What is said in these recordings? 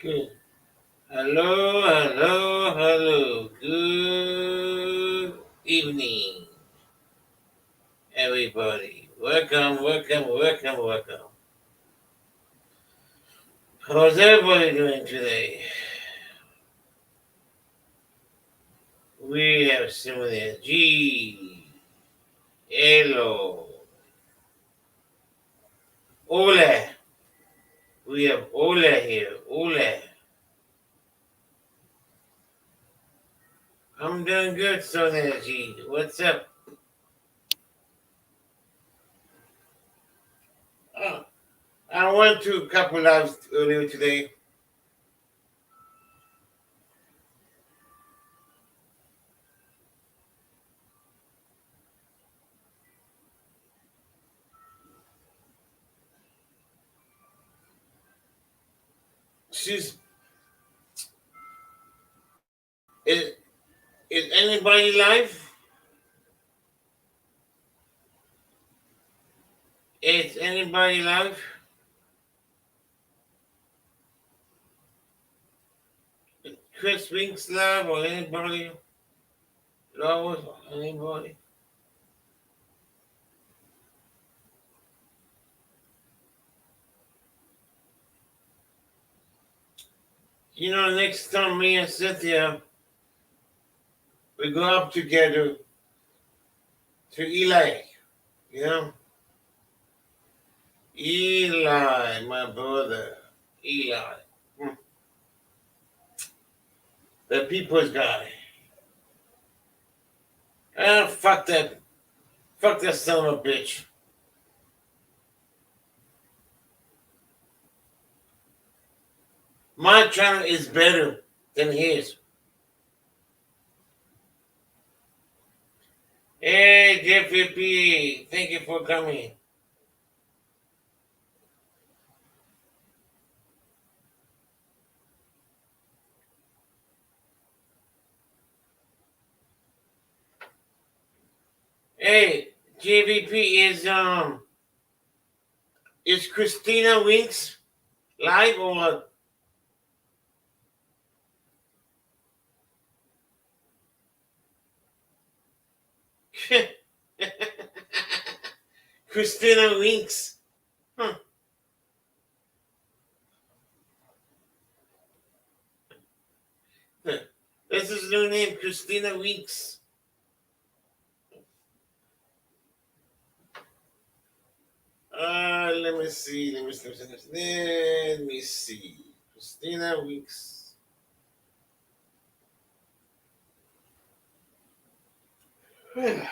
Good. Hello, hello, hello. Good evening, everybody. Welcome, welcome, welcome, welcome. How's everybody doing today? We have Simonia G. Hello. Ole. We have Ole here. Ole. I'm doing good, Sonia G. What's up? Oh, I went to a couple lives earlier today. She's is is anybody live? Is anybody live? Chris Winks live or anybody? Lois or anybody? You know, next time me and Cynthia we go up together to Eli. You know, Eli, my brother, Eli, Hmm. the people's guy. Ah, fuck that son of a bitch. My channel is better than his. Hey, Jeffrey P, thank you for coming. Hey, JVP is Christina Winks live or what? Christina Winks. Huh. That's his new name, Christina Winks. Let me see. Let me see. Christina Winks. Let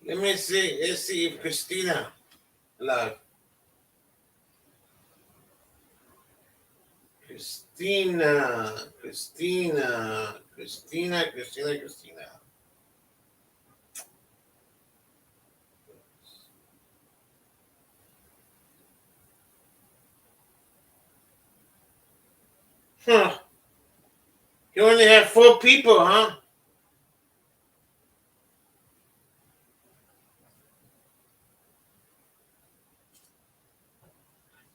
me see. Let's see if Christina live. Christina. Huh. You only have 4 people, huh?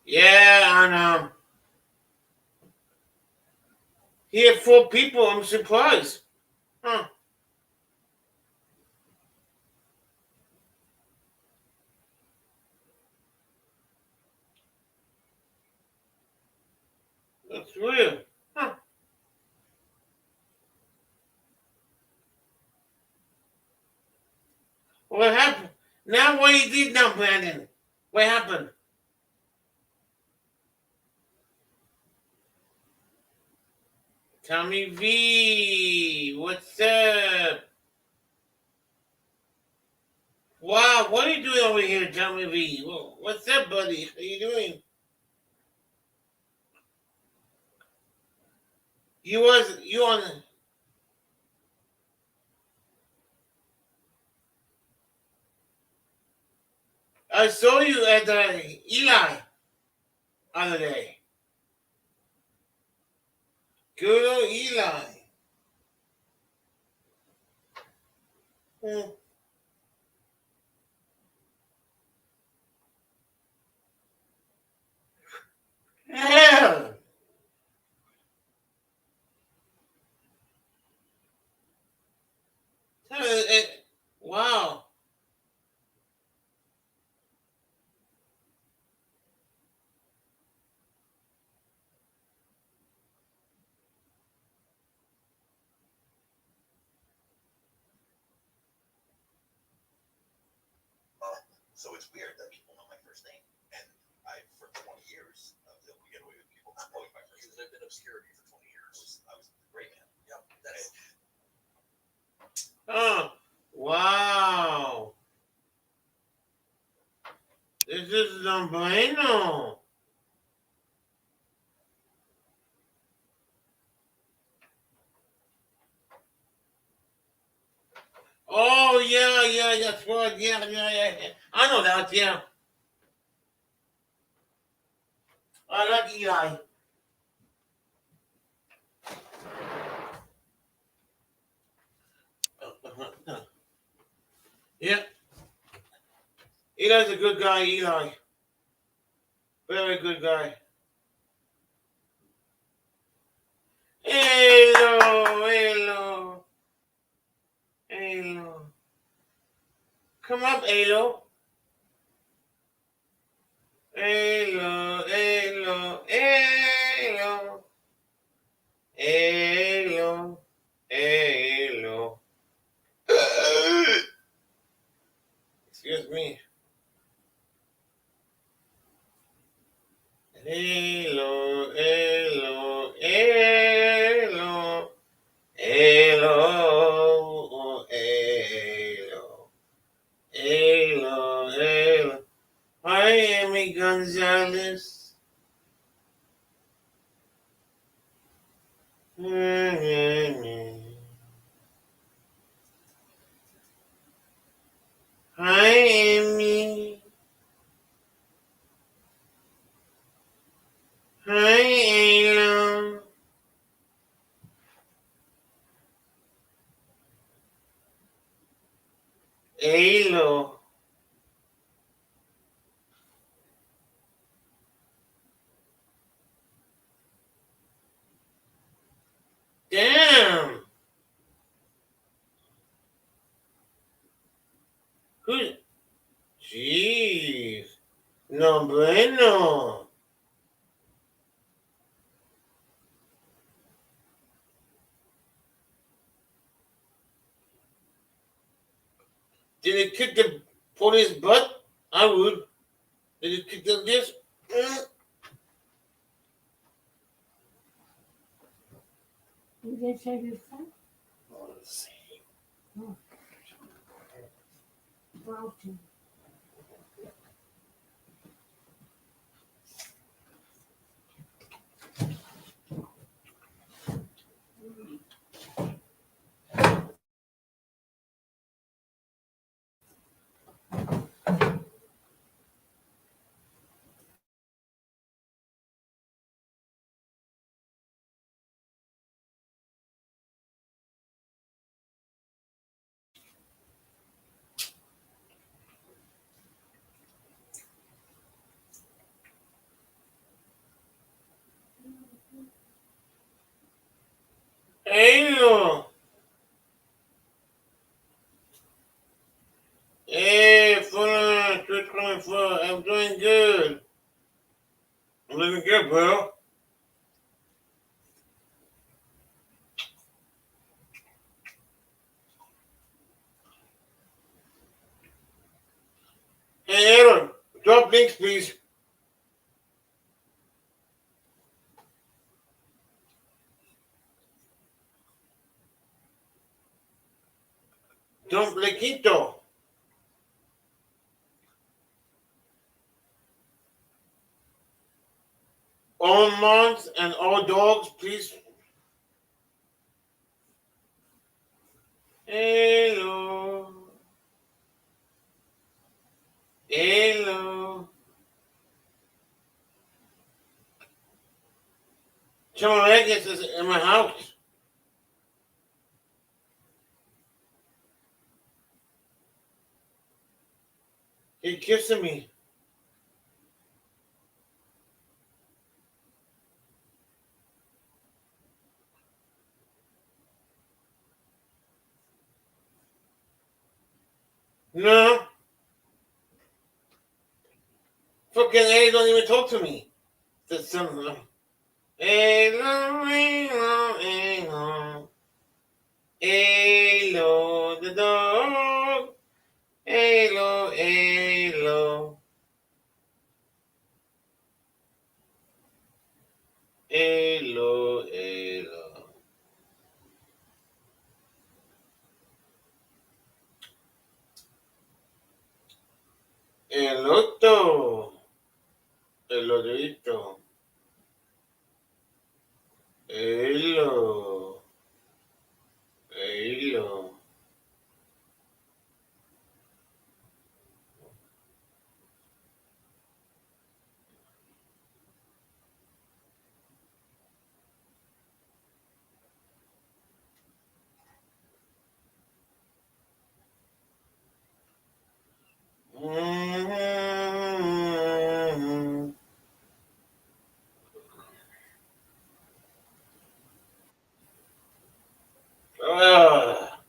Yeah, and he had 4 people. I'm surprised. Huh. That's weird. Huh. What happened? Now what he did now, Brandon? What happened? Tommy V, what's up? Wow, what are you doing over here, Tommy V? What's up, buddy? How you doing? You on? I saw you at Eli other day. Good old Eli. Hmm. Hell. Wow. So it's weird that people know my first name, and for 20 years, we get away with people not knowing my first name. You lived in obscurity for 20 years. I was the great man. Yep, that's it. Oh, wow. This is no bueno. Oh, yeah, that's right. Yeah. I know that, yeah. I like Eli. Yeah, Eli's a good guy, Eli. Very good guy. Hello. Alo. Come up, Alo. Alo. Alo. Alo. Excuse me. Alo. Alo. Alo. Alo. Alo. Alo. Hi, Amy Gonzalez. Hi, Amy. Hi, Alo. Alo. Damn. Who? Jeez. No bueno. Did it kick the police butt? I would. Did it kick the this? You didn't say your son? Let's see. Oh. Broughton. Alo. Hey, fella, 324. I'm doing good. I'm doing good, bro. Hey, Aaron, drop links, please. Don't Lequito. All moms and all dogs, please. Hello. Hello. Someone Vegas is in my house. He kissing me. No. Fucking A don't even talk to me. That's something. Alo, Alo, Alo. Alo, the dog. Alo, Alo. Alo, Alo. El otro. El odorito. Elo. Elo. Mm-hmm. Ah.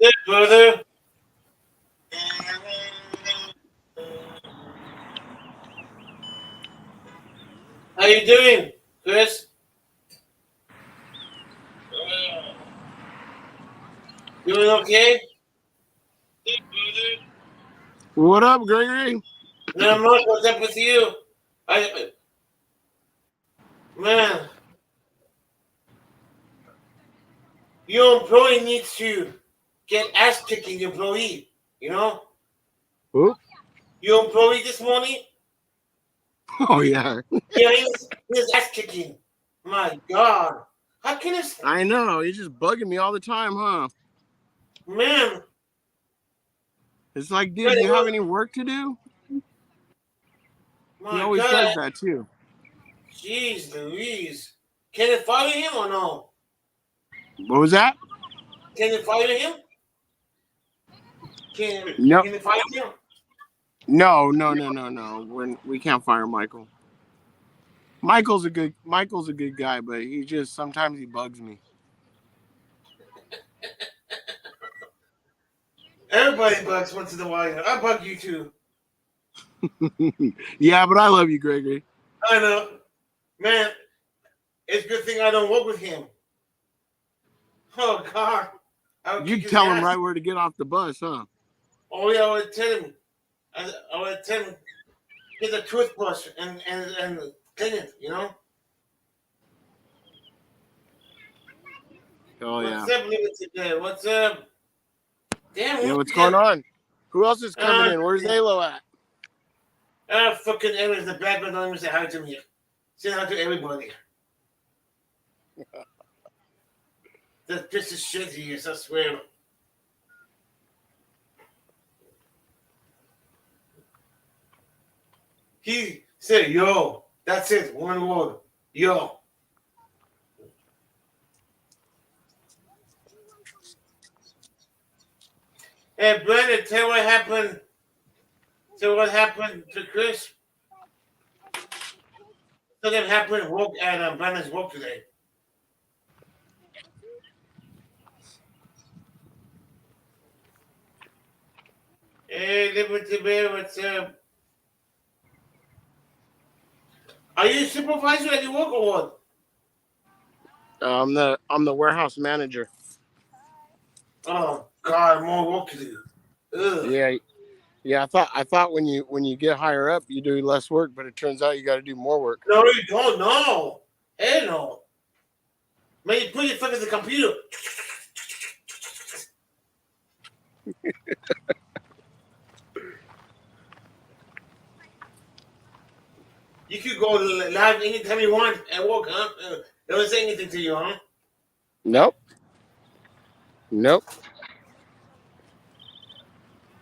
Good, brother. How you doing, Chris? Doing okay? What up, Gregory? Not much. What's up with you? Man, your employee needs to get ass kicking your employee. You know? Who? Your employee this morning? Oh yeah, Yeah, he was ass kicking. My God. How can this I know. He's just bugging me all the time, huh? man? It's like, dude, do you have any work to do? He My always God. says that too. Jeez Louise. Can you fire him or no? What was that? Can you fire him? Can No, you fire him? no. We can't fire Michael. Michael's a good guy, but he just sometimes he bugs me. Everybody bugs once in a while. I bug you too. Yeah, but I love you, Gregory. I know. Man, it's a good thing I don't work with him. Oh God. I would You kick his tell him ass. right where to get off the bus, huh? Oh yeah, I would tell him. I would tell him get a toothbrush and clean it, you know? Oh yeah. What's up, Liberty Day? What's up? Damn, Yeah, what's going on? Who else is coming in? Where's Alo at? Fucking Aaron's the bad man. Don't even say hi to me. Say hi to everybody. That piece of shit he is, I swear. He said, yo. That's it. One word. Yo. Hey, Brandon, tell what happened. Tell what happened to Chris. Something happened at Brandon's work today. Hey, Liberty Bear, what's up? Are you a supervisor at your work or what? I'm the warehouse manager. Oh, God, more work to do. Ugh. Yeah. I thought when you get higher up, you do less work, but it turns out you got to do more work. No, you don't. No. Hell no. Man, you put your foot in the computer. You could go live anytime you want at work, huh? They don't say anything to you, huh? Nope.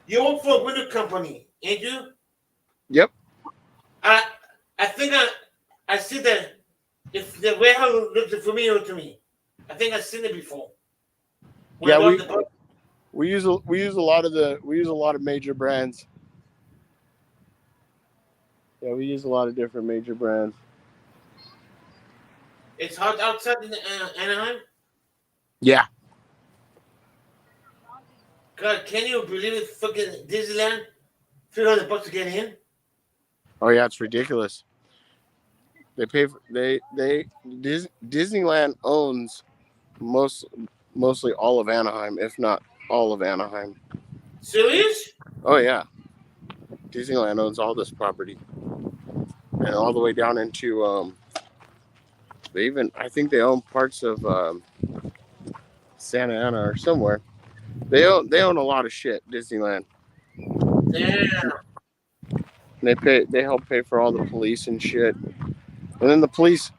You work for a window company, ain't you? Yep. I think I see that if the warehouse looks familiar to me. I think I've seen it before. Yeah, we use a lot of major brands. Yeah, we use a lot of different major brands. It's hot outside in Anaheim. Yeah. God, can you believe it? Fucking Disneyland, $300 to get in. Oh yeah, it's ridiculous. They pay for Disneyland owns mostly all of Anaheim, if not all of Anaheim. Serious? Oh yeah, Disneyland owns all this property, and all the way down into I think they own parts of Santa Ana or somewhere. They own a lot of shit. Disneyland. Damn. And they help pay for all the police and shit. And then the police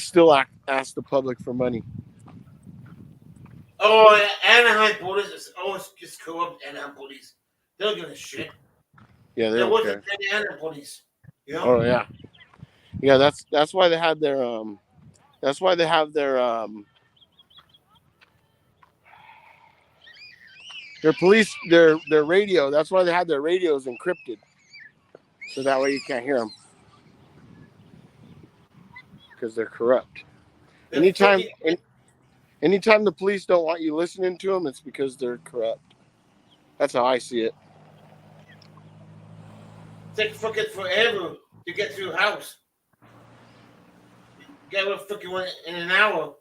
still ask the public for money. Oh, Anaheim police is always just corrupt. Anaheim police. They don't give a shit. Yeah, they There don't wasn't care. any Anaheim police. You know? Oh yeah, yeah. That's why they had their That's why they have their police their radio. That's why they had their radios encrypted, so that way you can't hear them because they're corrupt. They're Anytime fucking- anytime the police don't want you listening to them, it's because they're corrupt. That's how I see it. take fucking forever to get to your house. Get what fucking one in an hour.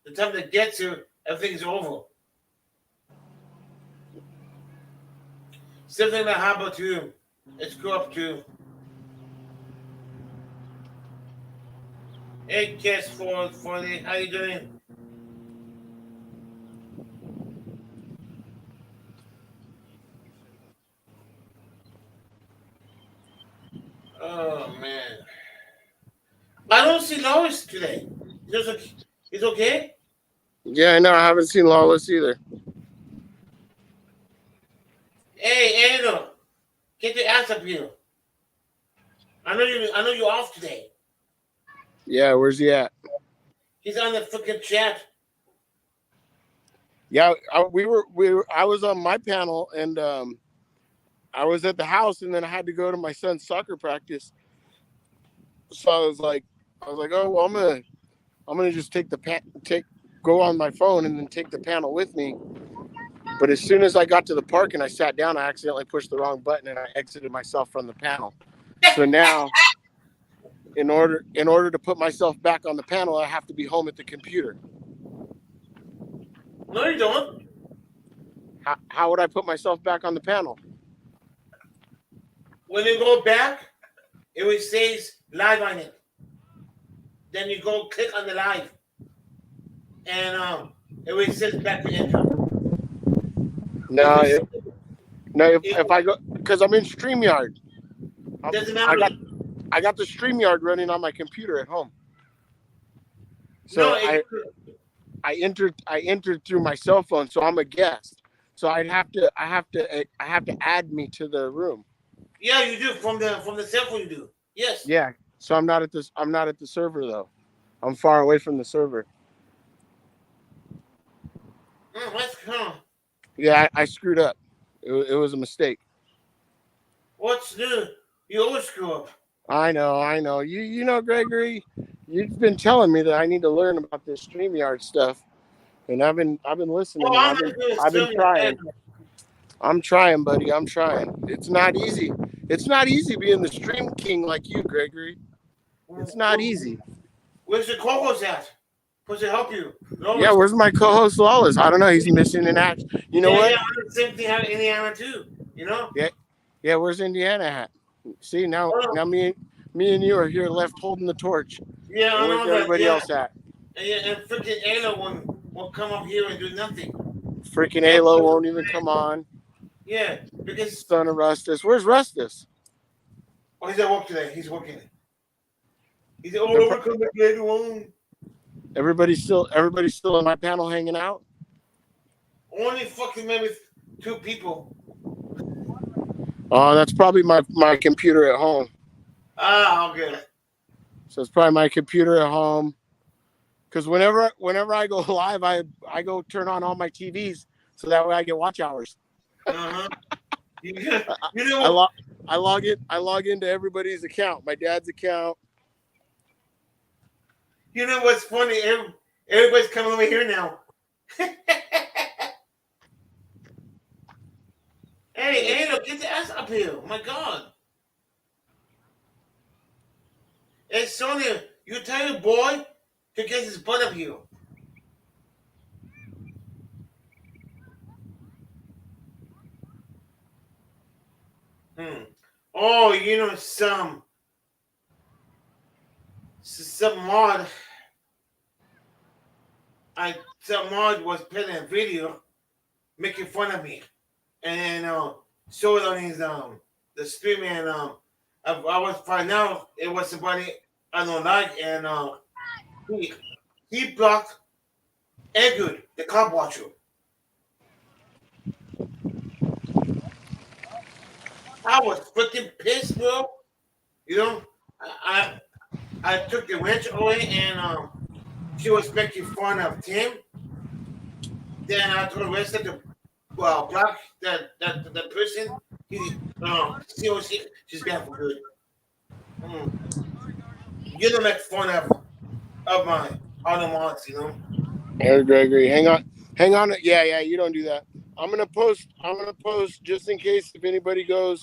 The time they get to, everything's over. Same thing that happened to you. It's corrupt too. Hey, Kiss for the how you doing? Oh man, I don't see Lois today. He's okay. Yeah, I know. I haven't seen Lawless either. Hey, Anna, get your ass up here. I know you're off today. Yeah, where's he at? He's on the fucking chat. Yeah, I was on my panel and I was at the house and then I had to go to my son's soccer practice. So I was like, oh, well, I'm gonna just go on my phone and then take the panel with me. But as soon as I got to the park and I sat down, I accidentally pushed the wrong button and I exited myself from the panel. So now, in order to put myself back on the panel, I have to be home at the computer. No, you don't. How would I put myself back on the panel? When you go back, it will say live on it. Then you go click on the live, and it will say back to enter. No, if I go, because I'm in StreamYard. Doesn't matter. I got the StreamYard running on my computer at home. So No, I entered through my cell phone, so I'm a guest. So I have to add me to the room. yeah, you do from the cell phone. You do. Yes. Yeah. So I'm not at the server though. I'm far away from the server. What's Yeah, I screwed up. It was a mistake. What's new? You always screw up. I know. You know, Gregory, you've been telling me that I need to learn about this StreamYard stuff, and I've been listening. Oh, I've been trying. I'm trying, buddy. I'm trying. It's not easy. It's not easy being the stream king like you, Gregory. It's not easy. Where's the co-host at? Supposed to help you. No, Yeah, where's my co-host Lawless? I don't know. He's missing in action. You know what? Yeah, the same thing happened in Indiana too. You know? Yeah, where's Indiana at? See, now me and you are here left holding the torch. Yeah, I Where's know that. everybody Yeah. else at? And freaking Ayla won't come up here and do nothing. Freaking Halo won't even come on. Yeah, because Son of Rustus. Where's Rustus? he's at work today. He's working. He's all over coming back later on. Everybody's still in my panel hanging out. Only fucking maybe 2 people. Oh, that's probably my computer at home. Ah, okay. So it's probably my computer at home. Because whenever I go live, I go turn on all my TVs so that way I get watch hours. Uh-huh. You know, I log into everybody's account, my dad's account. you know what's funny? Everybody's coming over here now. Hey, look, get the ass up here. My God. Hey, Sonia, you tell your boy to get his butt up here. Hmm. Oh, some mod. Some mod was playing a video making fun of me, and then showed on his the stream, and I was finding out it was somebody I don't like, and he he blocked Edward, the cop watcher. I was freaking pissed, bro. You know, I I took the wrench away, and she was making fun of Tim. Then I told the rest of the block that person. He she's bad for good. Mm. You don't make fun of my automods, you know. Hey, Gregory, hang on. Yeah, you don't do that. I'm gonna post just in case if anybody goes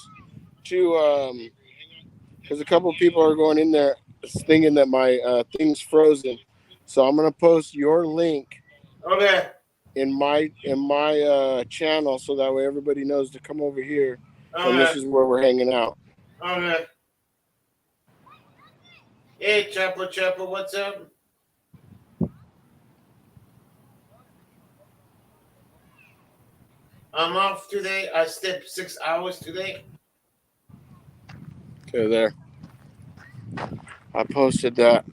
to because a couple people are going in there thinking that my thing's frozen. So I'm gonna post your link Okay. in my channel so that way everybody knows to come over here, and this Okay. is where we're hanging out. Okay. Hey, Chopper, what's up? I'm off today. I slept 6 hours today. Okay, there. I posted that.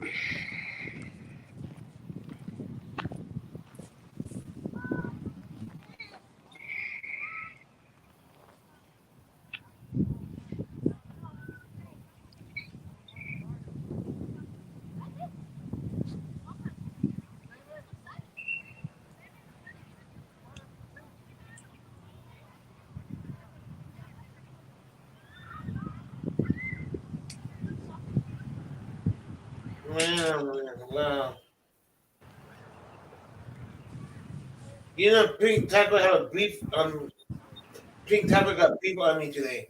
Man, wow. You know, Pink Taco had a beef. Pink Taco got beef on me today.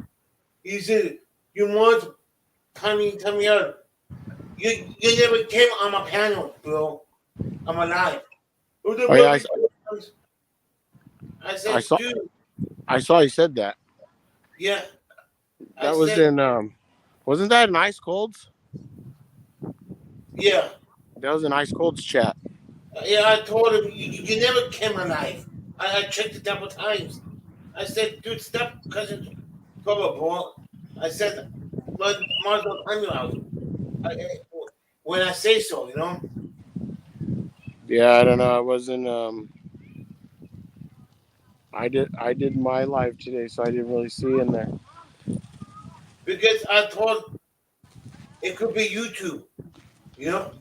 He said, "You want Tommy out? You never came on my panel, bro. I'm alive." Oh yeah, I said, I saw dude, I saw he said that. yeah. That was in wasn't that in Ice Cold's? Yeah. That was in Ice Cold's chat. Yeah, I told him, you never came alive. I checked it double times. I said, dude, stop cussing trouble, bro. I said, might as well time you out. When I say so, you know? Yeah, I don't know. I wasn't I did my live today, so I didn't really see in there. Because I thought it could be YouTube, you know?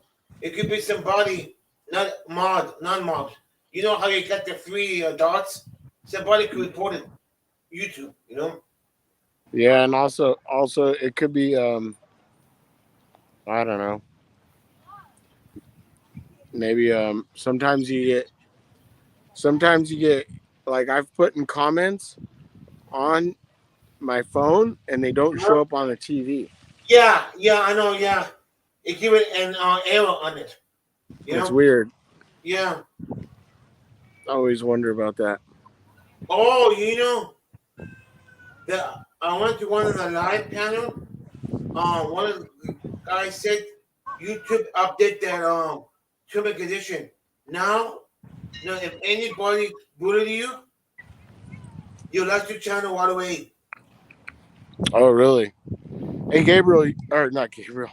It could be somebody, non-mod. You know how you got the three dots? Somebody could report it, YouTube, you know? Yeah, and also it could be I don't know. Maybe sometimes you get like I've put in comments on my phone and they don't show up on the TV. Yeah, I know, yeah. It give it an arrow on it. You It's know? weird. Yeah. I always wonder about that. Oh, you know, I went to one of the live panel. One of the guys said YouTube update that Turmeric edition. Now, if anybody bully you, you lost your channel right away. Oh, really? Hey, Gabriel, or not Gabriel,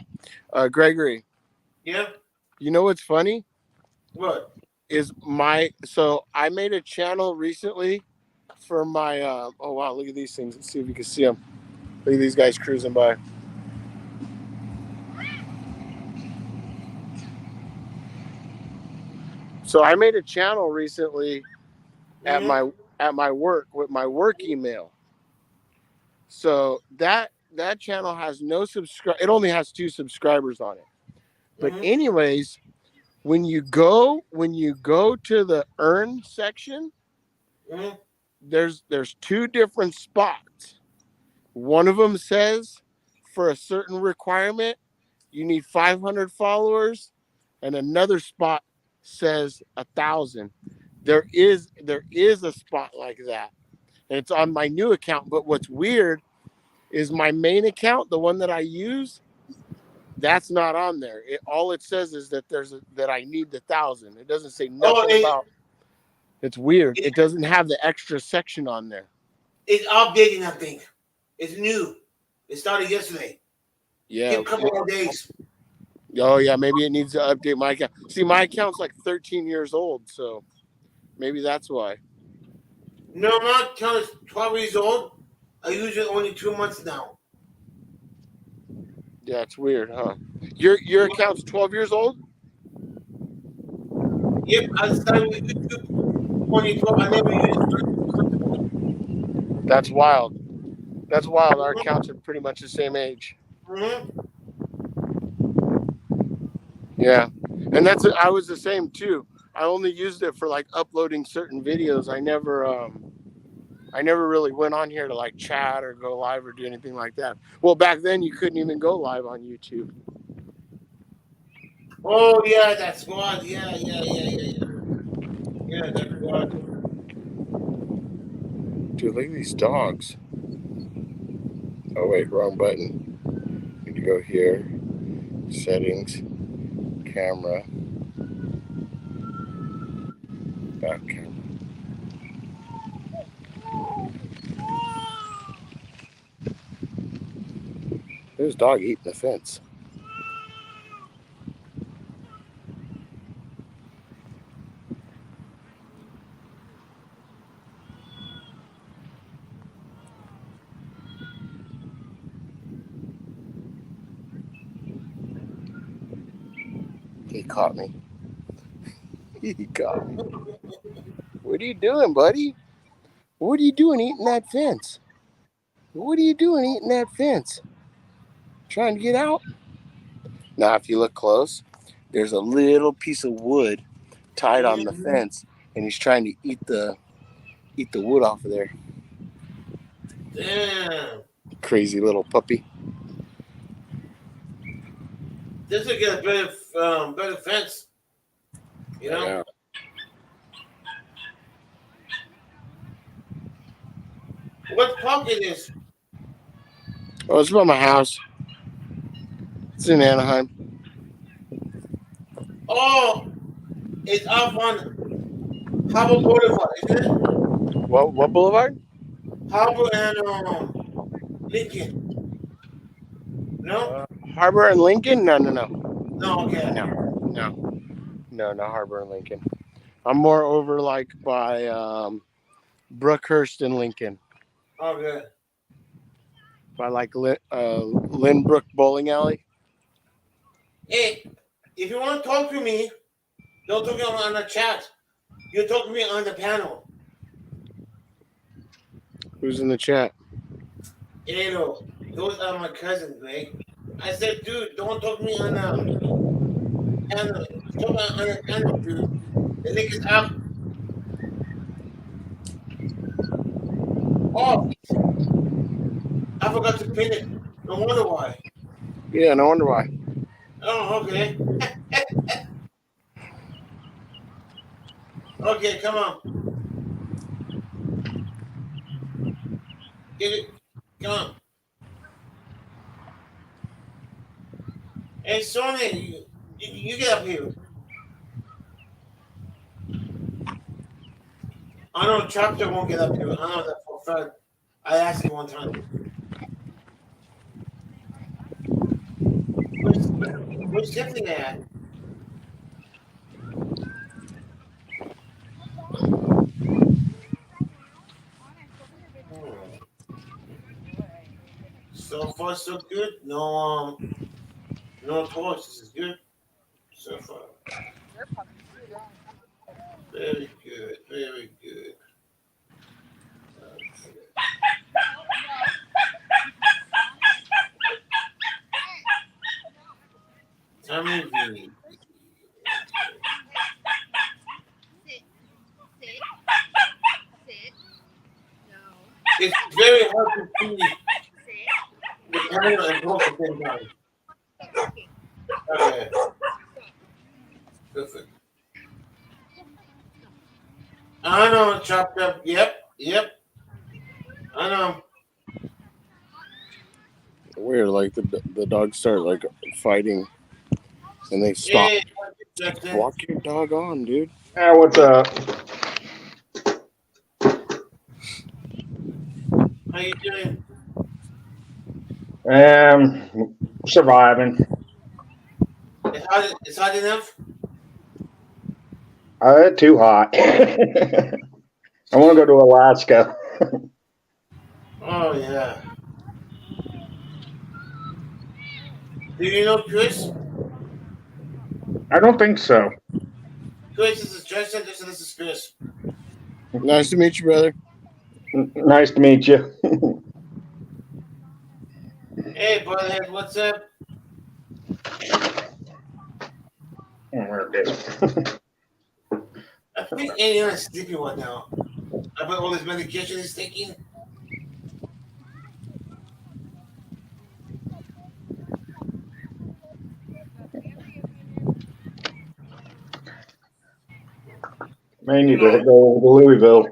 Gregory. Yeah. You know what's funny? What? Is so I made a channel recently for my oh wow, look at these things. Let's see if you can see them. Look at these guys cruising by. So I made a channel recently at my work with my work email. So that channel has no subscribe. It only has 2 subscribers on it. But anyways, when you go to the earn section, there's two different spots. One of them says for a certain requirement you need 500 followers, and another spot says 1,000. There is a spot like that, and it's on my new account. But what's weird is my main account, the one that I use, that's not on there. All it says is that that I need the 1,000. It doesn't say nothing about. It's weird. It doesn't have the extra section on there. It's updating, I think. It's new. It started yesterday. Yeah. Give a couple more days. Oh yeah, maybe it needs to update my account. See, my account's like 13 years old, so maybe that's why. No, my account is 12 years old. I use it only 2 months now. Yeah, it's weird, huh? Your account's 12 years old? Yep, I started with YouTube 2012. I never used it. That's wild. That's wild. Our accounts are pretty much the same age. Mm-hmm. Yeah, and I was the same too. I only used it for like uploading certain videos. I never really went on here to like chat or go live or do anything like that. Well, back then you couldn't even go live on YouTube. Oh yeah, that squad. Yeah. Yeah, that squad. Dude, look at these dogs. Oh wait, wrong button. Need to go here. Settings. Camera. Back camera. There's a dog eating the fence. He caught me. He got me. What are you doing, buddy? What are you doing eating that fence? What are you doing eating that fence? Trying to get out? Now, if you look close, there's a little piece of wood tied on the fence, and he's trying to eat the wood off of there. Damn. Crazy little puppy. This will get a better fence. You know? Yeah. What park it is? Oh, it's by my house. It's in Anaheim. Oh, it's off on Harbor Boulevard, isn't it? What boulevard? Harbor and Lincoln. No? Harbor and Lincoln? No. No, okay. No, Harbor and Lincoln. I'm more over like by Brookhurst and Lincoln. Okay. By like Lynbrook Bowling Alley. Hey, if you want to talk to me, don't talk to me on the chat. You talk to me on the panel. Who's in the chat? Those are my cousins, Greg. I said, dude, don't talk to me on the panel. Talk on the panel, dude. The link is up. Oh, I forgot to pin it. No wonder why. Yeah, no wonder why. Oh, okay. Okay, come on. Get it. Come on. Hey, Sonia, you get up here. I know Chapter won't get up here. I know that for a fact. I asked him one time. Where's Tiffany at? So far, so good. No toys. This is good. So far. Very good. Very good. Tommy V. it's very hard to see the camera and both at the same time. Okay. Perfect. I know, chopped up. Yep. I know. Weird, like the dogs start like fighting, and they stop. Hey, Justin. Walk your dog on, dude. What's up? How you doing? Surviving. It's hot enough? Too hot. I want to go to Alaska. Oh, yeah. Do you know Chris? I don't think so. Chris, this is Justin. This is Chris. Nice to meet you, brother. Nice to meet you. Hey, brotherhead, what's up? Where it is. I think Andy is sleeping right now. About all this medication he's taking. May need to go to Louisville.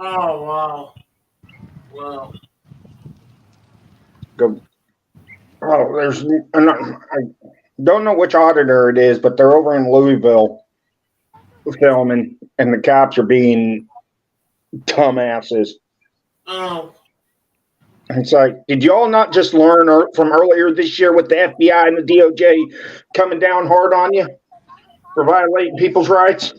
Oh, wow. Wow. Go. Oh, there's. I don't know which auditor it is, but they're over in Louisville filming, and the cops are being dumbasses. Oh, It's like, did y'all not just learn from earlier this year with the FBI and the DOJ coming down hard on you for violating people's rights?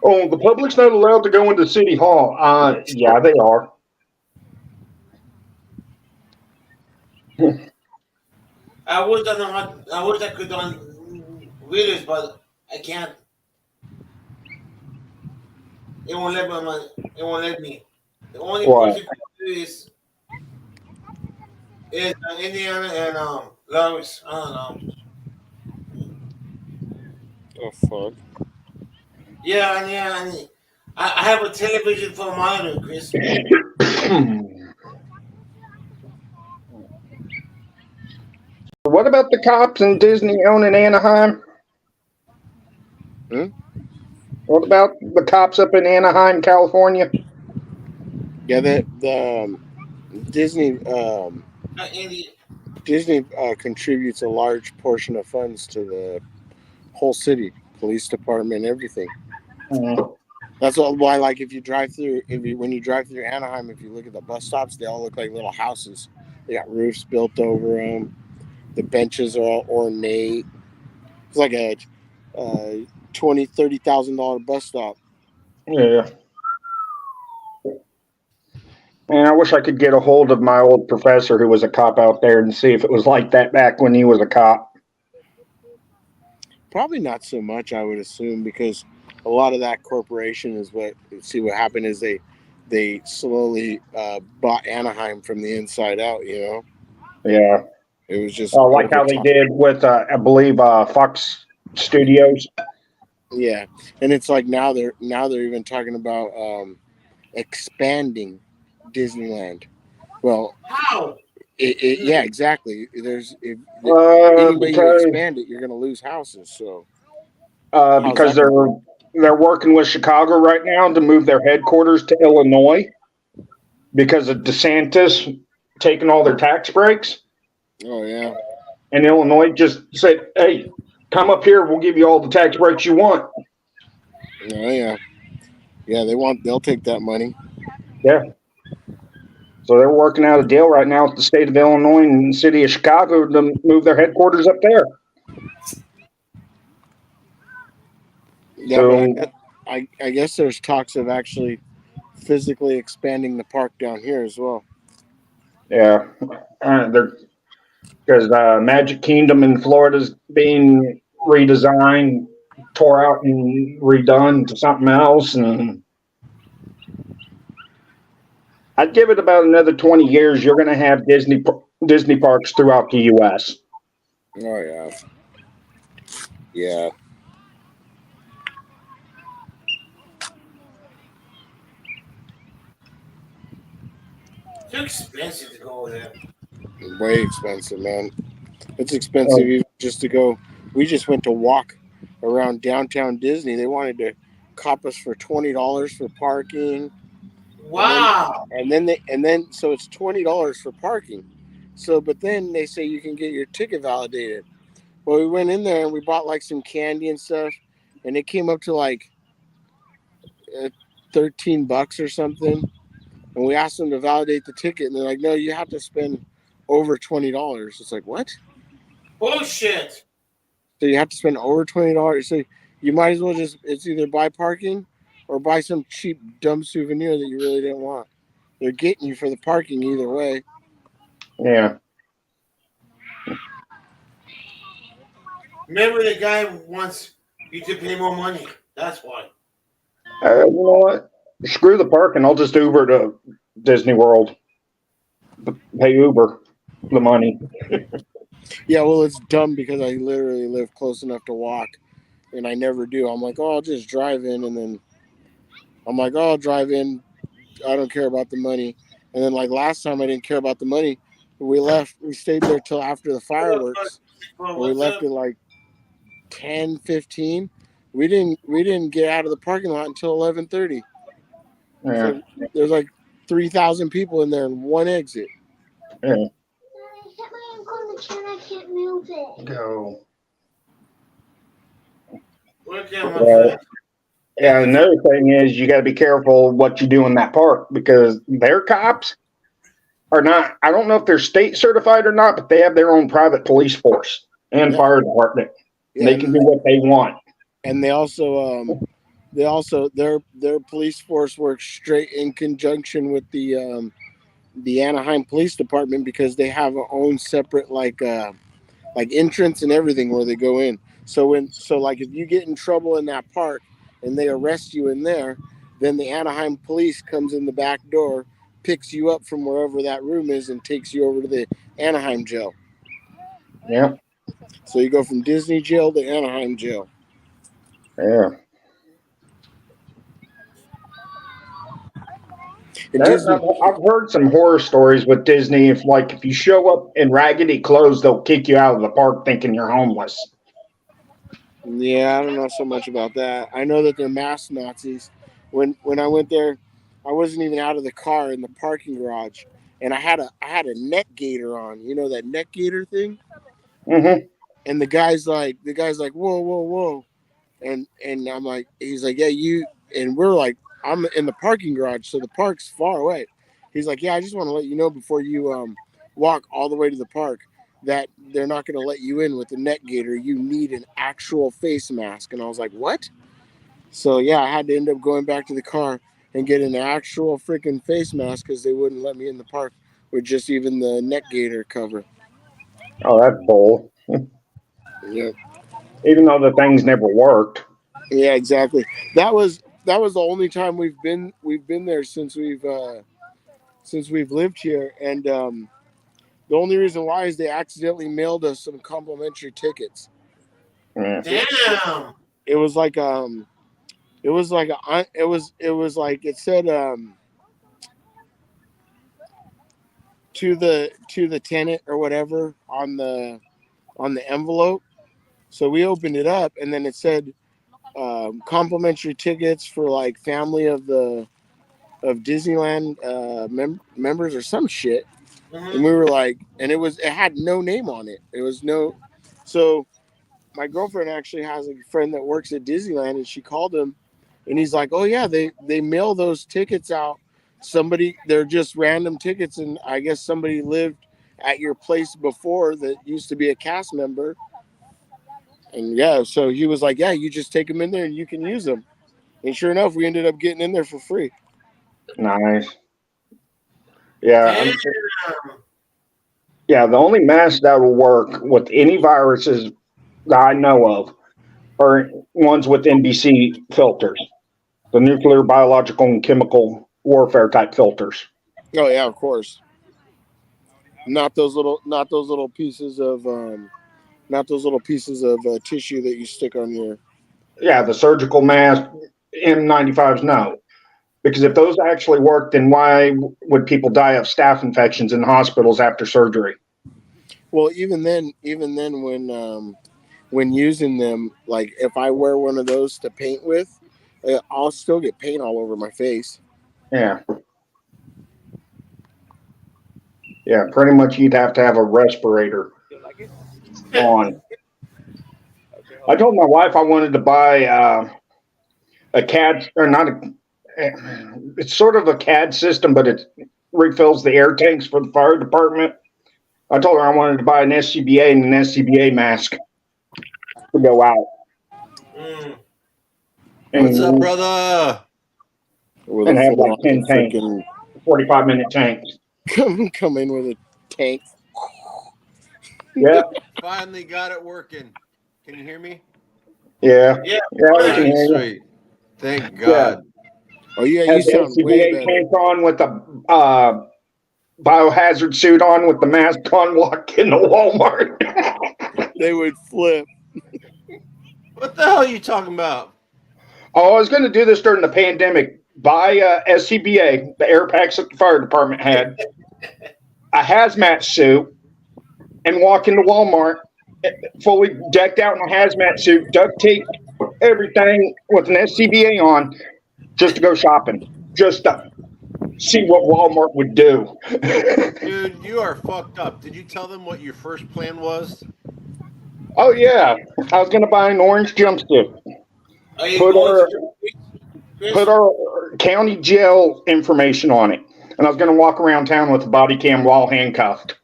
Oh, the public's not allowed to go into City Hall. Yeah, they are. I wish I could on videos, but I can't. It won't let me. It won't let me. The only Why? person who can do is Indiana and Lawrence. I don't know. Oh fuck. Yeah, and I have a television for a monitor, Chris. What about the cops and Disney owning Anaheim? Hmm? What about the cops up in Anaheim, California? Yeah, the Disney Andy, Disney contributes a large portion of funds to the whole city, police department, everything. That's why, like, if you drive through, when you drive through Anaheim, if you look at the bus stops, they all look like little houses. They got roofs built over them. The benches are all ornate. It's like a $20,000-$30,000 bus stop. Yeah. And I wish I could get a hold of my old professor who was a cop out there and see if it was like that back when he was a cop. Probably not so much, I would assume, because a lot of that corporation is what happened is they slowly bought Anaheim from the inside out. You know, Yeah. it was just Like how they did with, I believe, Fox Studios. Yeah, and it's like now they're even talking about expanding Disneyland. Well, how? yeah, exactly. Any way you Because expand it, you're going to lose houses. So because they're working with Chicago right now to move their headquarters to Illinois because of DeSantis taking all their tax breaks. Oh yeah. And Illinois just said, "Hey, come up here. We'll give you all the tax breaks you want." Oh yeah. Yeah, they'll take that money. Yeah. So they're working out a deal right now with the state of Illinois and the city of Chicago to move their headquarters up there. Yeah, So but I guess there's talks of actually physically expanding the park down here as well. yeah, because Magic Kingdom in Florida's being redesigned, tore out and redone to something else, and I'd give it about another 20 years. You're going to have Disney parks throughout the U.S. Oh yeah. Yeah. Too expensive to go there. Way expensive, man. It's expensive even just to go. We just went to walk around downtown Disney. They wanted to cop us for $20 for parking. Wow. And then so it's $20 for parking. So but then they say you can get your ticket validated. Well, we went in there and we bought like some candy and stuff, and it came up to like $13 or something. And we asked them to validate the ticket, and they're like, "No, you have to spend over $20." It's like, what? Bullshit. So you have to spend over $20. So you might as well it's either buy parking or buy some cheap dumb souvenir that you really didn't want. They're getting you for the parking either way. Yeah. Remember the guy wants you to pay more money. That's why. You know what? Screw the parking. I'll just Uber to Disney World. Pay Uber the money. Yeah, well, it's dumb because I literally live close enough to walk, and I never do. I'm like, oh, I'll just drive in, and then I'm like, oh, I'll drive in. I don't care about the money. And then like last time, I didn't care about the money. We left. We stayed there till after the fireworks. Well, We what's left up? at like 10:15. We didn't get out of the parking lot until 11:30. Yeah. So there's like 3,000 people in there in one exit. Yeah. I hit my ankle on the chair and I can't move it. Go. Look at my Well, friend. yeah, another thing is you got to be careful what you do in that park because their cops are not, I don't know if they're state certified or not, but they have their own private police force and Yeah. fire department. Yeah, They can do what they want. and they also their police force works straight in conjunction with the Anaheim Police Department because they have their own separate like entrance and everything where they go in. So like if you get in trouble in that park and they arrest you in there, then the Anaheim police comes in the back door, picks you up from wherever that room is, and takes you over to the Anaheim jail. Yeah. So you go from Disney jail to Anaheim jail. Yeah. And Disney, I've heard some horror stories with Disney. If you show up in raggedy clothes, they'll kick you out of the park thinking you're homeless. yeah, I don't know so much about that. I know that they're mass Nazis. When I went there, I wasn't even out of the car in the parking garage, and I had a neck gaiter on. You know that neck gaiter thing? Mm-hmm. And the guy's like, whoa, whoa, whoa, and I'm like, he's like, yeah, you, and we're like, I'm in the parking garage, so the park's far away. He's like, yeah, I just want to let you know before you walk all the way to the park that they're not going to let you in with the neck gaiter. You need an actual face mask. And I was like, what? So yeah, I had to end up going back to the car and get an actual freaking face mask because they wouldn't let me in the park with just even the neck gaiter cover. Oh, that's bull. Yeah. Even though the things never worked. Yeah, exactly. That was the only time we've been there since we've lived here, and the only reason why is they accidentally mailed us some complimentary tickets. Yeah. Damn. It was like it said to the tenant or whatever on the envelope. So we opened it up, and then it said complimentary tickets for like family of Disneyland members or some shit. Mhm. And we were like, and it had no name on it. It was no. So my girlfriend actually has a friend that works at Disneyland, and she called him, and he's like, oh yeah, they mail those tickets out. They're just random tickets, and I guess somebody lived at your place before that used to be a cast member. And yeah, so he was like, yeah, you just take them in there and you can use them. And sure enough, we ended up getting in there for free. Nice. Yeah. Damn. Yeah. The only mask that will work with any viruses that I know of are ones with NBC filters, the nuclear, biological, and chemical warfare type filters. Oh yeah, of course. Not those little pieces of tissue that you stick on your. Yeah, the surgical mask, N95s, no. Because if those actually work, then why would people die of staph infections in hospitals after surgery? Well, even then, when using them, like if I wear one of those to paint with, I'll still get paint all over my face. Yeah. Yeah, pretty much you'd have to have a respirator on. I told my wife I wanted to buy a CAD, or not a, it's sort of a CAD system, but it refills the air tanks for the fire department. I told her I wanted to buy an SCBA and an SCBA mask to go out. Mm. And, What's up, brother? With And a have full like 10 tanks. freaking 45-minute tanks. come in with a tank. Yeah, Finally got it working. Can you hear me? yeah, Yeah. yeah. We can Alright, hear you. sweet. Thank God. Oh yeah, Have you the sound way SCBA better. tank on with the biohazard suit on with the mask on, walk into Walmart. They would flip. What the hell are you talking about? Oh, I was going to do this during the pandemic. Buy SCBA, the air packs that the fire department had, a hazmat suit, and walk into Walmart fully decked out in a hazmat suit, duct tape, everything with an SCBA on, just to go shopping, just to see what Walmart would do. Dude, you are fucked up. Did you tell them what your first plan was? Oh yeah, I was going to buy an orange jumpsuit. Are you Put going our, to Chris? put our county jail information on it. And I was going to walk around town with a body cam while handcuffed.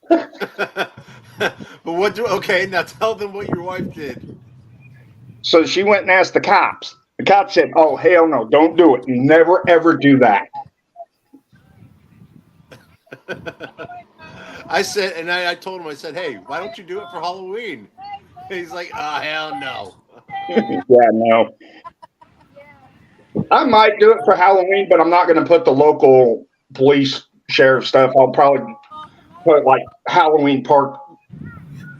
But what do okay, now tell them what your wife did. So she went and asked the cops. The cops said, oh, hell no, don't do it. Never, ever do that. I said, and I told him, I said, hey, why don't you do it for Halloween? And he's like, oh, hell no. Yeah, no. I might do it for Halloween, but I'm not going to put the local police, sheriff stuff. I'll probably put like Halloween Park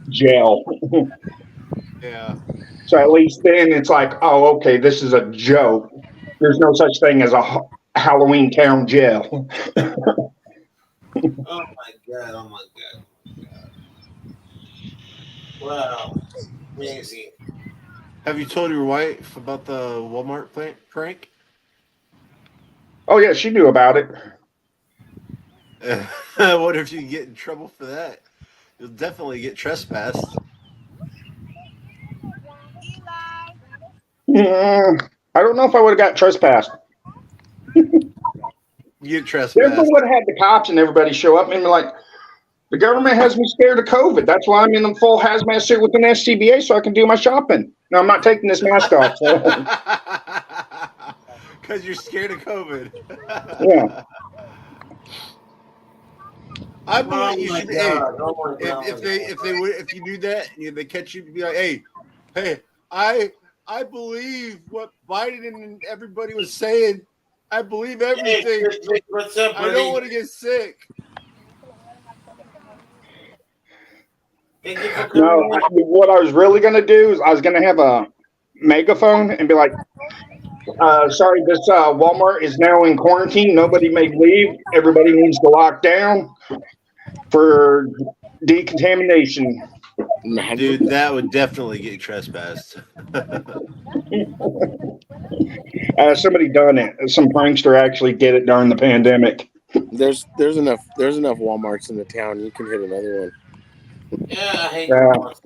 jail. Yeah. So at least then it's like, oh, okay, this is a joke. There's no such thing as a Halloween town jail. Oh my god! Oh my god! Wow, amazing. Have you told your wife about the Walmart prank? Oh, yeah, she knew about it. What if you get in trouble for that? You'll definitely get trespassed. I don't know if I would have got trespassed. You get trespassed. Everyone would have had the cops and everybody show up and be like, the government has me scared of COVID. That's why I'm in a full hazmat suit with an SCBA so I can do my shopping. No, I'm not taking this mask off. So. Because you're scared of COVID. Yeah. I Oh believe you my should. god! Oh my Hey, god! if you do that, they catch you, be like, hey, I believe what Biden and everybody was saying. I believe everything. Hey, what's up, buddy? I don't want to get sick. Thank you for coming. No, what I was really going to do is I was going to have a megaphone and be like, sorry, this Walmart is now in quarantine. Nobody may leave. Everybody needs to lock down for decontamination. Dude, that would definitely get trespassed. Somebody done it. Some prankster actually did it during the pandemic. There's enough Walmarts in the town. You can hit another one. Yeah, I hate Yeah. Walmart.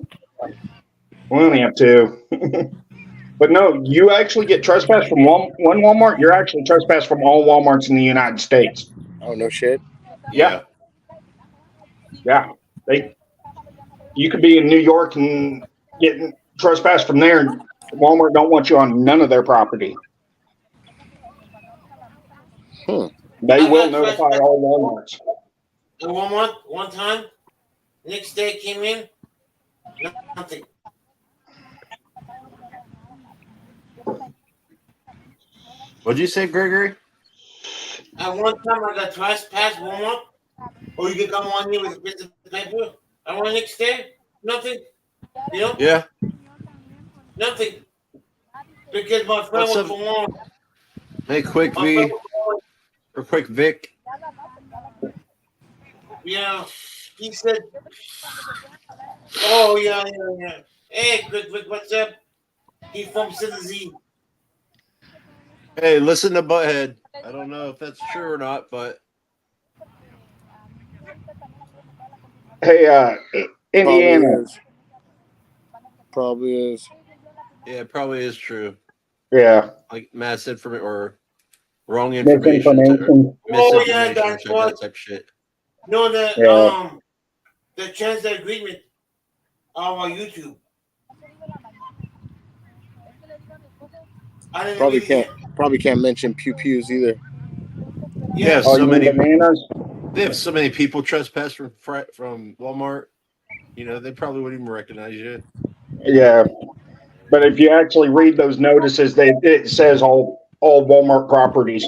We only have two. But no, you actually get trespassed from one Walmart. You're actually trespassed from all Walmarts in the United States. Oh no shit. Yeah. Yeah. You could be in New York and getting trespassed from there, and Walmart don't want you on none of their property. They I will got notify trespassed. all Walmarts. And one time, next day came in, nothing. What'd you say, Gregory? At one time, I got trespassed Walmart. Or you can come on here with a piece of paper. I went next day, nothing. You know, Yeah. nothing. Because my friend What's was up? from Walmart. Hey, quick V or quick Vic. Yeah, he said, "Oh yeah. Hey, quick, what's up?" He from Citizen. Hey, listen to Butthead. I don't know if that's true or not, but Hey, Probably Indiana. is. Probably is. yeah, it probably is true. Yeah. Like misinformation or wrong information, Misinformation. Oh yeah, misinformation, that's what. that type of shit. No, Yeah. the chance agreement on YouTube. I didn't Probably read it can't. Probably can't mention pew pews either. yet. Oh, So you mean many. bananas? They have so many people trespass from Walmart. You know, they probably wouldn't even recognize you. Yeah. But if you actually read those notices, it says all Walmart properties.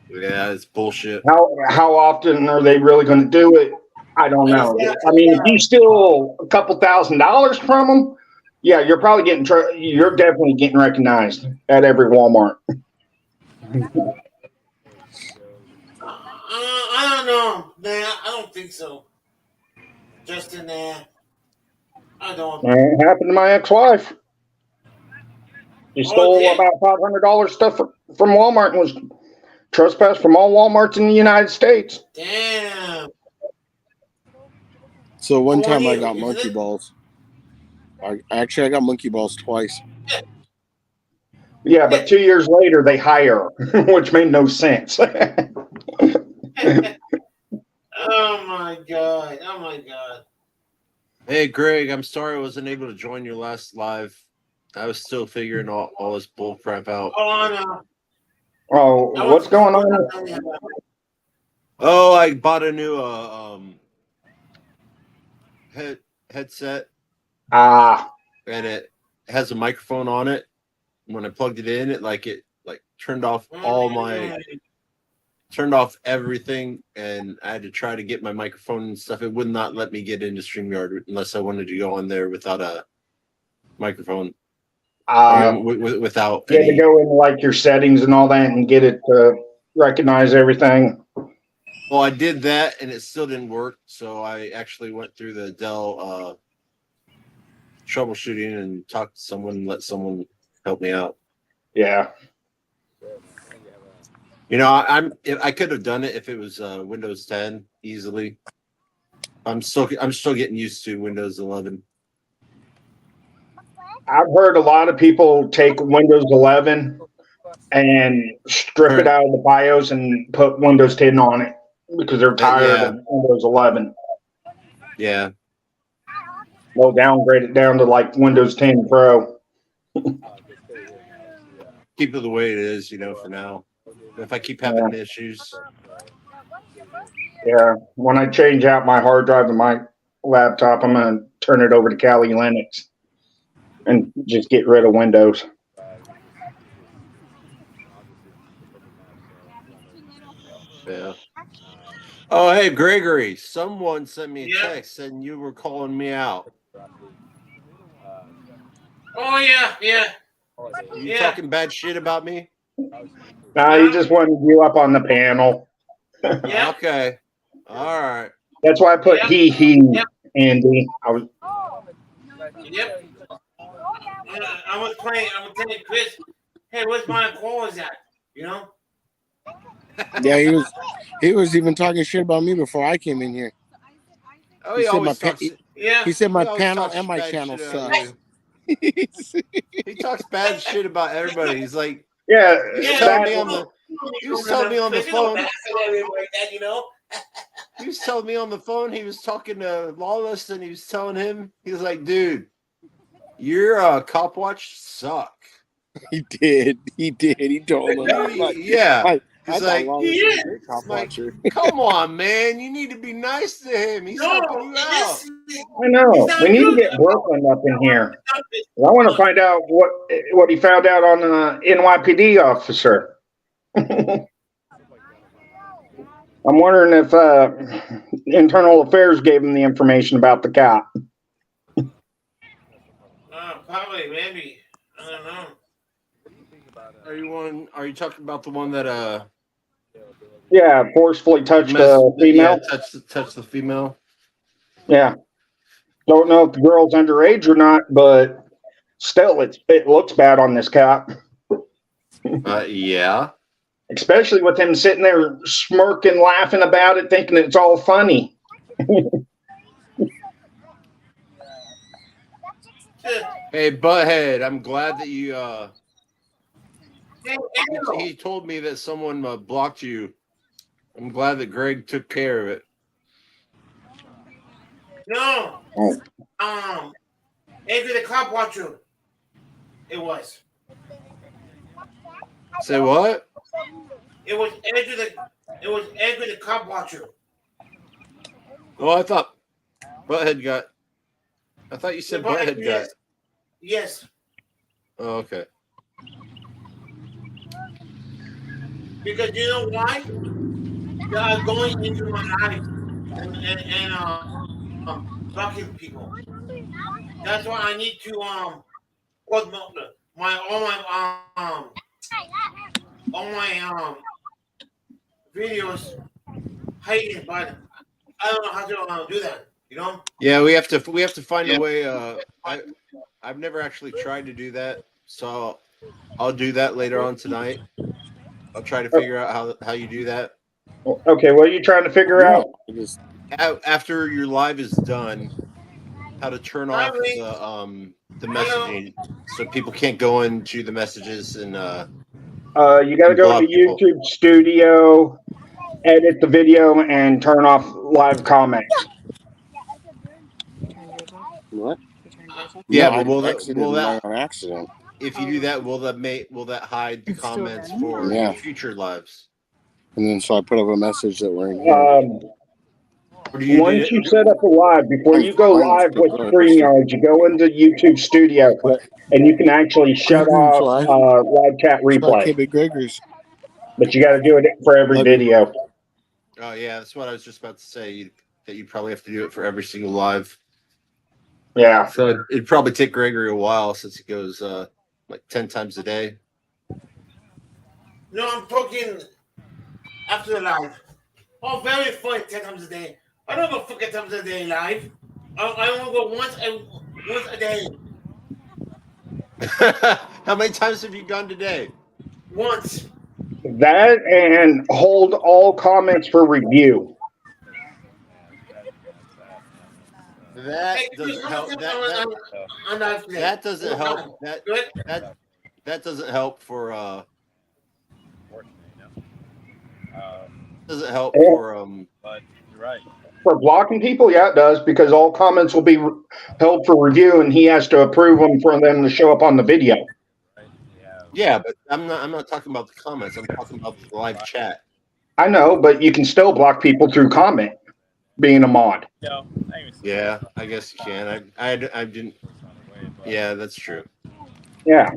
Yeah, it's bullshit. How often are they really going to do it? I don't know. I mean, if you steal a couple $1,000s from them, yeah, you're probably you're definitely getting recognized at every Walmart. I don't know, man. I don't think so. Justin, I don't. It happened to my ex-wife. She Oh, it stole did? about $500 stuff from Walmart and was trespassed from all Walmarts in the United States. Damn. So one Oh, time I yeah, got isn't monkey it? balls. I got monkey balls twice. Yeah, but 2 years later they hire her, which made no sense. Oh my god. Oh my god. Hey, Greg, I'm sorry I wasn't able to join your last live. I was still figuring all this bull crap out. Oh no. Oh, I what's was going on? Oh, I bought a new headset, Ah, and it has a microphone on it. When I plugged it in, it turned off turned off everything, and I had to try to get my microphone and stuff. It would not let me get into StreamYard unless I wanted to go on there without a microphone. Without you had to any. go in like your settings and all that and get it to recognize everything. Well, I did that, and it still didn't work. So I actually went through the Dell troubleshooting and talked to someone and let someone help me out. Yeah. You know, I could have done it if it was Windows 10 easily. I'm still getting used to Windows 11. I've heard a lot of people take Windows 11 and strip it out of the BIOS and put Windows 10 on it because they're tired of Windows 11. Yeah. They'll downgrade it down to like Windows 10 Pro. Keep it the way it is, for now. If I keep having issues. Yeah. When I change out my hard drive and my laptop, I'm going to turn it over to Kali Linux and just get rid of Windows. Yeah. Oh, hey, Gregory. Someone sent me a text saying you were calling me out. Oh yeah. You talking bad shit about me? Nah, he just wanted you up on the panel. Yeah. Okay. All right. That's why I put Andy. Yep. I was telling Chris, hey, where's my calls at? Yeah, he was even talking shit about me before I came in here. Oh, he said he said my panel and my channel sucks. He talks bad shit about everybody. He's like, yeah, he was telling me on the phone. He was telling me on the phone. He was talking to Lawless, and he was telling him, he was like, dude, your cop watch suck. He did. He told him. Yeah. I thought Lawless was a great cop watcher. Come on, man. You need to be nice to him. He's helping you out. I know. We need to get Brooklyn up in here. I want to find out what he found out on the NYPD officer. I'm wondering if Internal Affairs gave him the information about the cop. Probably, maybe. I don't know. Are you talking about the one that Yeah, forcefully touched mess- a female. Yeah, touched the female. Yeah. Don't know if the girl's underage or not, but still, it looks bad on this cap. Yeah. Especially with him sitting there smirking, laughing about it, thinking it's all funny. Hey, Butthead, I'm glad that you Hey, Angel. he told me that someone blocked you. I'm glad that Greg took care of it. No. Oh. Andrew the cop watcher. It was. Say what? It was Andrew the cop watcher. Oh, I thought Butthead got. I thought you said Butthead got. Yes. Yes. Oh, okay. Because you know why? They are going into my life and blocking people. That's why I need to put all my videos hiding, but I don't know how to do that. You know? Yeah, we have to find a way. I've never actually tried to do that, so I'll do that later on tonight. I'll try to figure out how you do that. Okay, what are you trying to figure out? After your live is done, how to turn off the messaging so people can't go into the messages and You got to go to people. YouTube Studio, edit the video, and turn off live comments. What? Yeah, No, but will I that exited mine on accident. if you do that, will that hide the comments for Yeah. future lives? And then so I put up a message that we're in here. Or do you Once you set up a live, before you go live with StreamYard, you go into YouTube Studio, and you can actually shut off live chat replay. Big Gregor's. But you got to do it for every video. Oh yeah, that's what I was just about to say. That you probably have to do it for every single live. Yeah. So it'd probably take Gregory a while since he goes like 10 times a day. No, I'm talking after the live. Oh, very fun 10 times a day. I don't go fucking times a day live. I only go once a day. How many times have you gone today? Once. That and hold all comments for review. That Hey, doesn't how help. much That on live today? that doesn't help. Good? That doesn't help for doesn't help for But you're right. For blocking people, yeah, it does, because all comments will be held for review, and he has to approve them for them to show up on the video. Right? Yeah. yeah, but I'm not talking about the comments. I'm talking about the live chat. I know, but you can still block people through comment, being a mod. No, I even see Yeah, I guess you can. I didn't. Yeah, that's true. Yeah.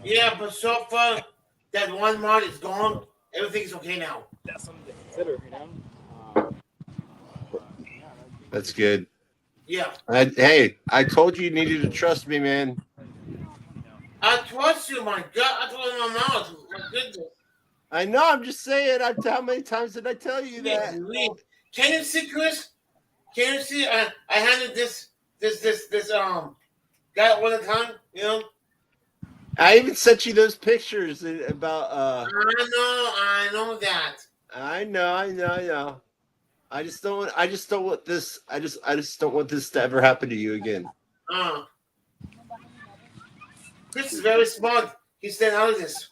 Yeah, but so far, that one mod is gone. Everything's okay now. That's something to consider, you know. That's good. Yeah. Hey, I told you needed to trust me, man. I trust you, my God. I told my mouth. My goodness. I know. I'm just saying. How many times did I tell you that? Can you see, Chris? Can you see? I handed this guy all the time. You know. I even sent you those pictures about. I know that. I know. I just don't want this. I just don't want this to ever happen to you again. Chris is very smart. He said, "How is this?"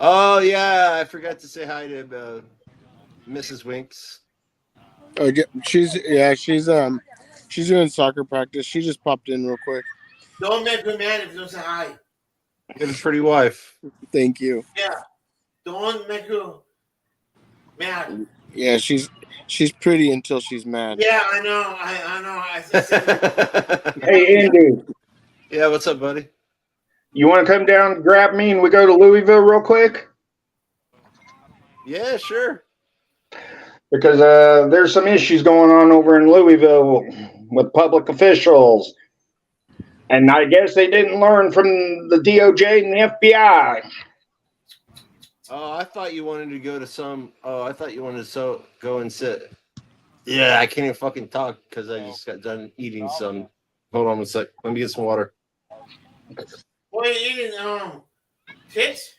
Oh yeah, I forgot to say hi to Mrs. Winks. She's doing soccer practice. She just popped in real quick. Don't make me mad if you don't say hi. You have a pretty wife. Thank you. Yeah. Don't make you mad. Yeah, she's pretty until she's mad. Yeah, I know. I know. Hey, Andy, Yeah, what's up, buddy? you want to come down and grab me and we go to Louisville real quick? Yeah, sure. Because there's some issues going on over in Louisville with public officials And I guess they didn't learn from the DOJ and the FBI. Oh, I thought you wanted to go to some. Oh, I thought you wanted to go and sit. Yeah, I can't even fucking talk because I just got done eating some. Hold on a sec. Let me get some water. What are you eating? Tits?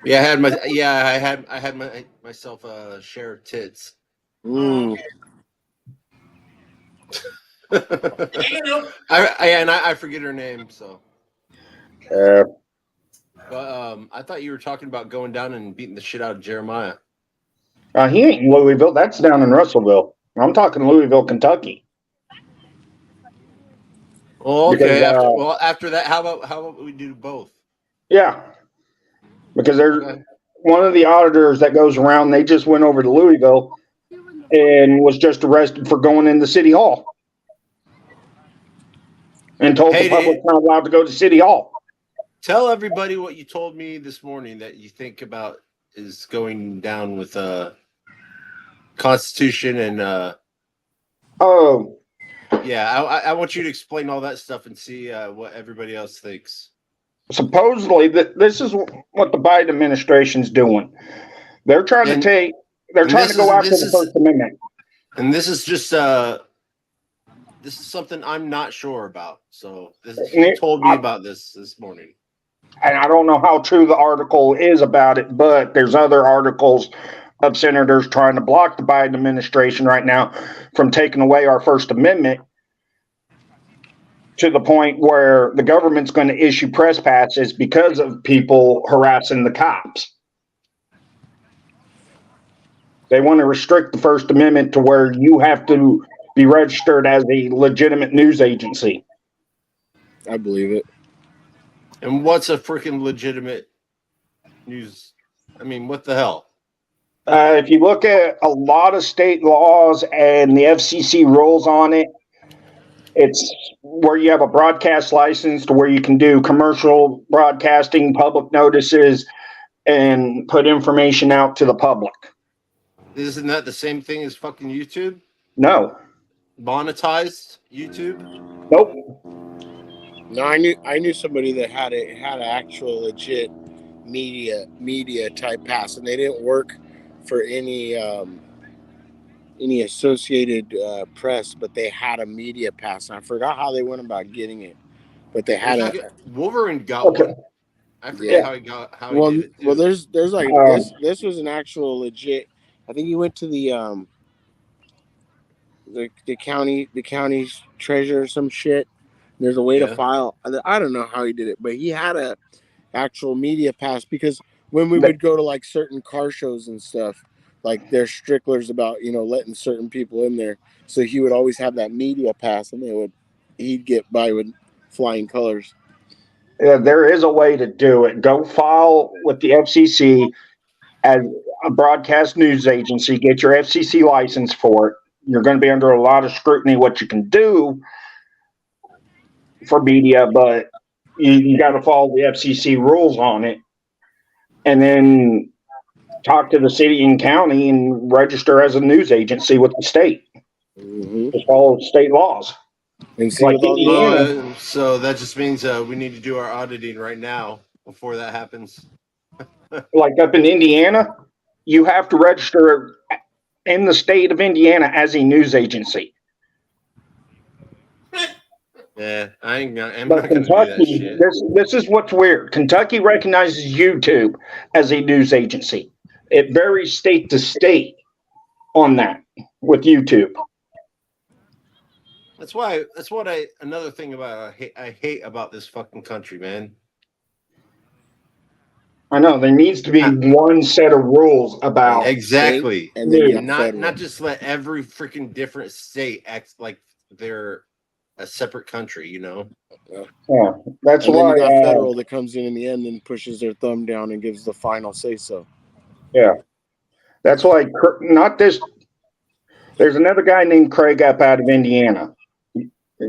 Yeah, I had myself a share of tits. Mm. I forget her name, so. But I thought you were talking about going down and beating the shit out of Jeremiah. He ain't in Louisville. That's down in Russellville. I'm talking Louisville, Kentucky. Oh, okay. Because, after that, how about we do both? Yeah, because there's Okay. one of the auditors that goes around. They just went over to Louisville and was just arrested for going into City Hall and told Hey, the public's not allowed to go to City Hall. Tell everybody what you told me this morning that you think about is going down with Constitution and Oh, yeah. I want you to explain all that stuff and see what everybody else thinks. supposedly this is what the Biden administration's doing. They're trying to take. They're trying to go after the First Amendment. And this is just this is something I'm not sure about. So he told me about this morning. And I don't know how true the article is about it, but there's other articles of senators trying to block the Biden administration right now from taking away our First Amendment to the point where the government's going to issue press passes because of people harassing the cops. They want to restrict the First Amendment to where you have to be registered as a legitimate news agency. I believe it. And what's a freaking legitimate news? I mean, what the hell? If you look at a lot of state laws and the FCC rules on it, it's where you have a broadcast license to where you can do commercial broadcasting, public notices, and put information out to the public. Isn't that the same thing as fucking YouTube? No. Monetized YouTube? Nope. No, I knew somebody that had an actual legit media type pass, and they didn't work for any Associated Press, but they had a media pass. And I forgot how they went about getting it, but they had Wolverine got one. I forget how he got how he did it too. Well, there's like this was an actual legit. I think he went to the county's treasurer or some shit. There's a way to file. I don't know how he did it, but he had a actual media pass because when we would go to like certain car shows and stuff, like there's stricklers about letting certain people in there. So he would always have that media pass, and he'd get by with flying colors. Yeah, there is a way to do it. Go file with the FCC as a broadcast news agency. Get your FCC license for it. You're going to be under a lot of scrutiny what you can do for media, but you got to follow the FCC rules on it, and then talk to the city and county and register as a news agency with the state. Mm-hmm. Just follow state laws. And see Like Indiana. So that just means we need to do our auditing right now before that happens. Like up in Indiana, you have to register in the state of Indiana as a news agency. Yeah, I'm not But going to do that Kentucky, shit. this is what's weird. Kentucky recognizes YouTube as a news agency. It varies state to state on that with YouTube. That's another thing about I hate about this fucking country, man. I know there needs to be one set of rules about exactly, and then not just let every freaking different state act like they're a separate country, Yeah, that's and why then you got federal that comes in the end and pushes their thumb down and gives the final say so. Yeah, that's why not this. There's another guy named Craig up out of Indiana,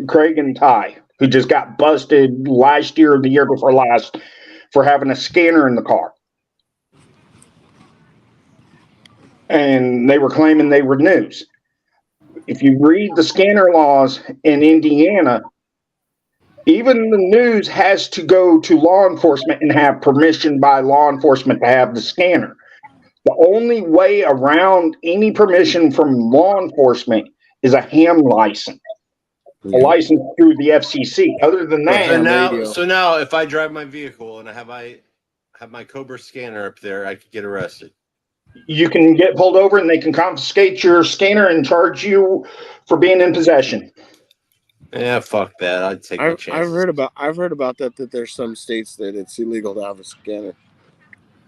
Craig and Ty, who just got busted last year or the year before last for having a scanner in the car. And they were claiming they were news. if you read the scanner laws in Indiana, even the news has to go to law enforcement and have permission by law enforcement to have the scanner. The only way around any permission from law enforcement is a ham license, a license through the FCC. Other than Yeah. that, So now, radio. so now, if I drive my vehicle and I have my Cobra scanner up there, I could get arrested. you can get pulled over and they can confiscate your scanner and charge you for being in possession. Yeah, fuck that. I'd take my I've chances. heard about that there's some states that it's illegal to have a scanner.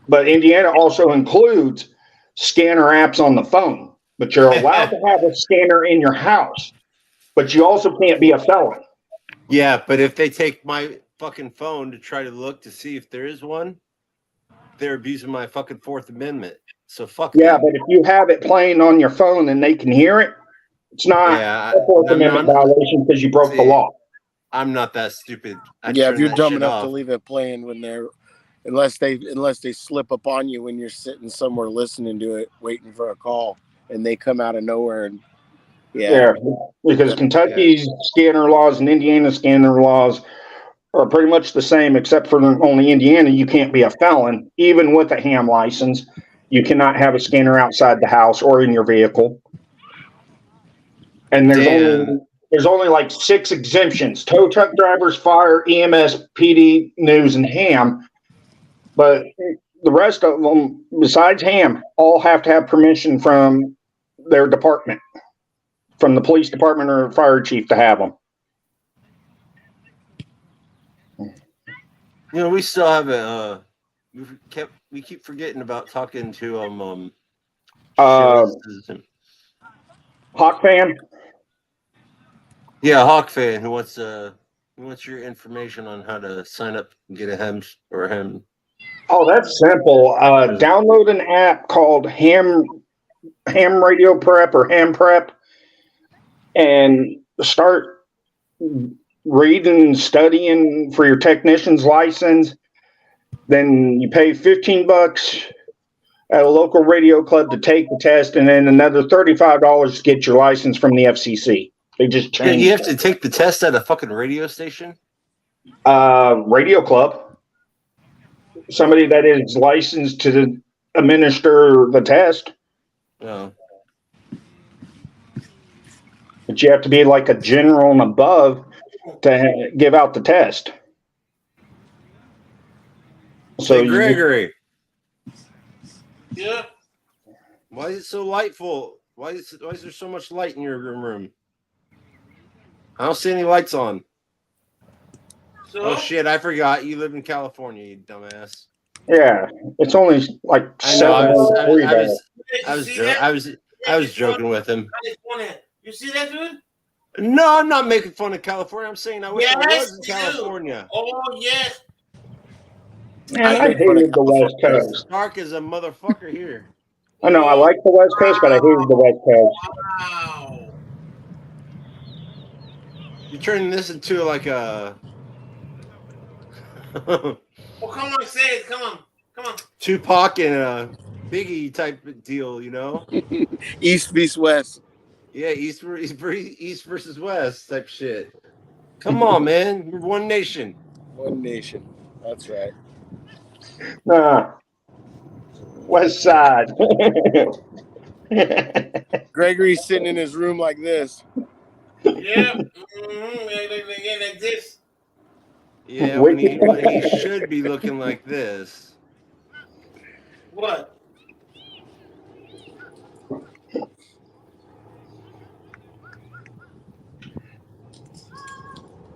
But Indiana also includes scanner apps on the phone. But you're allowed to have a scanner in your house. But you also can't be a felon. Yeah, but if they take my fucking phone to try to look to see if there is one, they're abusing my fucking Fourth Amendment. So fuck Yeah, them. but if you have it playing on your phone and they can hear it, it's not Yeah, a Fourth I'm Amendment not- violation because you broke the See, law. I'm not that stupid. I'd Yeah, turn if you're that dumb shit enough off. to leave it playing when they're, unless they slip up on you when you're sitting somewhere listening to it, waiting for a call, and they come out of nowhere and Yeah, because Kentucky's scanner laws and Indiana's scanner laws are pretty much the same, except for only Indiana, you can't be a felon. Even with a ham license, you cannot have a scanner outside the house or in your vehicle. And there's only like 6 exemptions: tow truck drivers, fire, EMS, PD, news, and ham. But the rest of them, besides ham, all have to have permission from their department, from the police department or fire chief to have them. You know, we still haven't. We keep forgetting about talking to Hawk fan. Yeah, Hawk fan who wants your information on how to sign up and get a hem. Oh, that's simple. Download an app called Ham Radio Prep or Ham Prep, and start reading and studying for your technician's license. Then you pay $15 at a local radio club to take the test, and then another $35 to get your license from the FCC. They just Yeah, changed. you have to take the test at a fucking radio station. Radio club. Somebody that is licensed to administer the test. Oh. But you have to be like a general and above to give out the test. So Hey, Gregory, Yeah. why is it so lightful? Why is there so much light in your room? I don't see any lights on. So Oh shit! I forgot you live in California, you dumbass. yeah, it's only like I know. I was you see that? I was joking with him. You see that, dude? No, I'm not making fun of California. I'm saying I wish I Yes, was in you do. California. Oh yes. Man, I hated the West Coast. Dark as a motherfucker here. I know I like the West Coast, but I hated the West Coast. Wow. You're turning this into like a Well, come on, say it. Come on. Tupac and a Biggie type of deal, you know? East vs West. Yeah, East versus West type shit. Come on, man. We're one nation. One nation. That's right. West Side. Gregory's sitting in his room like this. Yeah. Like this. Yeah, when he should be looking like this. What?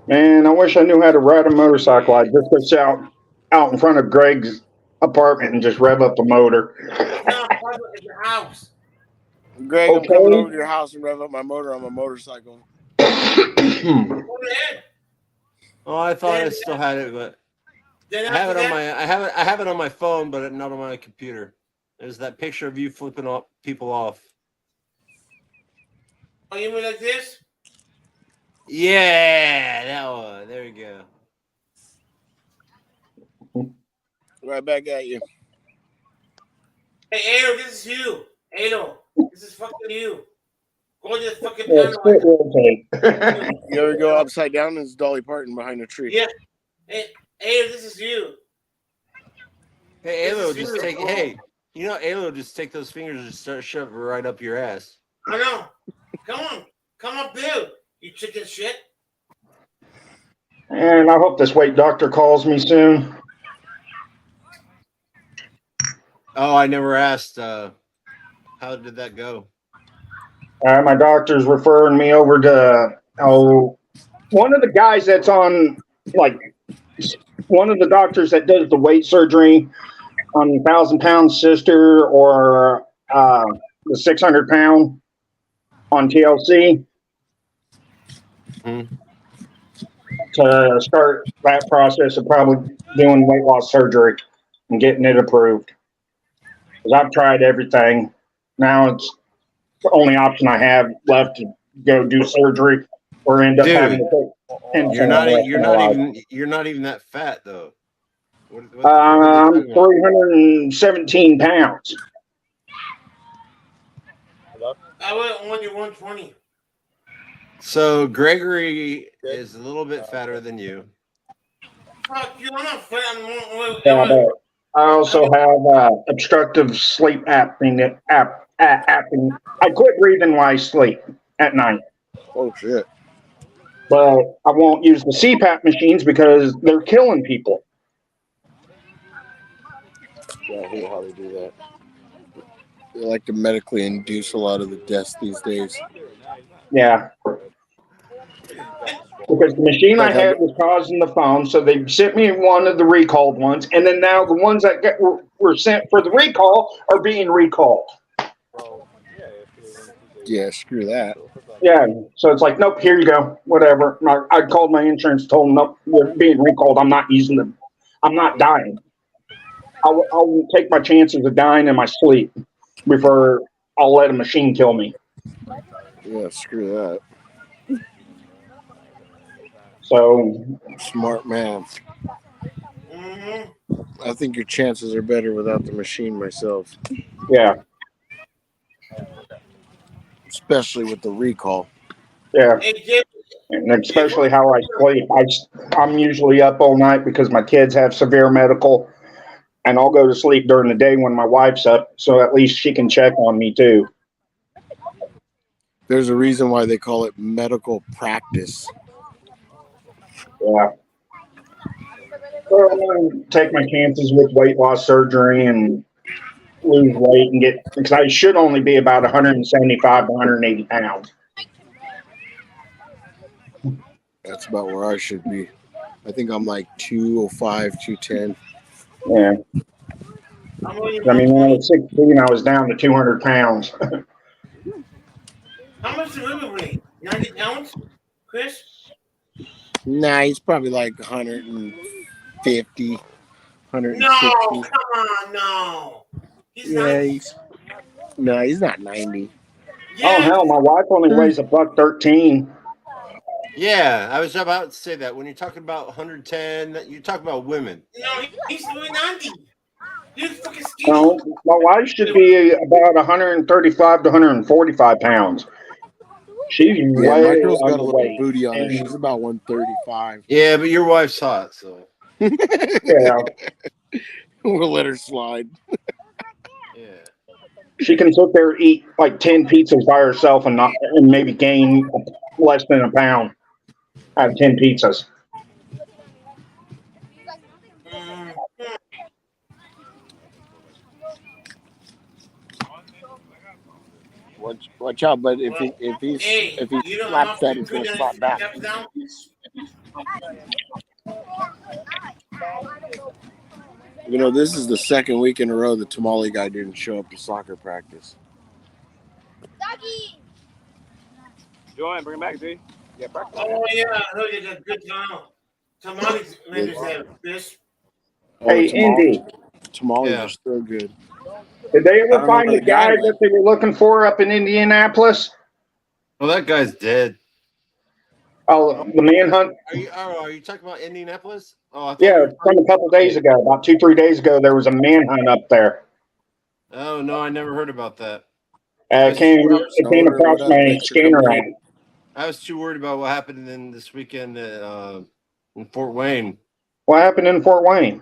Man, I wish I knew how to ride a motorcycle. I'd just go out in front of Greg's apartment and just rev up a motor. No, it's your house. Greg, I'm Okay. coming over to your house and rev up my motor on my motorcycle. Go ahead. Oh, I thought I still had it, but Then I have it after on that- I have it on my phone, but not on my computer. There's that picture of you flipping people off. Oh, you mean like this? Yeah, that one. There we go. Right back at you. Hey, Ado, this is you. Ado, this is fucking you. Go to the fucking Yeah, panel. split rotate. You ever go upside down? And it's Dolly Parton behind a tree. Yeah. Hey, this is you. Hey, This Alo, is just you. take. Hey, you know, Alo, just take those fingers and start shoving it right up your ass. I know. Come on. Come up here, you chicken shit. And I hope this weight doctor calls me soon. Oh, I never asked. How did that go? My doctor's referring me over to one of the guys that's on, like, one of the doctors that does the weight surgery on 1,000-pound sister or the 600-pound on TLC. Hmm. To start that process of probably doing weight loss surgery and getting it approved. Because I've tried everything. Now it's the only option I have left to go do surgery or end up Dude, having to take You're not. insulin You're for not my life. even. You're not even that fat though. What the fuck are they I'm talking about? 317 pounds. I went on you 120. So Gregory is a little bit fatter than you. Fuck you, I'm not fat. Yeah, but I also have obstructive sleep apnea. I quit breathing while I sleep at night. Oh shit! But I won't use the CPAP machines because they're killing people. Yeah, I hate how they do that. They like to medically induce a lot of the deaths these days. Yeah. Because the machine Like I had was causing the phone, so they sent me one of the recalled ones, and then now the ones that were sent for the recall are being recalled. Yeah, screw that. Yeah, so it's like, nope, here you go, whatever. I called my insurance, told them, nope, we're being recalled. I'm not using them. I'm not dying. I'll take my chances of dying in my sleep before I'll let a machine kill me. Yeah, screw that. So, Smart man. Mm-hmm. I think your chances are better without the machine myself, yeah, especially with the recall. yeah. Hey, Jim. And especially how I sleep. I'm usually up all night because my kids have severe medical, and I'll go to sleep during the day when my wife's up, so at least she can check on me too. There's a reason why they call it medical practice. Yeah. So I'm going to take my chances with weight loss surgery and lose weight and get, because I should only be about 175 to 180 pounds. That's about where I should be. I think I'm like 205, 210. Yeah. I'm on you I mean, when I 120. was 16, I was down to 200 pounds. How much do you weigh? 90 pounds, Chris? Nah, he's probably like 150, 160. No, come on, no. He's Yeah, 90. he's not 90. Yeah. Oh, hell, my wife only weighs $113. Yeah, I was about to say that. When you're talking about 110, you're talking about women. No, he's doing 90. You're fucking skinny. No, my wife should be about 135 to 145 pounds. She's Yeah, way my girl's got a little underweight. booty on her. And, She's about 135. Yeah, but your wife's hot, so yeah, We'll let her slide. yeah. she can sit there and eat like 10 pizzas by herself and maybe gain less than a pound out of 10 pizzas. Mm. Watch out, but if he Hey, you don't slaps have that, to he's put gonna that slap back. steps down? You know, this is the second week in a row the tamale guy didn't show up to soccer practice. Join, bring it back, Z. Yeah, breakfast. Oh, yeah, I heard you got good tamales vendors there, Chris. Oh, Hey, Indy, tamales Yeah. are so good. did they I ever don't know find where the the guy guy that they were looking for up in Indianapolis? Well, that guy's dead. Oh, the manhunt? Are you talking about Indianapolis? Oh, I thought Yeah, you were from a couple days ago, about 2-3 days ago, there was a manhunt up there. Oh no, I never heard about that. It came across my scanner app. I was too worried about what happened in this weekend in Fort Wayne. What happened in Fort Wayne?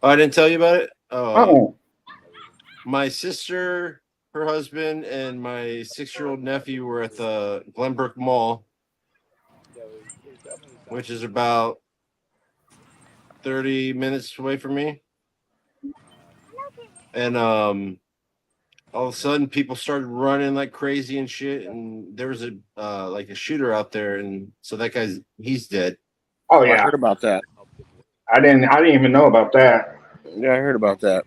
Oh, I didn't tell you about it? Oh, My sister, her husband, and my 6-year-old nephew were at the Glenbrook Mall, which is about 30 minutes away from me. And all of a sudden people started running like crazy and shit, and there was a shooter out there, and so that he's dead. oh I yeah. heard about that. I didn't even know about that. Yeah, I heard about that.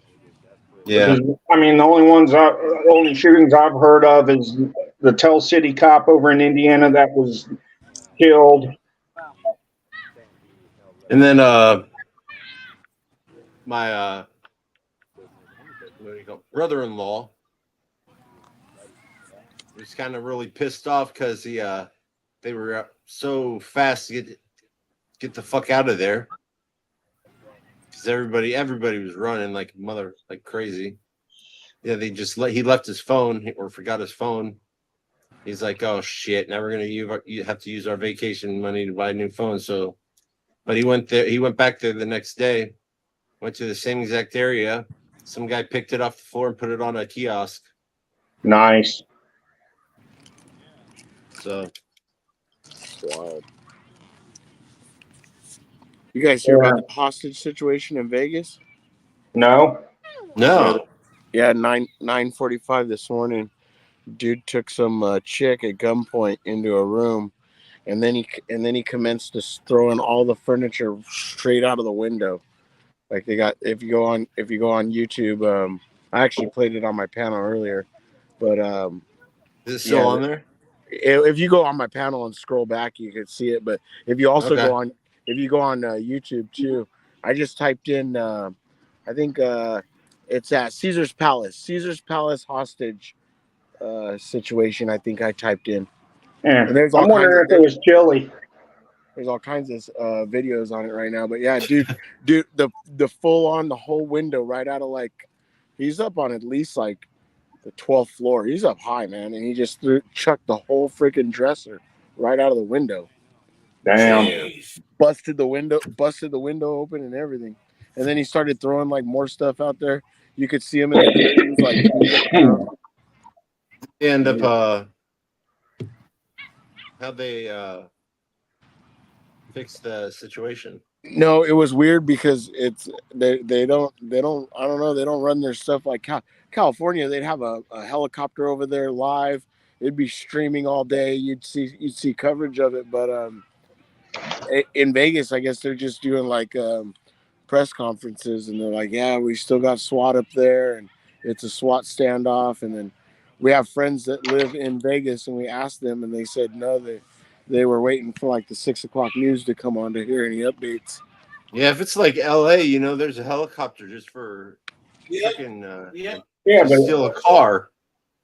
Yeah. Because, I mean, the only shootings I've heard of is the Tell City cop over in Indiana that was killed. And then my brother-in-law was kind of really pissed off because they were so fast to get the fuck out of there, because everybody was running like crazy. Yeah, he left his phone or forgot his phone. He's like, oh shit, now we're gonna you have to use our vacation money to buy a new phone. So, but he went back there the next day, went to the same exact area. Some guy picked it off the floor and put it on a kiosk. Nice. So Wild. You guys hear about the hostage situation in Vegas? No. no. Yeah, 9:45 this morning. Dude took some chick at gunpoint into a room, and then he commenced to throwing all the furniture straight out of the window. Like they got if you go on YouTube, I actually played it on my panel earlier, but Is it still on there? if you go on my panel and scroll back, you can see it. But if you also go on YouTube too, I just typed in I think it's at Caesar's Palace hostage situation. I think I typed in. Yeah. And there's I'm wondering if it was chilly. There's all kinds of videos on it right now. But yeah, dude, the full on the whole window right out of he's up on at least like the 12th floor. He's up high, man, and he just chucked the whole freaking dresser right out of the window. Damn. Busted the window open and everything. And then he started throwing like more stuff out there. You could see him in the curtains, like. They end up how they fix the situation. No, it was weird because they don't I don't know, they don't run their stuff like California. They'd have a helicopter over there live. It'd be streaming all day. You'd see coverage of it, but in Vegas, I guess they're just doing like press conferences, and they're like, yeah, we still got SWAT up there, and it's a SWAT standoff. And then we have friends that live in Vegas, and we asked them, and they said no, they were waiting for like the 6 o'clock news to come on to hear any updates. Yeah, if it's like LA, there's a helicopter just for freaking but steal a car.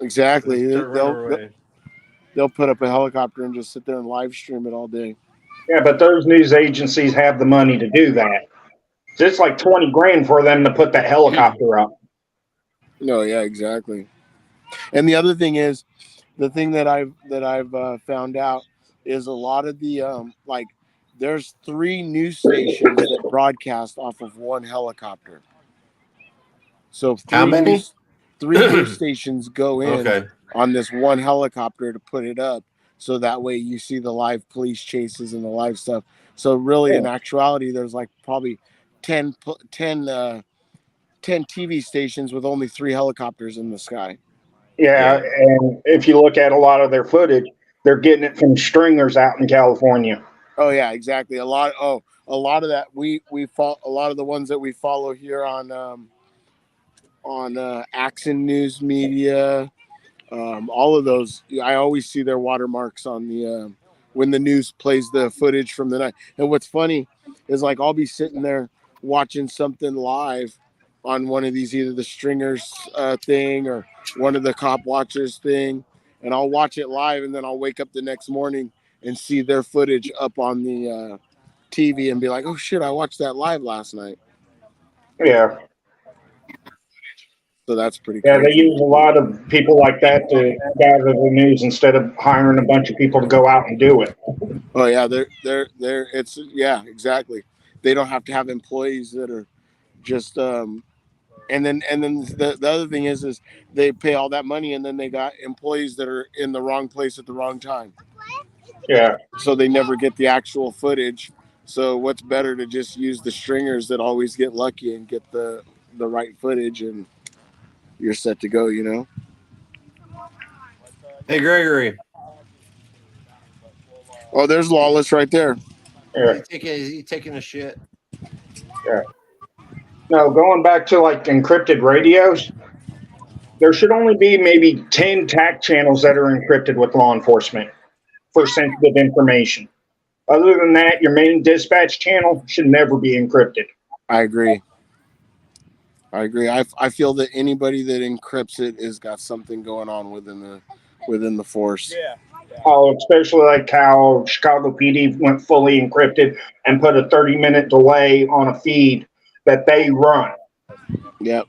Exactly. They'll put up a helicopter and just sit there and live stream it all day. Yeah, but those news agencies have the money to do that. So it's like $20,000 for them to put that helicopter up. No, yeah, exactly. And the other thing is, the thing that I've found out is a lot of the there's 3 news stations that broadcast off of one helicopter. So how many? 3 news stations go in on this one helicopter to put it up, so that way you see the live police chases and the live stuff. So really, in actuality, there's like probably 10 TV stations with only 3 helicopters in the sky. Yeah, and if you look at a lot of their footage, they're getting it from stringers out in California. Oh yeah, exactly. A lot of that we follow, a lot of the ones that we follow here on Axon News Media, all of those. I always see their watermarks on the when the news plays the footage from the night. And what's funny is like I'll be sitting there watching something live on one of these, either the stringers thing or one of the cop watchers thing, and I'll watch it live, and then I'll wake up the next morning and see their footage up on the TV and be like, oh shit, I watched that live last night. Yeah. So that's pretty Yeah, cool. they use a lot of people like that to gather the news instead of hiring a bunch of people to go out and do it. Oh yeah, they're it's yeah, exactly. They don't have to have employees that are just and then the other thing is they pay all that money and then they got employees that are in the wrong place at the wrong time. Yeah, So they never get the actual footage. So what's better to just use the stringers that always get lucky and get the right footage and you're set to go, you know? Hey, Gregory. Oh, there's Lawless right there. yeah, Is he taking a shit? yeah. No, going back to like encrypted radios, there should only be maybe 10 TAC channels that are encrypted with law enforcement for sensitive information. Other than that, your main dispatch channel should never be encrypted. I agree. I feel that anybody that encrypts it has got something going on within the force. Yeah. Oh, especially like how Chicago PD went fully encrypted and put a 30-minute delay on a feed that they run. Yep.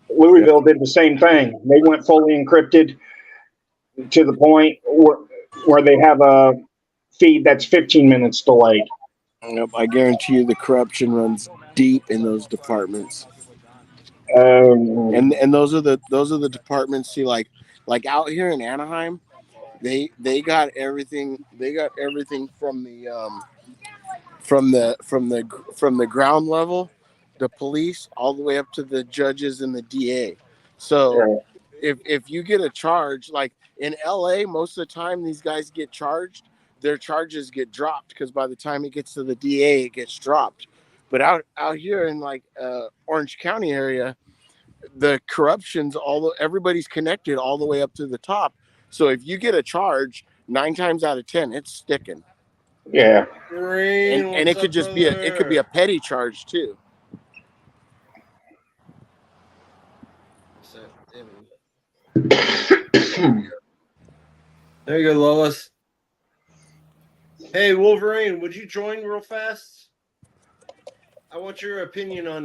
Louisville did the same thing. They went fully encrypted to the point where they have a feed that's 15 minutes delayed. Yep. I guarantee you the corruption runs deep in those departments. And those are the departments. See, like out here in Anaheim, they got everything. They got everything from the ground level, the police, all the way up to the judges and the DA. So if you get a charge, like in LA, most of the time these guys get charged, their charges get dropped because by the time it gets to the DA, it gets dropped. But out here in like Orange County area, the corruption's everybody's connected all the way up to the top. So if you get a charge, 9 times out of 10, it's sticking. Yeah. And it could just be a petty charge too. There you go, Lois. Hey, Wolverine, would you join real fast? I want your opinion on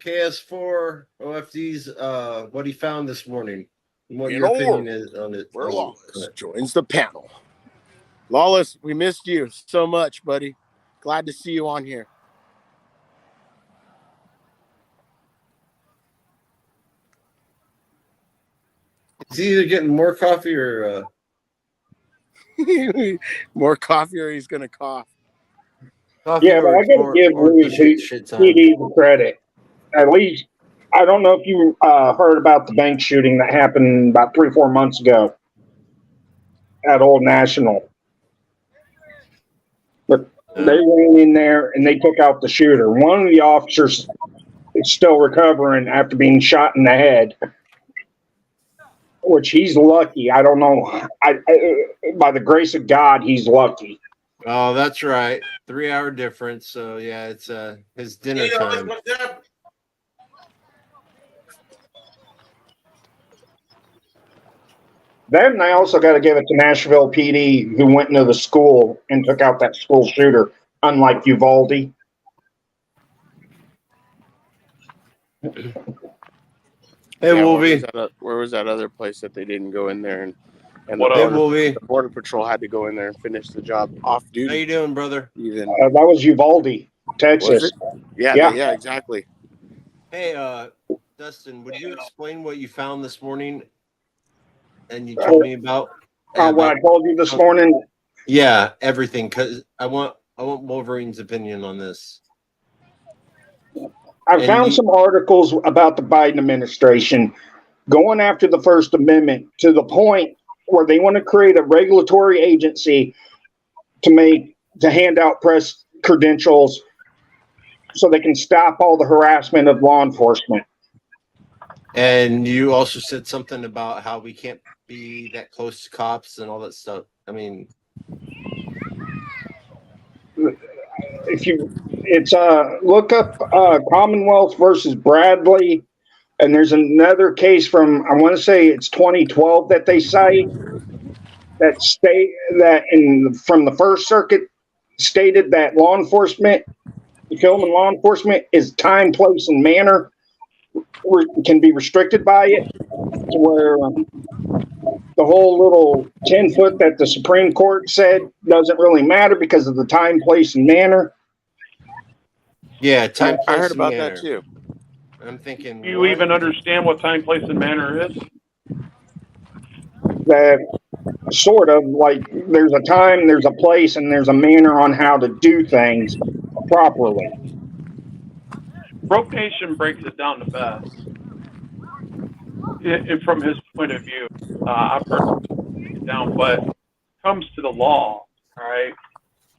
KS4 OFD's what he found this morning. And what your opinion is on it. Where Lawless joins the panel. Lawless, we missed you so much, buddy. Glad to see you on here. Is he either getting more coffee or more coffee or he's gonna cough. coffee? Yeah, but I gotta give Louis PD the credit. At least, I don't know if you heard about the bank shooting that happened about 3 or 4 months ago at Old National. But they went in there and they took out the shooter. One of the officers is still recovering after being shot in the head, which he's lucky. I don't know. By the grace of God, he's lucky. Oh, that's right. 3-hour difference. So yeah, it's his dinner time. What's up? Then I also got to give it to Nashville PD, who went into the school and took out that school shooter, unlike Uvalde. Hey, Wolvie. Where was that other place that they didn't go in there and Hey, Wolvie. the Border Patrol had to go in there and finish the job off How duty? you doing, brother? Even That was Uvalde, Texas. was it? Yeah, Yeah. yeah, exactly. Hey, Dustin, would you explain what you found this morning? And you told me about What I told you this morning. yeah, everything. Cause I want Wolverine's opinion on this. I found some articles about the Biden administration going after the First Amendment to the point where they want to create a regulatory agency to hand out press credentials so they can stop all the harassment of law enforcement. And you also said something about how we can't be that close to cops and all that stuff. I mean, Look up Commonwealth versus Bradley, and there's another case from, I want to say it's 2012 that they cite from the First Circuit stated that filming law enforcement is time, place, and manner, can be restricted by it, to where the whole little 10-foot that the Supreme Court said doesn't really matter because of the time, place, and manner. Yeah, time, I place, heard and about manner. that too. I'm thinking. Do you what? even understand what time, place, and manner is? That sort of like there's a time, there's a place, and there's a manner on how to do things properly. Rope Nation breaks it down the best. From his point of view, I've heard it down, but comes to the law, all right?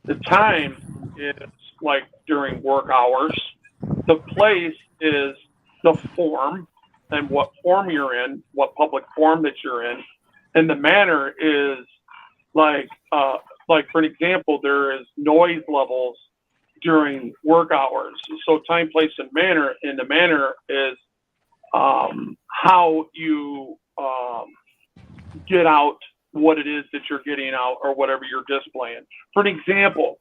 The time is like during work hours. The place is the form and what form you're in, what public form that you're in, and the manner is like for an example, there is noise levels during work hours. So time, place, and manner. And the manner is how you get out what it is that you're getting out or whatever you're displaying. For an example,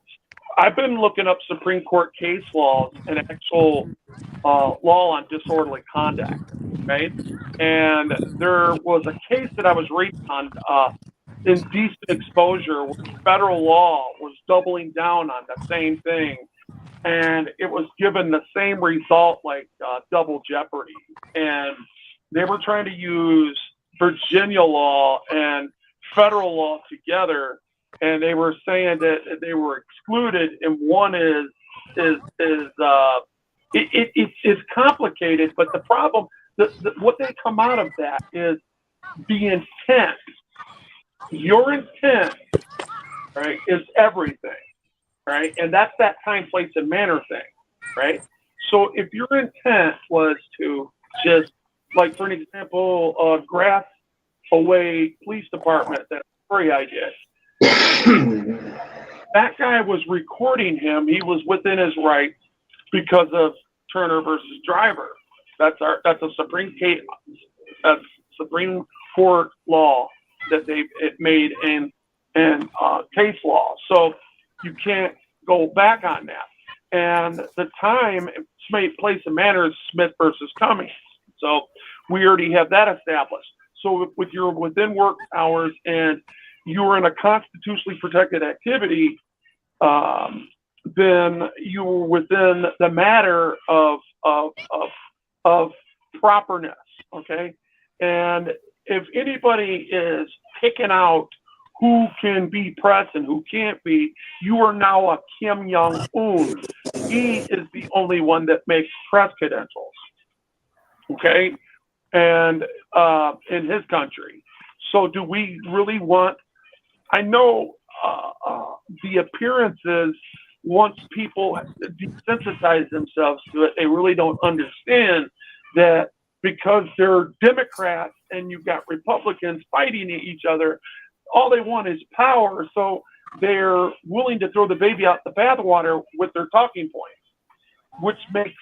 I've been looking up Supreme Court case laws and actual law on disorderly conduct, right? And there was a case that I was reading on indecent exposure, where federal law was doubling down on the same thing, and it was given the same result, like double jeopardy. And they were trying to use Virginia law and federal law together, and they were saying that they were excluded. And one is it's complicated, but the problem, what they come out of that is the intent. Your intent, right, is everything, right? And that's that time, place, and manner thing, right? So if your intent was to just, like for an example, grass away police department, that story I did, that guy was recording him. He was within his rights because of Turner versus Driver. That's a Supreme Court law that they made in case law. So you can't go back on that. And the time, place, and manner is Smith versus Cummings. So we already have that established. So if you're within work hours and you're in a constitutionally protected activity, then you're within the matter of properness, okay? And if anybody is picking out who can be press and who can't be, you are now a Kim Jong-un. He is the only one that makes press credentials, okay? And in his country. So do we really want, I know the appearances, once people desensitize themselves to it, they really don't understand that because they're Democrats and you've got Republicans fighting each other, all they want is power. So they're willing to throw the baby out the bathwater with their talking points, which makes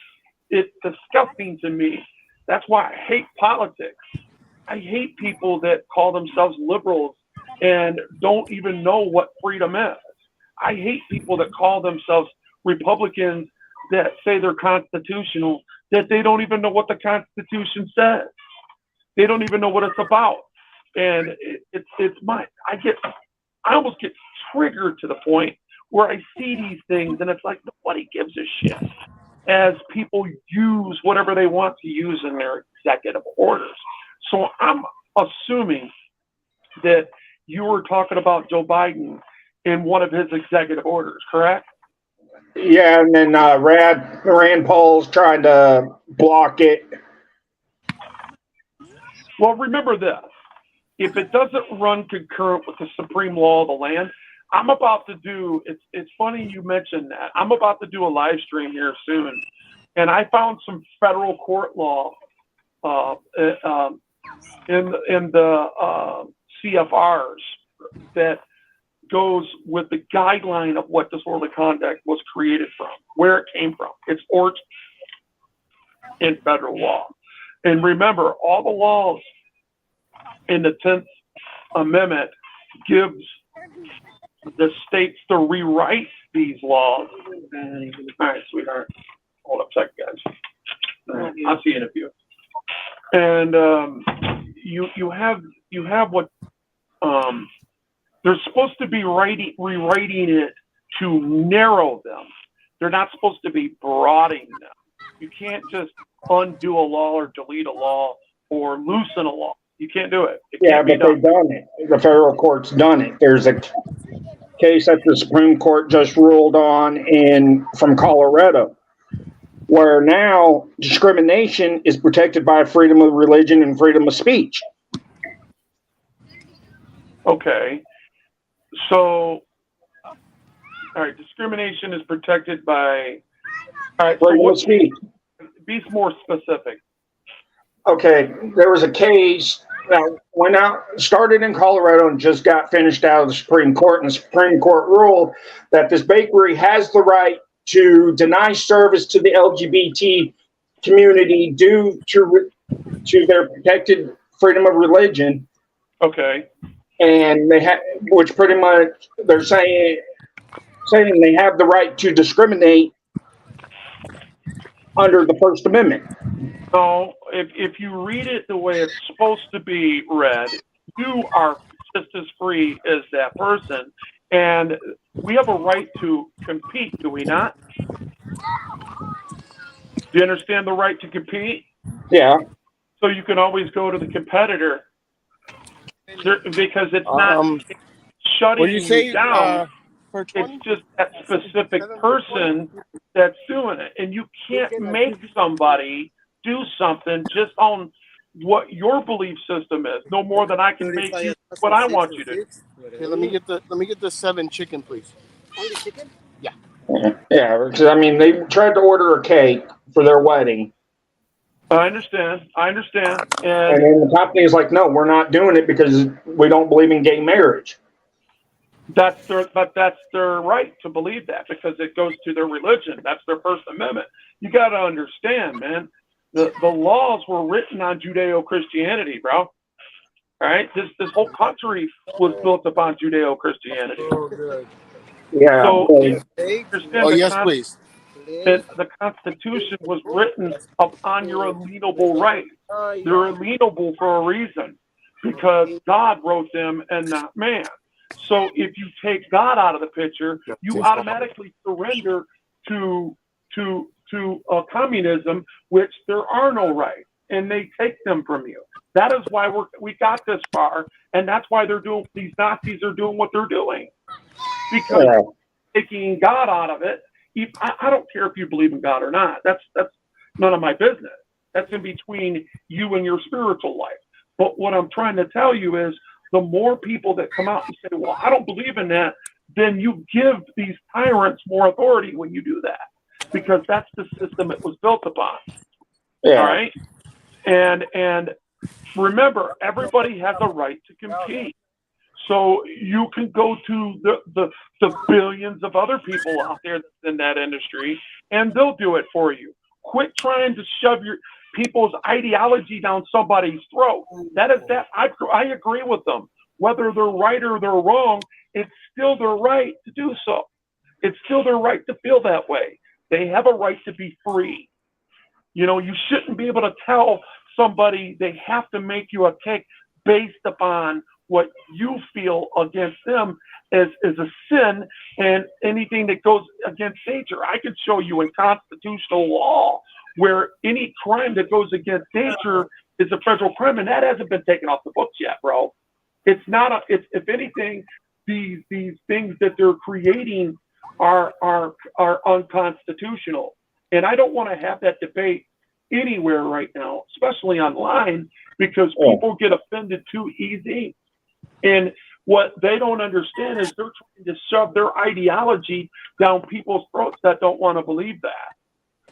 it disgusting to me. That's why I hate politics. I hate people that call themselves liberals and don't even know what freedom is. I hate people that call themselves Republicans that say they're constitutional, that they don't even know what the Constitution says. They don't even know what it's about. And I almost get triggered to the point where I see these things and it's like nobody gives a shit as people use whatever they want to use in their executive orders. So I'm assuming that you were talking about Joe Biden in one of his executive orders, correct? Yeah, and then Rand Paul's trying to block it. Well, remember this. If it doesn't run concurrent with the supreme law of the land, I'm about to do, it's funny you mentioned that. I'm about to do a live stream here soon. And I found some federal court law in the CFRs that goes with the guideline of what disorderly conduct was created from, where it came from, its origin in federal law. And remember, all the laws in the 10th Amendment gives the states to rewrite these laws. All right, sweetheart. Hold up a second, guys. All right, I'll see you in a few. and you have what they're supposed to be rewriting it to narrow them. They're not supposed to be broadening them. You can't just undo a law or delete a law or loosen a law. You can't do it. It Yeah, can't be but they've done it. The federal court's done it. There's a case that the Supreme Court just ruled on from Colorado, where now discrimination is protected by freedom of religion and freedom of speech. Okay. So, all right, discrimination is protected by. All right. So Freedom of speech. Be more specific. Okay, there was a case that went out, started in Colorado and just got finished out of the Supreme Court, and the Supreme Court ruled that this bakery has the right to deny service to the LGBT community due to their protected freedom of religion. Okay. And which pretty much they're saying they have the right to discriminate under the First Amendment. So if you read it the way it's supposed to be read, you are just as free as that person, and we have a right to compete, do we not? Do you understand the right to compete? Yeah. So you can always go to the competitor because it's not shutting you down. It's just that specific person that's doing it. And you can't make somebody do something just on what your belief system is, no more than I can make you what I want you to do. Okay, let me get the 7 chicken, please. Only chicken? Yeah, because I mean, they tried to order a cake for their wedding. I understand. And then the company is like, no, we're not doing it because we don't believe in gay marriage. That's their right to believe that because it goes to their religion. That's their First Amendment. You got to understand, man. The laws were written on Judeo-Christianity, bro. All right, this whole country was built upon Judeo-Christianity. Oh, good. Yeah. So, Yes, please. The Constitution was written upon your alienable rights. They're alienable for a reason, because God wrote them and not man. So if you take God out of the picture, you automatically surrender to communism, which there are no rights, and they take them from you. That is why we got this far, and that's why these Nazis are doing what they're doing, because taking God out of it. I don't care if you believe in God or not. That's none of my business. That's in between you and your spiritual life. But what I'm trying to tell you is, the more people that come out and say, well, I don't believe in that, then you give these tyrants more authority when you do that, because that's the system it was built upon. Yeah. All right. And remember, everybody has a right to compete. So you can go to the billions of other people out there in that industry, and they'll do it for you. Quit trying to shove your people's ideology down somebody's throat. I agree with them. Whether they're right or they're wrong, it's still their right to do so. It's still their right to feel that way. They have a right to be free. You know, you shouldn't be able to tell somebody they have to make you a cake based upon what you feel against them is a sin, and anything that goes against nature. I could show you in constitutional law where any crime that goes against nature is a federal crime, and that hasn't been taken off the books yet, bro. It's not it's if anything, these things that they're creating are unconstitutional. And I don't want to have that debate anywhere right now, especially online, because people get offended too easy. And what they don't understand is they're trying to shove their ideology down people's throats that don't want to believe that.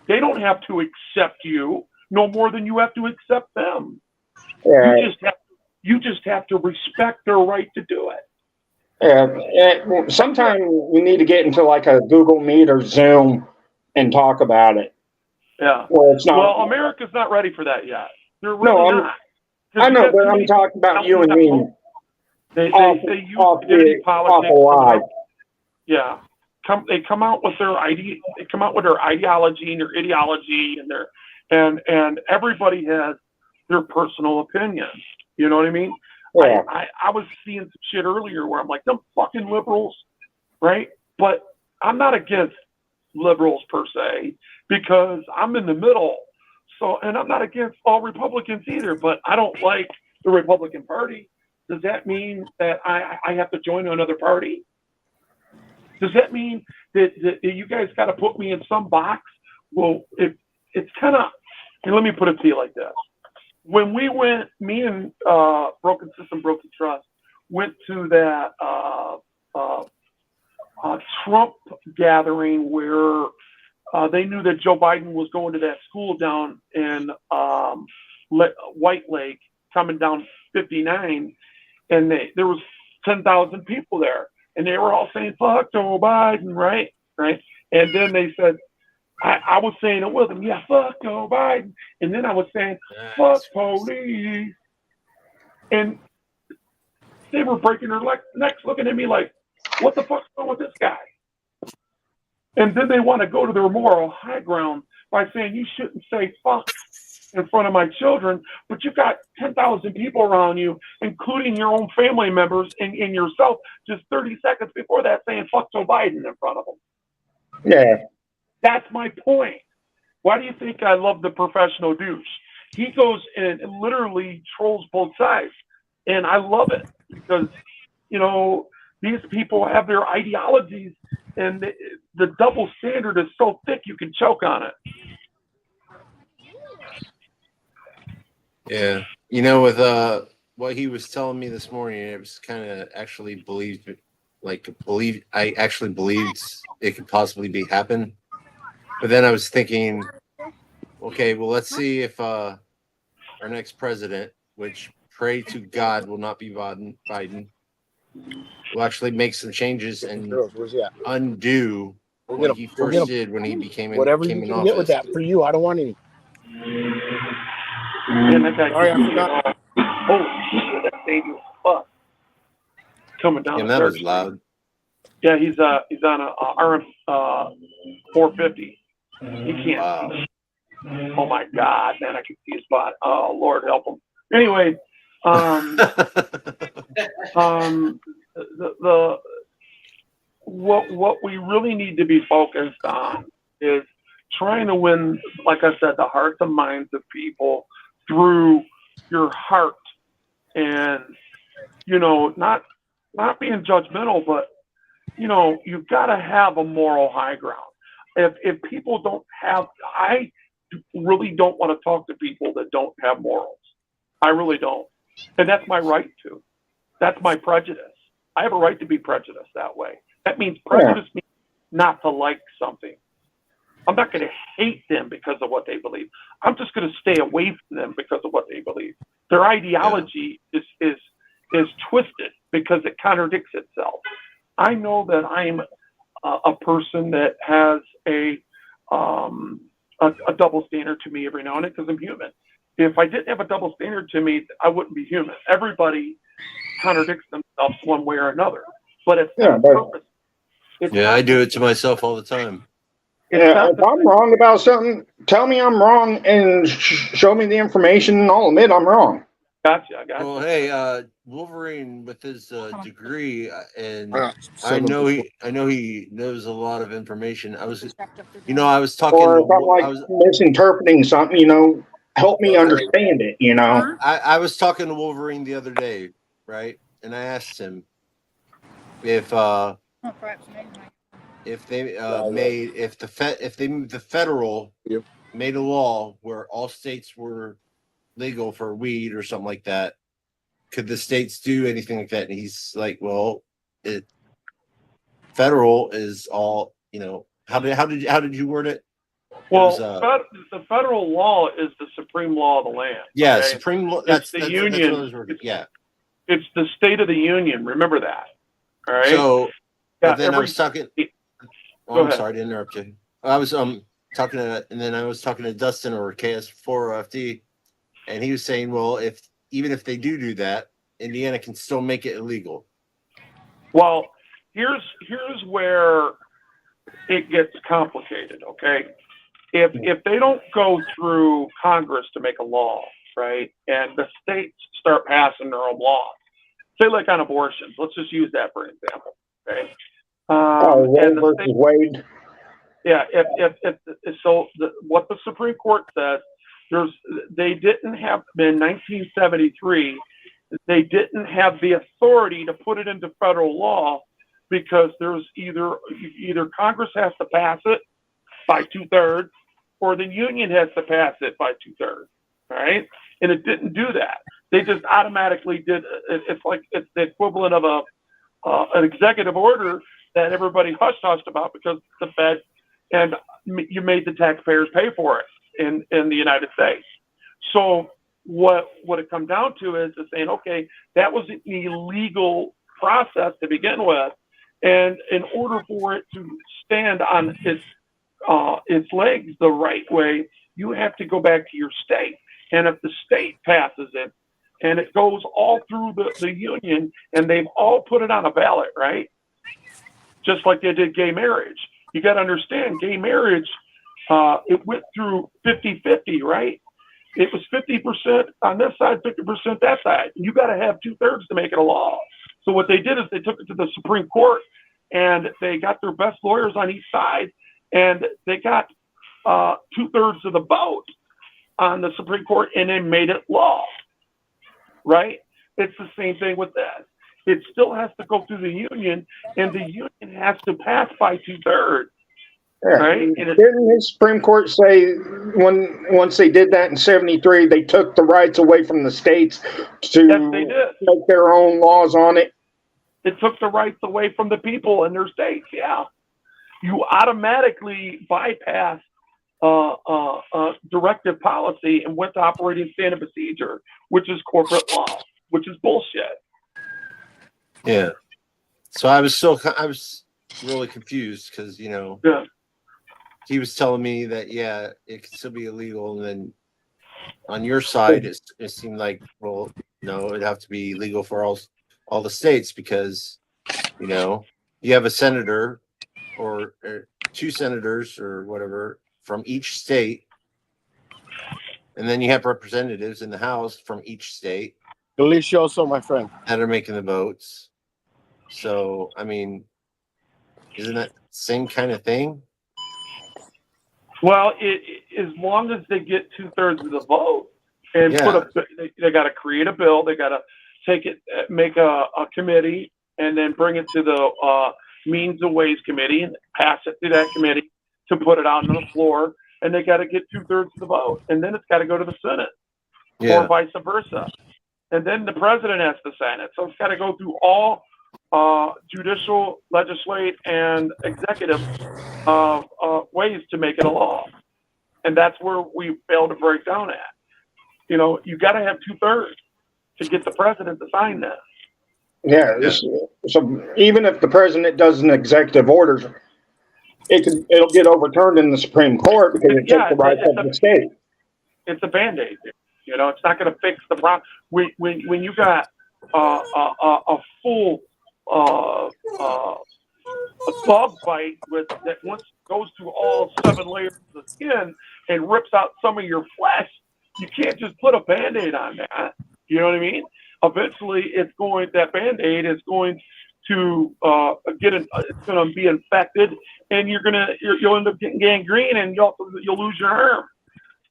They don't have to accept you no more than you have to accept them. Yeah. You just have to respect their right to do it. Yeah. Sometimes we need to get into like a Google Meet or Zoom and talk about it. Yeah. Well, it's not. Well, America's not ready for that yet. They're really not. I know, but I'm talking about you and me. They use identity politics. Yeah. They come out with their ideology and their ideology, and everybody has their personal opinion. You know what I mean? Yeah. I was seeing some shit earlier where I'm like, them fucking liberals, right? But I'm not against liberals per se, because I'm in the middle. So, and I'm not against all Republicans either, but I don't like the Republican Party. Does that mean that I have to join another party? Does that mean that you guys got to put me in some box? Well, it's kind of, and let me put it to you like this. When we went, me and Broken System, Broken Trust, went to that Trump gathering where they knew that Joe Biden was going to that school down in White Lake, coming down 59, and there was 10,000 people there, and they were all saying, fuck Joe Biden, right? And then they said, I was saying it with them, yeah, fuck Joe Biden. And then I was saying, fuck police. And they were breaking their necks looking at me like, what the fuck's wrong with this guy? And then they want to go to their moral high ground by saying you shouldn't say fuck in front of my children, but you've got 10,000 people around you, including your own family members and yourself, just 30 seconds before that saying fuck Joe Biden in front of them. Yeah. That's my point. Why do you think I love the professional douche? He goes and literally trolls both sides. And I love it because, you know, these people have their ideologies, and the double standard is so thick you can choke on it. Yeah. You know, with what he was telling me this morning, it was kind of actually I actually believed it could possibly be happen. But then I was thinking, okay, well, let's see if our next president, which pray to God will not be Biden, will actually make some changes and undo what he first did when he came in Can get with that for you. I don't want any. And that guy, Sorry, I forgot. holy shit, that baby was fuck. Coming down Yeah, the that third was loud. Yeah, he's on a RM 450. He can't. Wow. Oh my God, man, I can see his butt. Oh Lord, help him. Anyway, what we really need to be focused on is trying to win, like I said, the hearts and minds of people through your heart, and you know, not being judgmental, but you know, you've got to have a moral high ground. If people don't have, I really don't want to talk to people that don't have morals. I really don't. And that's my right to. That's my prejudice. I have a right to be prejudiced that way. That means prejudice means not to like something. I'm not going to hate them because of what they believe. I'm just going to stay away from them because of what they believe. Their ideology is twisted because it contradicts itself. I know that I'm a person that has a double standard to me every now and then because I'm human. If I didn't have a double standard to me, I wouldn't be human. Everybody contradicts themselves one way or another, but it's not purpose. I do it to myself all the time. Yeah, if I'm wrong about something, tell me I'm wrong and show me the information, and I'll admit I'm wrong. Gotcha. Well, hey, Wolverine with his degree, and I know he knows a lot of information. I was talking. Or if I'm misinterpreting something, you know, help me understand it. You know, I was talking to Wolverine the other day, right? And I asked him if the federal made a law where all states were legal for weed or something like that, could the states do anything like that? And he's like, well, federal is all, you know, how did you word it? Well, the federal law is the supreme law of the land. Yeah, okay? supreme law. That's the union. It's the state of the union. Remember that. All right. So then I was talking. I'm sorry to interrupt you. I was talking to Dustin or KS4FD, and he was saying, well, even if they do that, Indiana can still make it illegal. Well, here's where it gets complicated. Okay, if they don't go through Congress to make a law, right? And the states start passing their own laws. Say like on abortions. Let's just use that for an example. Okay. Roe And the versus state, Wade. yeah, what the Supreme Court says, they didn't have, in 1973, they didn't have the authority to put it into federal law because there's either Congress has to pass it by 2/3 or the union has to pass it by 2/3, right? And it didn't do that. They just automatically did. It's like it's the equivalent of an executive order that everybody hush-hushed about because the Fed and you made the taxpayers pay for it in the United States. So what it comes down to is saying, okay, that was an illegal process to begin with, and in order for it to stand on its legs the right way, you have to go back to your state. And if the state passes it, and it goes all through the union, and they've all put it on a ballot, right? Just like they did gay marriage. You got to understand, gay marriage, it went through 50-50, right? It was 50% on this side, 50% that side. You got to have 2/3 to make it a law. So what they did is they took it to the Supreme Court, and they got their best lawyers on each side, and they got 2/3 of the vote on the Supreme Court, and they made it law, right? It's the same thing with that. It still has to go through the union, and the union has to pass by 2/3. Yeah. Right? And Didn't the Supreme Court say once they did that in '73, they took the rights away from the states to yes, they did. make their own laws on it? It took the rights away from the people in their states. Yeah, you automatically bypassed directive policy and went to operating standard procedure, which is corporate law, which is bullshit. Yeah. So I was really confused because Yeah. he was telling me that it could still be illegal, and then on your side it seemed like, well, no, it'd have to be legal for all the states because you have a senator or two senators or whatever from each state, and then you have representatives in the House from each state. Delicioso, my friend. That are making the votes. So, I mean, isn't that the same kind of thing? Well, as long as they get 2/3 of the vote and they got to create a bill, they got to take it, make a committee, and then bring it to the Means and Ways Committee and pass it through that committee to put it out on the floor, and they got to get 2/3 of the vote, and then it's got to go to the Senate or vice versa, and then the president has to sign it. So it's got to go through all judicial, legislative, and executive ways to make it a law, and that's where we fail to break down at. You got to have 2/3 to get the president to sign that. Yeah. So even if the president does an executive order, it'll get overturned in the Supreme Court because it took the rights of the state. It's a Band-Aid. It's not going to fix the problem. When you got a full a dog bite that once goes through all 7 layers of the skin and rips out some of your flesh, you can't just put a Band-Aid on that. You know what I mean? Eventually, that Band-Aid is going to it's going to be infected, and you'll end up getting gangrene, and you'll lose your arm.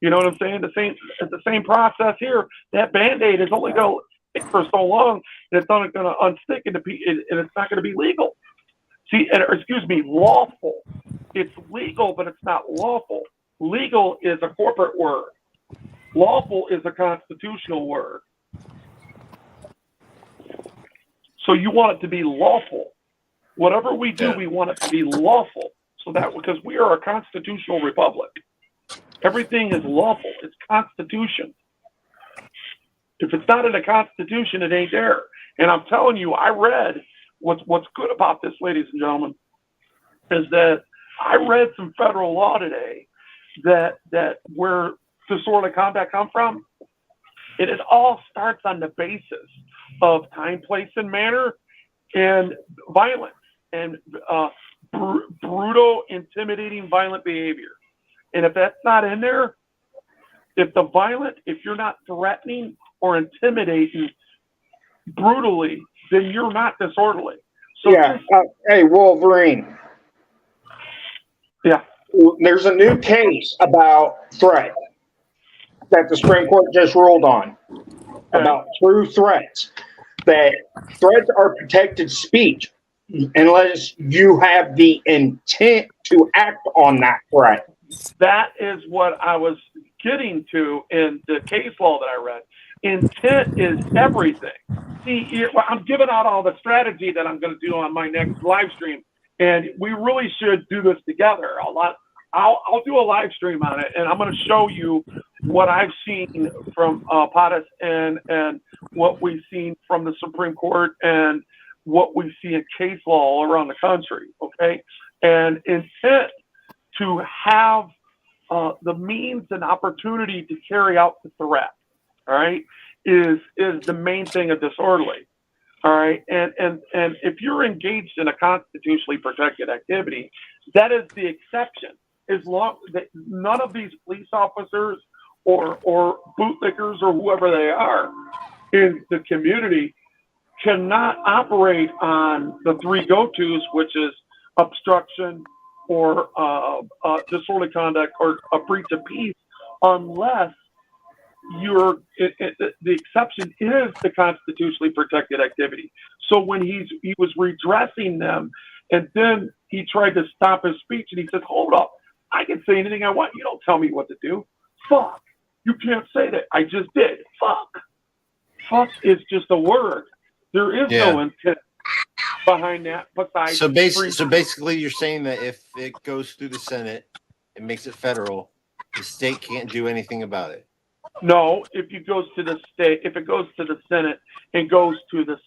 You know what I'm saying? It's the same process here. That Band-Aid is only going to stick for so long, and it's not going to unstick, and it's not going to be legal. Lawful. It's legal, but it's not lawful. Legal is a corporate word. Lawful is a constitutional word. So you want it to be lawful. Whatever we do, we want it to be lawful. So that because we are a constitutional republic. Everything is lawful. It's Constitution. If it's not in the Constitution, it ain't there. And I'm telling you, I read what's good about this, ladies and gentlemen, is that I read some federal law today that where disorderly conduct come from. And it all starts on the basis of time, place, and manner, and violence, and brutal, intimidating, violent behavior. And if that's not in there, if you're not threatening or intimidating brutally, then you're not disorderly. So Yeah. Hey, Wolverine. Yeah. There's a new case about threat that the Supreme Court just ruled on about true threats. That threats are protected speech unless you have the intent to act on that threat. that is what I was getting to in the case law that I read. Intent is everything. See, I'm giving out all the strategy that I'm going to do on my next live stream, and we really should do this together. I'll do a live stream on it, and I'm going to show you what I've seen from POTUS and what we've seen from the Supreme Court and what we see in case law all around the country, okay? And intent to have the means and opportunity to carry out the threat, all right, is the main thing of disorderly, all right? And if you're engaged in a constitutionally protected activity, that is the exception. As long that none of these police officers or bootlickers or whoever they are in the community cannot operate on the three go-tos, which is obstruction or disorderly conduct or a breach of peace, unless the exception is the constitutionally protected activity. So when he was redressing them, and then he tried to stop his speech, and he said, "Hold up, I can say anything I want. You don't tell me what to do. Fuck, you can't say that. I just did. Fuck. Fuck is just a word. There is no intent behind that besides." So basically, you're saying that if it goes through the Senate, it makes it federal. The state can't do anything about it. No, if it goes to the state, if it goes to the Senate, it goes to the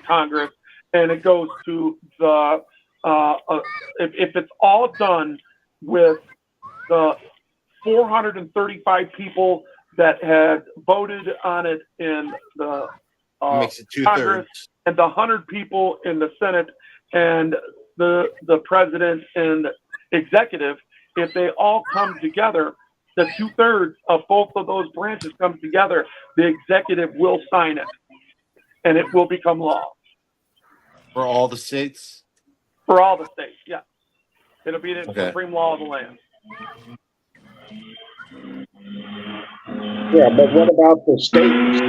Congress, and it goes to the if it's all done with the 435 people that had voted on it in the It makes it Congress, 2/3. and the 100 people in the Senate, and the president and executive, if they all come together, the 2/3 of both of those branches come together, the executive will sign it, and it will become law. For all the states? For all the states, yeah. It'll be the Okay. supreme law of the land. Yeah, but what about the state's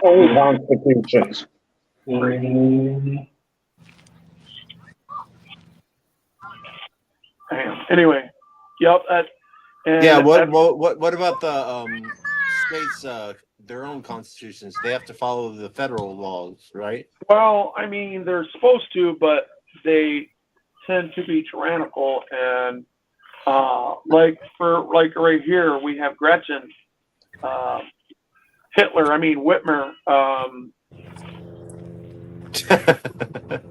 own constitutions? Anyway, yep. Yeah. What about the states? Their own constitutions. They have to follow the federal laws, right? Well, I mean, they're supposed to, but they tend to be tyrannical, and like right here, we have Gretchen, Hitler. I mean Whitmer,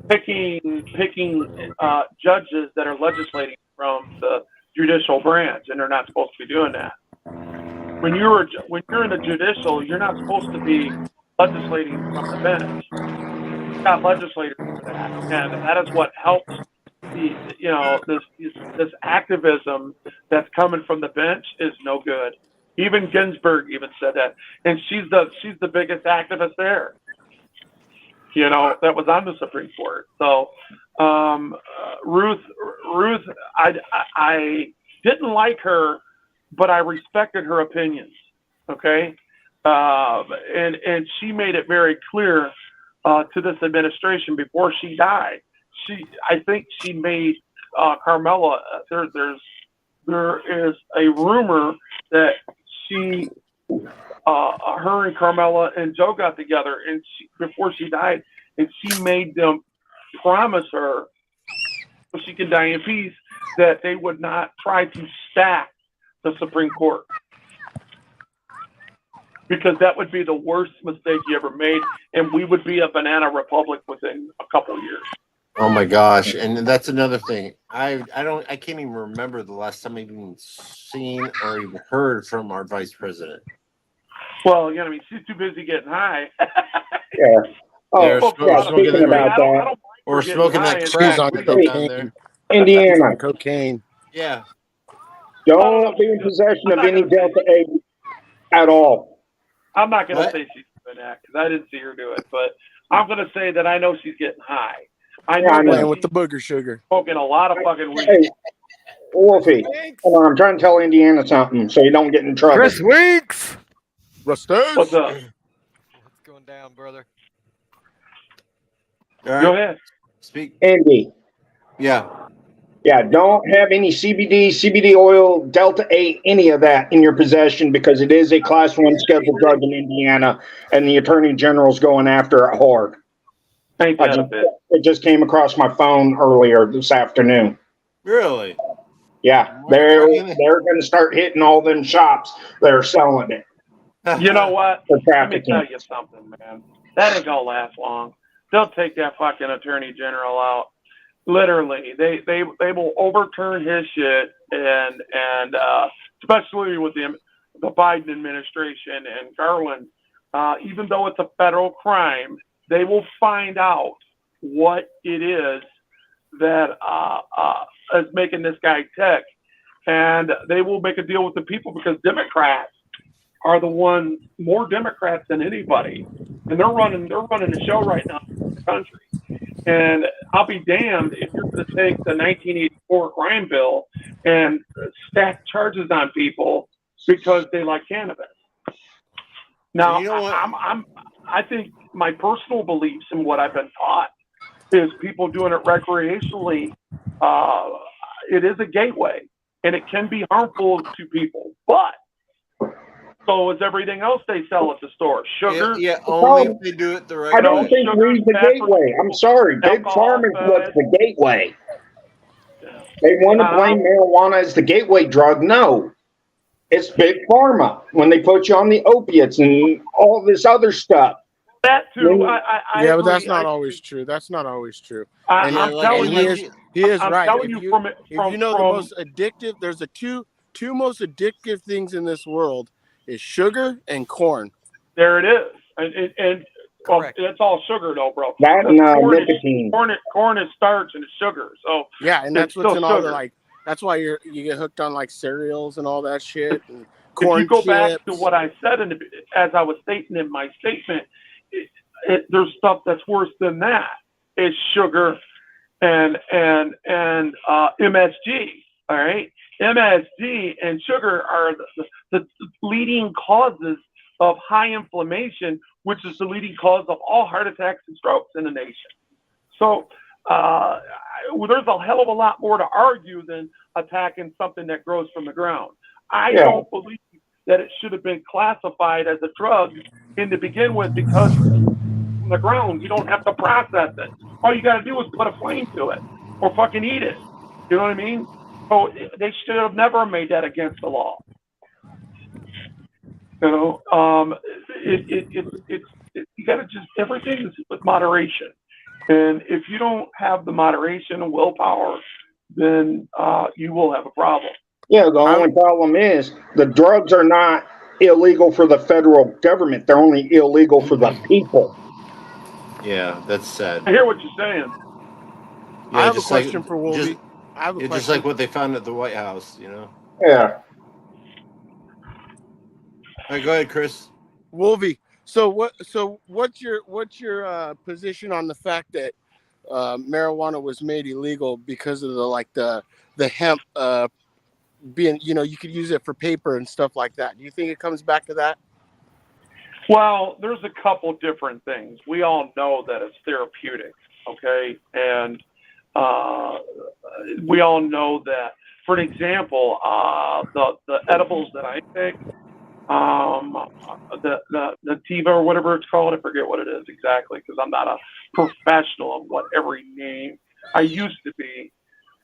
picking judges that are legislating from the judicial branch, and they're not supposed to be doing that. When you're in the judicial, you're not supposed to be legislating from the bench. You've got legislators for that, and that is what helps this activism that's coming from the bench is no good. Even Ginsburg even said that, and she's the biggest activist there. That was on the Supreme Court. So Ruth, I didn't like her, but I respected her opinions. Okay, and she made it very clear to this administration before she died. I think she made Carmela. There is a rumor that her and Carmela and Joe got together, and before she died, and she made them promise her, so she can die in peace, that they would not try to stack the Supreme Court, because that would be the worst mistake you ever made, and we would be a banana republic within a couple of years. Oh my gosh! And that's another thing. I can't even remember the last time I've even seen or even heard from our vice president. Well, she's too busy getting high. Yeah. Oh, speaking about that, or smoking that She's crack on we got down cocaine. there. Indiana, Cocaine. Yeah. don't be in possession of any Delta 8 at all. I'm not going to What? say she's doing that because I didn't see her do it, but I'm going to say that I know she's getting high. I Yeah, I know know. Playing that with the she's booger sugar. smoking a lot of fucking weed. Hey, Wolfie, hold on, I'm trying to tell Indiana something so you don't get in trouble. Chris Weeks. Rustos. What's up? What's going down, brother? All right. Go ahead. Speak. Indy, Yeah. yeah, don't have any CBD, CBD oil, Delta 8, any of that in your possession because it is a class 1 scheduled drug in Indiana and the Attorney General's going after it hard. Ain't that a bit? It just came across my phone earlier this afternoon. Really? Yeah, they're going to start hitting all them shops that are selling it You know what? for Let me trafficking. tell you something, man. That ain't gonna last long. They'll take that fucking attorney general out. Literally, they will overturn his shit, and especially with the Biden administration and Garland, even though it's a federal crime, they will find out what it is that is making this guy tick, and they will make a deal with the people because Democrats are the ones, more Democrats than anybody, and they're running the show right now in the country. And I'll be damned if you're going to take the 1984 crime bill and stack charges on people because they like cannabis. Now, You know what? I think my personal beliefs and what I've been taught is people doing it recreationally. It is a gateway, and it can be harmful to people, but so is everything else they sell at the store. Sugar. Yeah, only if they do it the right I don't way. think weed's the gateway. I'm sorry. Big Pharma is what's the gateway. They want to blame marijuana as the gateway drug. No. It's Big Pharma when they put you on the opiates and all this other stuff. That too. When- I Yeah, but agree. that's not always true. That's not always true. I'm And telling he you. is he is I'm right. telling If you from you know the most addictive, there's the two most addictive things in this world is sugar and corn. there it is, and well, Correct. it's all sugar though, bro. That and Corn is- nicotine. Corn is starch and it's sugar. So Yeah, and that's It's what's still in all the sugar. like. That's why you get hooked on like cereals and all that shit. And if corn you go chips. back to what I said as I was stating in my statement, there's stuff that's worse than that. It's sugar and MSG. All right, MSG and sugar are the leading causes of high inflammation, which is the leading cause of all heart attacks and strokes in the nation. So there's a hell of a lot more to argue than attacking something that grows from the ground. I Yeah. don't believe that it should have been classified as a drug to begin with because from the ground you don't have to process it. All you got to do is put a flame to it or fucking eat it. You know what I mean? So they should have never made that against the law. You know, you got to just everything is with moderation. And if you don't have the moderation and willpower, then you will have a problem. Yeah, the only problem is the drugs are not illegal for the federal government. They're only illegal for the people. Yeah, that's sad. I hear what you're saying. Yeah, I have a just like- question for Wolvie. just- I have a It's question. just like what they found at the White House, you know. Yeah. All right, go ahead, Chris. Wolvie. So what's your position on the fact that marijuana was made illegal because of the hemp being, you know, you could use it for paper and stuff like that. Do you think it comes back to that? Well, there's a couple different things. We all know that it's therapeutic, okay? And we all know that, for an example, the edibles that I take, the Tiva or whatever it's called, I forget what it is exactly because I'm not a professional of what every name I used to be,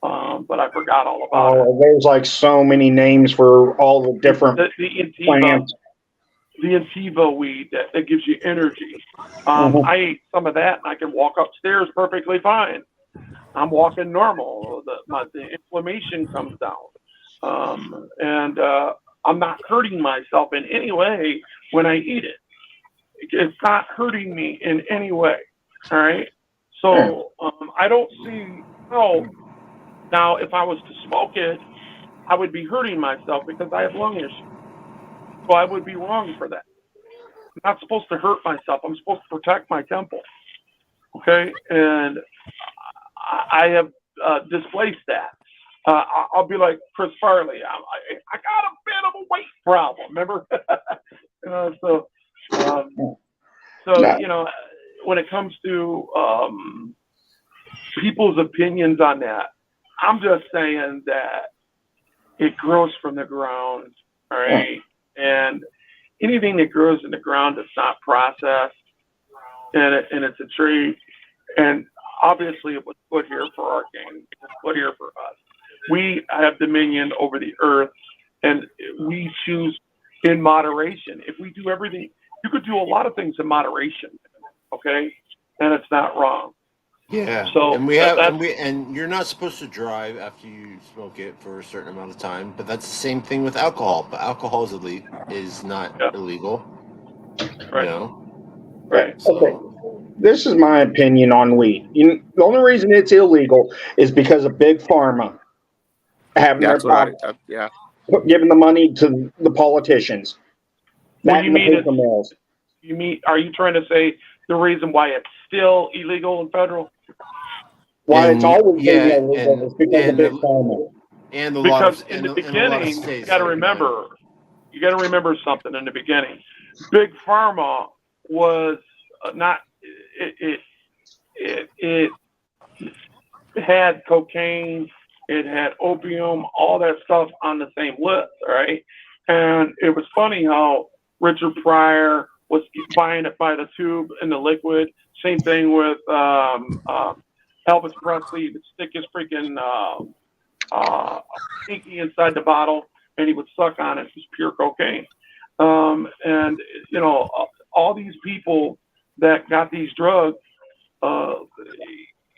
but I forgot all about it. Oh, there's like so many names for all the different The Intiva, plants. the Intiva weed that gives you energy. Mhm. I ate some of that and I can walk upstairs perfectly fine. I'm walking normal. The inflammation comes down. And I'm not hurting myself in any way when I eat it. It's not hurting me in any way. All right. So I don't see how. Now, if I was to smoke it, I would be hurting myself because I have lung issues. So I would be wrong for that. I'm not supposed to hurt myself. I'm supposed to protect my temple. Okay, and I have displaced that. I'll be like Chris Farley. I got a bit of a weight problem. Remember? When it comes to people's opinions on that, I'm just saying that it grows from the ground. All right, and anything that grows in the ground that's not processed, and it's a tree, and obviously it was put here for our game. It's put here for us. We have dominion over the earth, and we choose in moderation. If we do everything, you could do a lot of things in moderation, okay? And it's not wrong. Yeah. So and you're not supposed to drive after you smoke it for a certain amount of time, but that's the same thing with alcohol. But alcohol is not illegal. Right. You know? Right. So, Okay. This is my opinion on weed. The only reason it's illegal is because of big pharma having That's their what pocket, yeah. giving the money to the politicians. What That do you and the mean paper mills. Are you trying to say the reason why it's still illegal in federal? Why it's always been yeah, illegal is because of big pharma. And a Because lot of in the a lot of beginning, you states got to like remember something in the beginning. Big pharma was not it had cocaine, it had opium, all that stuff on the same list, all right? And it was funny how Richard Pryor was buying it by the tube and the liquid. Same thing with Elvis Presley. He would stick his freaking pinky inside the bottle, and he would suck on it. It was pure cocaine. And you know, all these people that got these drugs,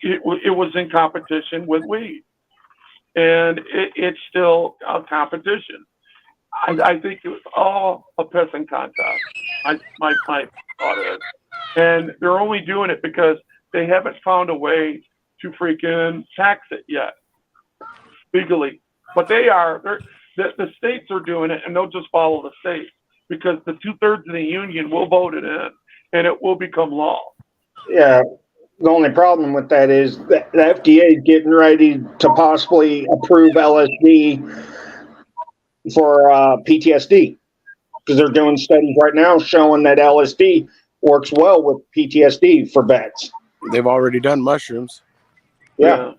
it was in competition with weed, and it's still a competition. I think it was all a pissing contest. My thought is, and they're only doing it because they haven't found a way to freaking tax it yet legally. But the states are doing it, and they'll just follow the states because the 2/3 of the union will vote it in, and it will become law. Yeah. The only problem with that is that the FDA is getting ready to possibly approve LSD for PTSD because they're doing studies right now showing that LSD works well with PTSD for vets. They've already done mushrooms. Yeah.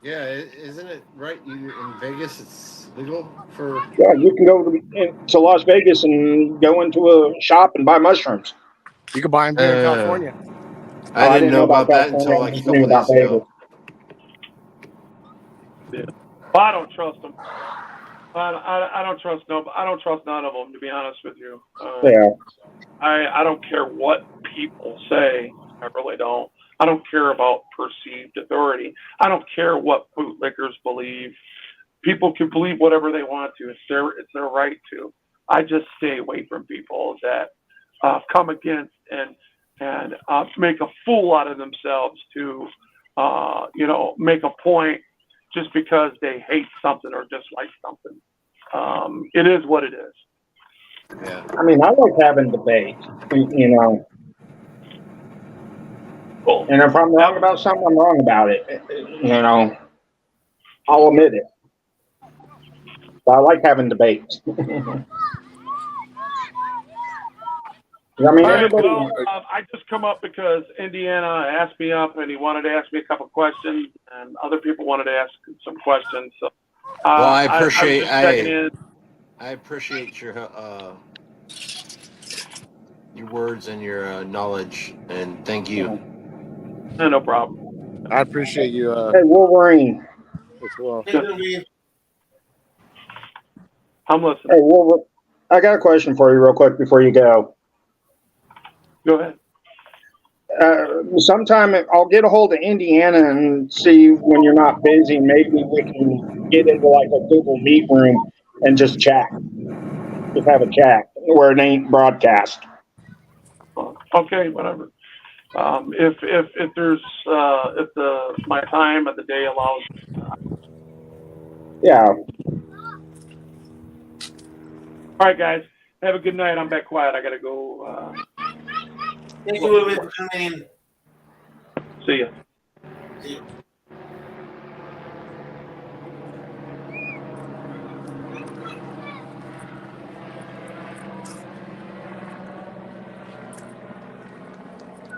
Yeah, isn't it right? In Vegas, it's legal for. Yeah, you can go to Las Vegas and go into a shop and buy mushrooms. You can buy them here in California. I didn't know about that until like a couple days ago. Yeah. Well, I don't trust them. I don't trust I don't trust none of them, to be honest with you. Yeah. I don't care what people say. I really don't. I don't care about perceived authority. I don't care what bootlickers believe. People can believe whatever they want to. It's their right to. I just stay away from people that come against and make a fool out of themselves to make a point just because they hate something or dislike something. It is what it is. Yeah. I mean, I like having debates, you know. Cool. And if I'm wrong about something, I'm wrong about it. You know, I'll admit it. But I like having debates. I mean, All right, everybody. well, I just come up because Indiana asked me up, and he wanted to ask me a couple questions, and other people wanted to ask some questions. So, Well, I was just checking in. I appreciate your words and your knowledge, and thank you. No problem. I appreciate you Hey, Wolverine. as well. I'm listening. Hey, Wolverine. I got a question for you, real quick, before you go. Go ahead. Sometime I'll get a hold of Indiana and see when you're not busy. Maybe we can get into like a Google Meet room and just chat. Just have a chat where it ain't broadcast. Okay, whatever. If there's if my time of the day allows. Yeah. All right, guys. Have a good night. I'm back quiet. I gotta go. Thank you Wilbur, for coming in. See ya. See you.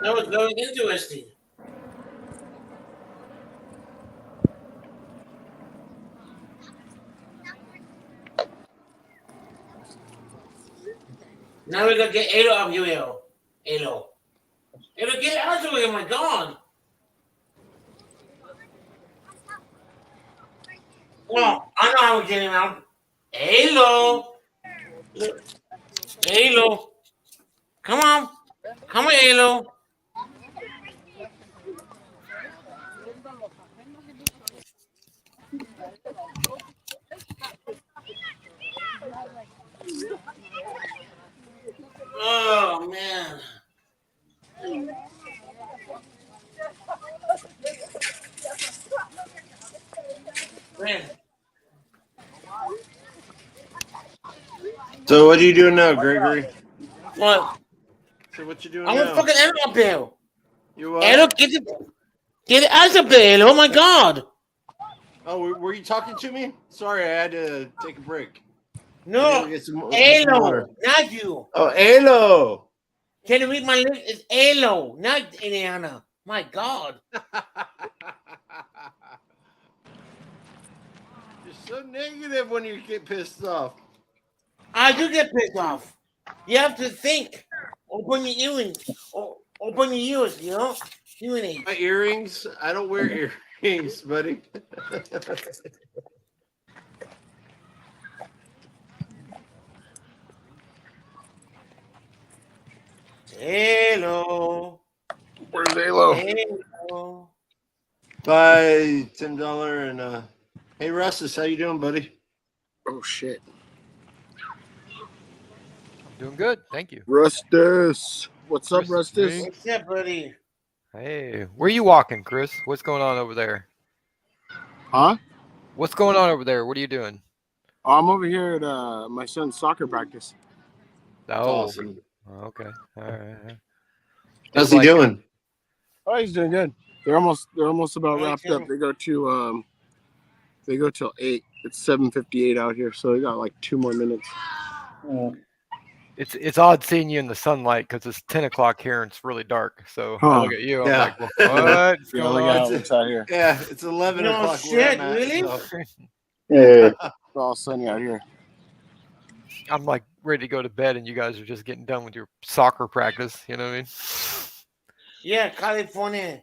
That was very interesting. Now we're gonna get Alo up here. Alo, get out of here, my God. Well, I know how we're getting out. Alo. Alo. Come on. Come on, Alo. Oh, man. Man. So what are you doing now, Gregory? What? So what you doing I'm gonna now? fucking Alo up there. You what? Alo, get the ass up there, Alo. Oh, my God. Oh, were you talking to me? Sorry, I had to take a break. No. Get some water. Alo, not you. Oh, Alo. Can you read my lips? It's Alo, not Indiana. My God. You're so negative when you get pissed off. I do get pissed off. You have to think. Open your earrings. Open your ears, you know? Hearing My earrings? I don't wear earrings, buddy. Hello. Where's Alo? Hello. Bye, $10 and hey Rustus, how you doing, buddy? Oh shit. I'm doing good. Thank you. Rustus. What's up, Rustus? What's up, buddy? Hey, where you walking, Chris? What's going on over there? Huh? What's going on over there? What are you doing? I'm over here at my son's soccer practice. Oh, Awesome. okay. All right. How's he doing? Oh, he's doing good. They're almost about Me wrapped too. up. They go till 8. It's 7:58 out here, so they got like 2 more minutes. It's odd seeing you in the sunlight because it's 10 o'clock here and it's really dark. So I Huh. look at you, I'm Yeah. like, well, what's Yeah, going look on? out what's out here. Yeah, it's 11 No o'clock. shit, where I'm at, really? so- Yeah. It's all sunny out here. I'm like ready to go to bed, and you guys are just getting done with your soccer practice. You know what I mean? Yeah, California.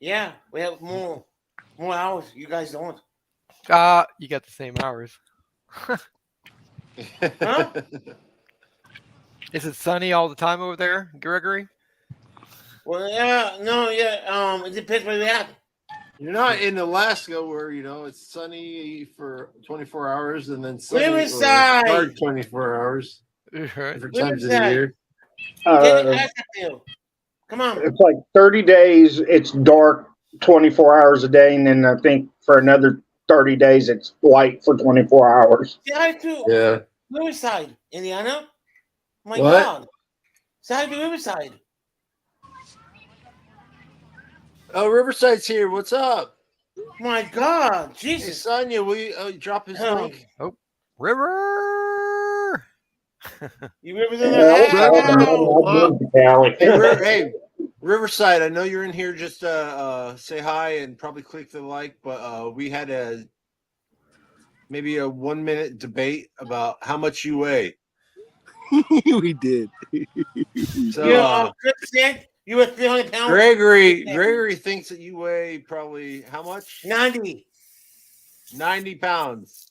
Yeah, we have more hours. You guys don't. You got the same hours. Huh? Is it sunny all the time over there, Gregory? Well, yeah, no, yeah. It depends where you're at. You're not in Alaska where, it's sunny for 24 hours and then sunny or Riverside. dark 24 hours. Right. Different times of the Riverside. year. Get the ass up there. Come on. It's like 30 days, it's dark 24 hours a day, and then I think for another 30 days, it's light for 24 hours. Say hi to Yeah. Riverside, Indiana. My What? God. Say hi to Riverside. Oh, Riverside's here. What's up? My God. Hey, Jesus. Sonia, will you drop his Oh. link? River. You Riverside. Hey, Riverside, I know you're in here. Just say hi and probably click the like. But we had maybe a 1-minute debate about how much you weigh. We did. So Chris said you were 300 pounds. Gregory thinks that you weigh probably how much? 90. 90 pounds.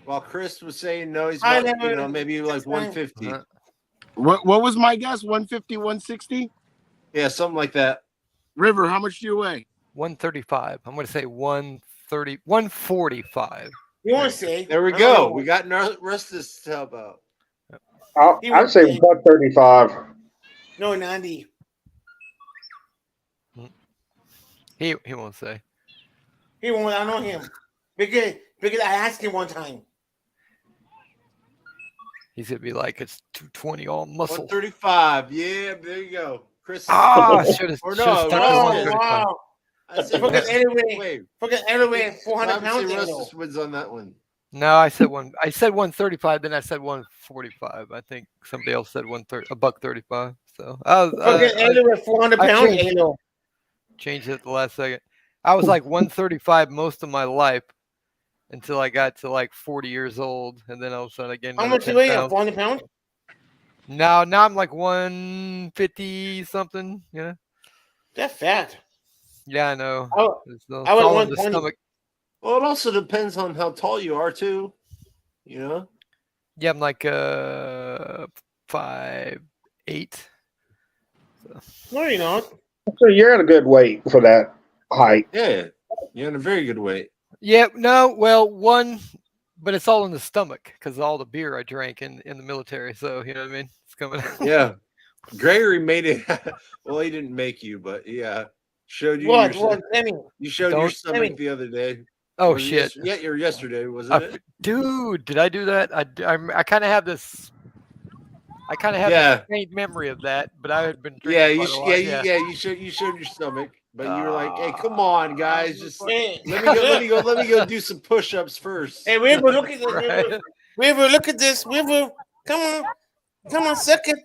While Chris was saying no, he's I about, never- maybe like that's fine. 150. Uh-huh. What was my guess? 150, 160? Yeah, something like that. River, how much do you weigh? 135. I'm going to say 130, 145. You want to say? There we I go. don't know. We got Rustus to help out. I'd say 135. No, 90. He won't say. He won't. I know him. Because I asked him one time. He's gonna be like, it's 220 all muscle. 135. Yeah, there you go. Chris. Ah, should have Or stuck no, with Russ Oh, 135. wow. I said Fucking Russ. anyway. Wait, Fucking anyway, 400 obviously pounds. Russ Anal. wins on that one. No, I said 135. Then I said 145. I think somebody else said $135. So Fucking anyway, 400 I pounds. changed- Anal. changed it at the last second. I was like 135 most of my life until I got to like 40 years old, and then all of a sudden I gained How another much you 10 weigh? pounds. 400 pounds? Now I'm like 150 something. You know? That's fat. Yeah, I know. I, It's I was all in the 120. stomach. Well, it also depends on how tall you are too. You know. Yeah, I'm like 5'8". No, you're not. So you're at a good weight for that height. Yeah, you're in a very good weight. Yeah, no, well, but it's all in the stomach because of all the beer I drank in the military. So you know what I mean? It's coming out. Yeah, Gregory made it. Well, he didn't make you, but yeah, showed you. What? Your, What? Emmy. you showed your Don't- stomach the other day. Oh Or shit, yesterday wasn't it? dude! Did I do that? I kind of have this. I kind of have this faint memory of that, but I had been drinking Yeah, quite a lot. you showed your stomach, but you were like, "Hey, come on, guys, just Hey, let me go do some push-ups first." Hey, River, look at this. Right. River, look at this. River, come on, second.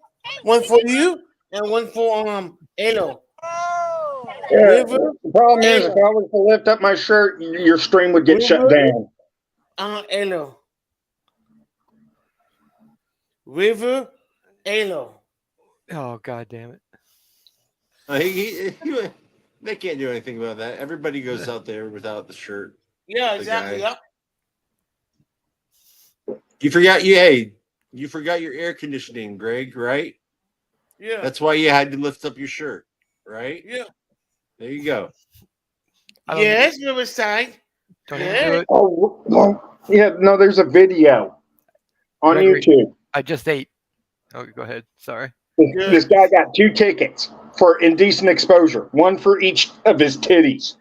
One for you and one for Elo. Yeah, River, the problem is, if I was to lift up my shirt, your stream would get shut down. Elo. River, Elo. Oh god damn it! They can't do anything about that. Everybody goes out there without the shirt. Yeah, The exactly. guy. Yeah. You forgot your air conditioning, Greg, right? Yeah. That's why you had to lift up your shirt, right? Yeah. There you go. I don't Yes, Riverside. Don't Yeah. even do it. Oh, well, yeah, no, there's a video on Gregory. YouTube. I just ate. Oh, go ahead. Sorry. This guy got 2 tickets for indecent exposure, one for each of his titties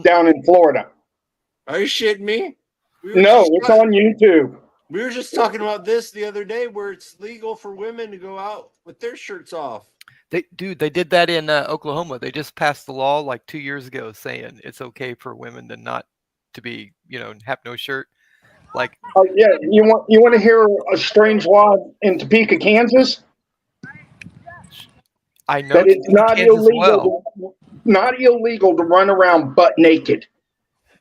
down in Florida. Are you shitting me? We were No, just it's talking- on YouTube. We were just talking about this the other day, where it's legal for women to go out with their shirts off. They did that in Oklahoma. They just passed the law like 2 years ago saying it's okay for women to be, have no shirt. Like, Yeah, you want to hear a strange law in Topeka, Kansas? I know That it's not Kansas well. illegal to run around butt naked.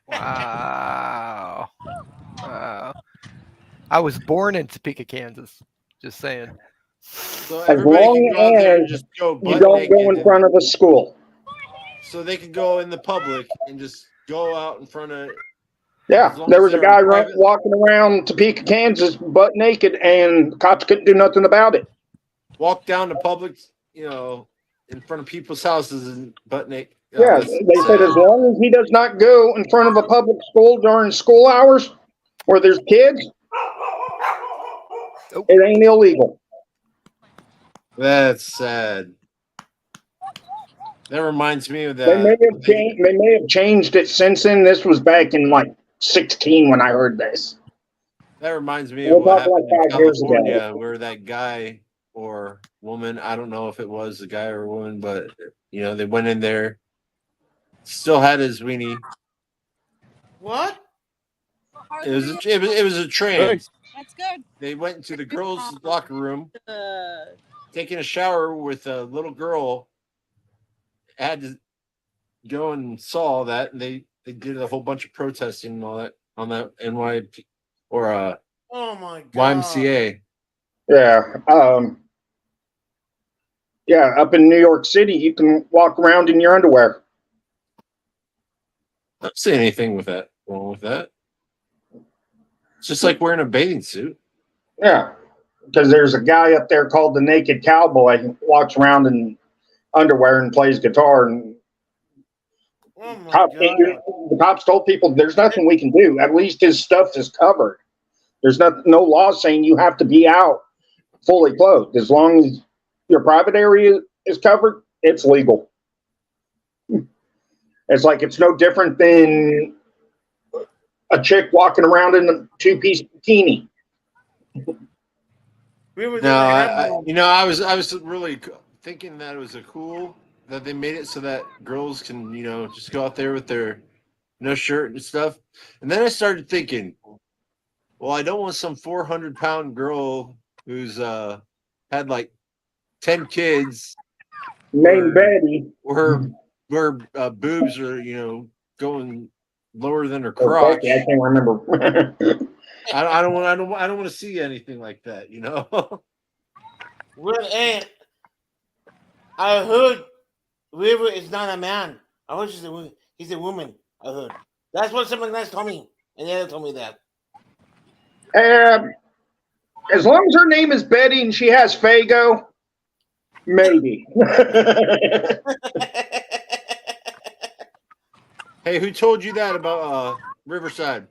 Wow. Wow. I was born in Topeka, Kansas. Just saying. So As everybody long can go out there and as just go You butt don't naked, go in and- front of a school. so they can go in the public and just go out in front of. Yeah, As long there as was a they're guy in private- walking around Topeka, Kansas, butt naked, and cops couldn't do nothing about it. Walk down to public, in front of people's houses and butt naked. Yeah, they said as long as he does not go in front of a public school during school hours where there's kids, it ain't illegal. That's sad. That reminds me of that. They may have changed it since then. This was back in like 16 when I heard this. That reminds me We're of what talking happened like in 5 years ago. California, where that guy or woman, I don't know if it was a guy or a woman, but they went in there, still had his weenie. What? It was a trans. That's good. They went into the girls' locker room, taking a shower with a little girl. Had to go and saw that, and they did a whole bunch of protesting and all that on that NYP or Oh my god. YMCA. Yeah. Yeah, up in New York City, you can walk around in your underwear. I don't see anything wrong with that. It's just like wearing a bathing suit. Yeah, because there's a guy up there called the Naked Cowboy who walks around in underwear and plays guitar. And Oh my the cops told people there's nothing we can do. At least his stuff is covered. There's no law saying you have to be out fully clothed. As long as your private area is covered, it's legal. It's like it's no different than a chick walking around in a 2-piece bikini. Rivers No, doesn't have no- I was really thinking that it was a cool that they made it so that girls can, just go out there with their no shirt and stuff. And then I started thinking, well, I don't want some 400-pound girl who's had like 10 kids Named Betty. where boobs are, going lower than her Or crotch. Becky, I can't remember. I don't want to see anything like that, Well, hey, I heard River is not a man. I heard he's a woman. I heard. That's what someone else told me. And the other told me that. As long as her name is Betty and she has Fago, maybe. Hey, who told you that about Riverside?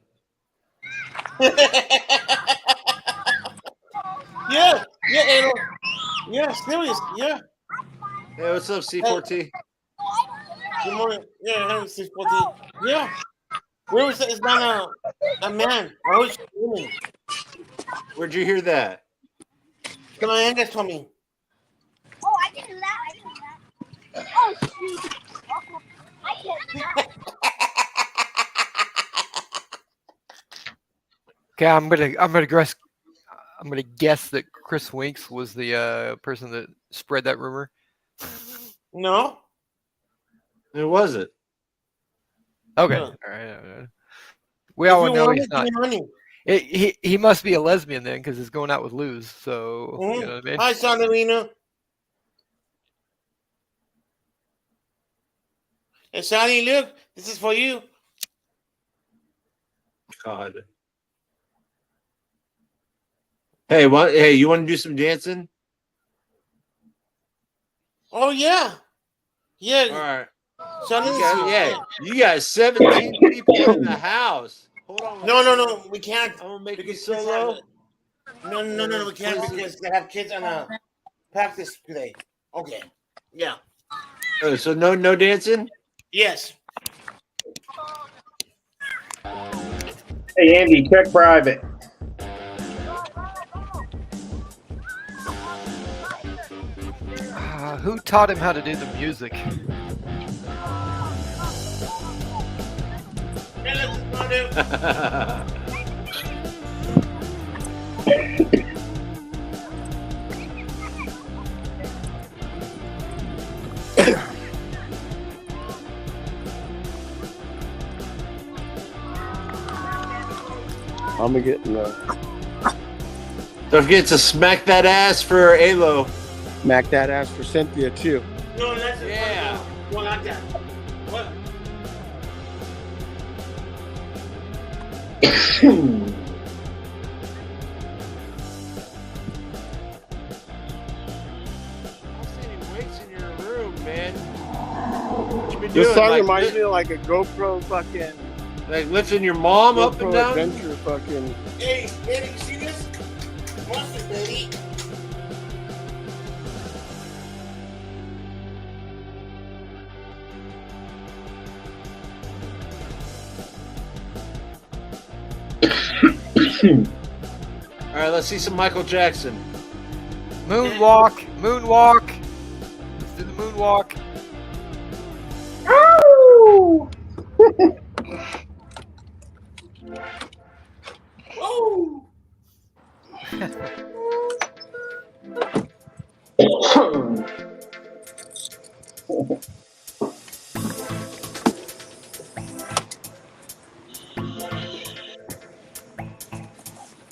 Yeah, Aaron. Yeah, serious. Yeah. Hey, what's up, C4T? Good morning. Yeah, 614. Yeah. River is not a man. I heard she's a woman. Where'd you hear that? My Angus told me. Oh, I didn't do that. Oh, shoot. I can't. Okay, I'm gonna guess that Chris Winks was the person that spread that rumor. No. Who was it? Okay, No. all right. We all If you know want he's it, not. give me money. He must be a lesbian then, because he's going out with Luz. So you know what I mean. Hi, Sandarino. Hey, Sonny, look, this is for you. God. Hey, what? Hey, you want to do some dancing? Oh yeah, yeah. All right. Sonny, You got 17 people in the house. Hold on. No, we can't. I'm gonna make you Because solo. No, we can't because they have kids on a practice today. Okay. Yeah. Oh, so no dancing? Yes. Hey, Andy, check private. Who taught him how to do the music? Hey, listen, Sonny. I'm gonna get Don't forget to smack that ass for Alo. smack that ass for Cynthia too. No, that's Yeah. No, not that. What? I'm seeing weights in your room, man. What you been This doing? song Like, reminds me of like a GoPro fucking like lifting your mom up and GoPro down? adventure fucking. Hey, you see this? What's it, baby? All right, let's see some Michael Jackson. Moonwalk. Let's do the moonwalk. Oh.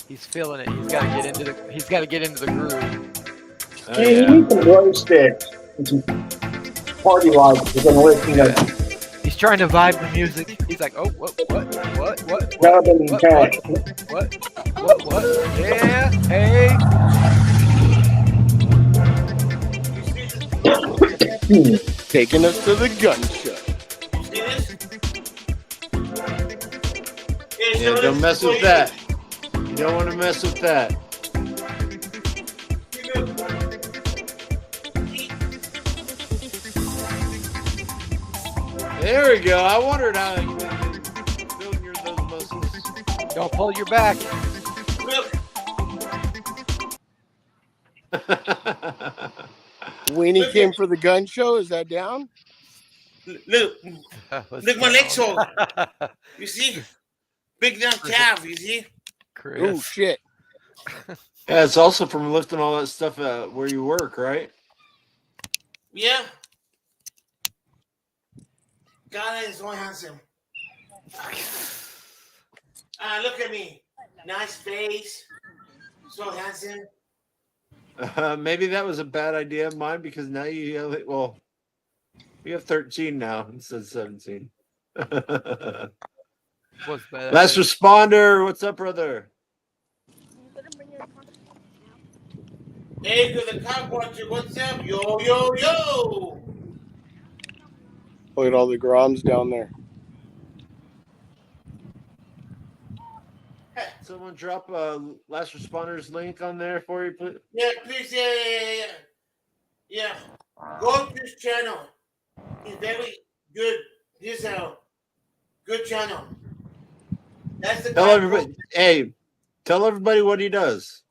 He's feeling it. He's got to get into the groove. Oh, Hey, you yeah. need some glow sticks and some party lights. We're gonna listen to He's trying to vibe the music. He's like, oh, what? Dubbin and Cat. What? Yeah, hey. Taking us to the gun show. See this? Hey, Yeah, so don't this mess is for with you. that. You don't want to mess with that. There we go. I wondered how you been building those muscles. Don't pull your back. Look. Weenie Look came at- for the gun show. Is that down? Look, That was look my legs down. so. You see? Big damn calf, you see? Oh Chris. shit! Yeah, it's also from lifting all that stuff where you work, right? Yeah. God is so handsome. Look at me. Nice face. So handsome. Maybe that was a bad idea of mine because now you have 13 now instead of 17. Was bad. Last responder, what's up, brother? Hey, to the cop watcher, what's up? Yo, yo, yo. Look at all the Groms down there. Someone drop a last responders link on there for you, please. Yeah, please, yeah. Go to his channel. He's very good. He's a good channel. That's the Tell guy. everybody, hey, tell everybody what he does.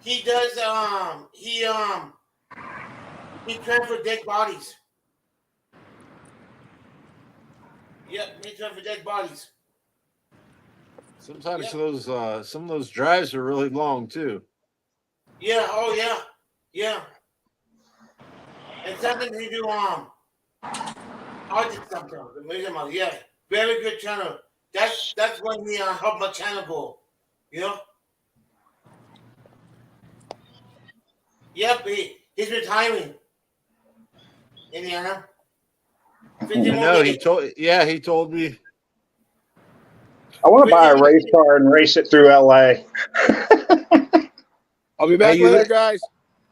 He does. He transfers dead bodies. Yep, he transfers dead bodies. Sometimes some of those drives are really long too. Yeah. Oh yeah. Yeah. And something he do. I did something. Yeah. Very good channel. That's when he helped my channel go. You know. Yep. He's retiring. Indiana. No, he told me. I want to buy a race car and race it through LA. I'll be back Hey, you later, li- guys.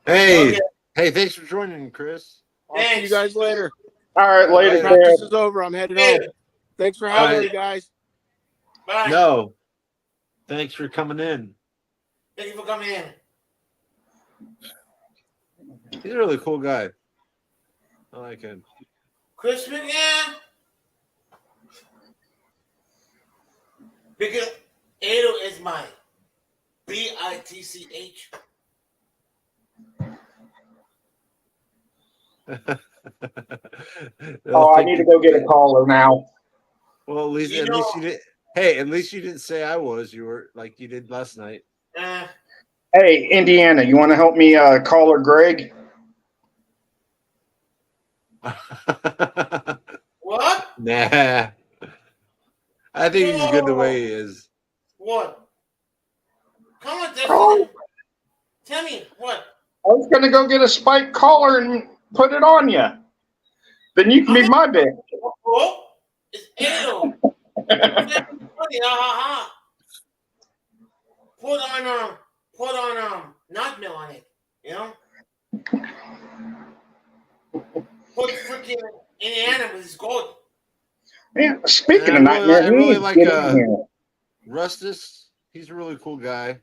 Hey, Okay. hey, thanks for joining, Chris. I'll see you guys later. All right, later, Later. Chris. Practice is over. I'm headed home. Thanks for having All me, right. guys. Bye. No, thanks for coming in. Thank you for coming in. He's a really cool guy. I like him. Chris McGann. Because Ado is my BITCH. Oh, I need to go get a caller now. Well, at least You you did. Hey, at least you didn't say I was. You were like you did last night. Hey, Indiana, you want to help me caller Greg? What? Nah. I think he's good the way he is. What? Come on, Dustin. Oh. Tell me what? I was going to go get a spike collar and put it on you. Then you can be my bitch. Oh, it's Ado. Put on nut mill on it. You know. Put freaking Indiana with his gold. Yeah, speaking And of I nightmare, really he like needs to get in here. Rustus. He's a really cool guy.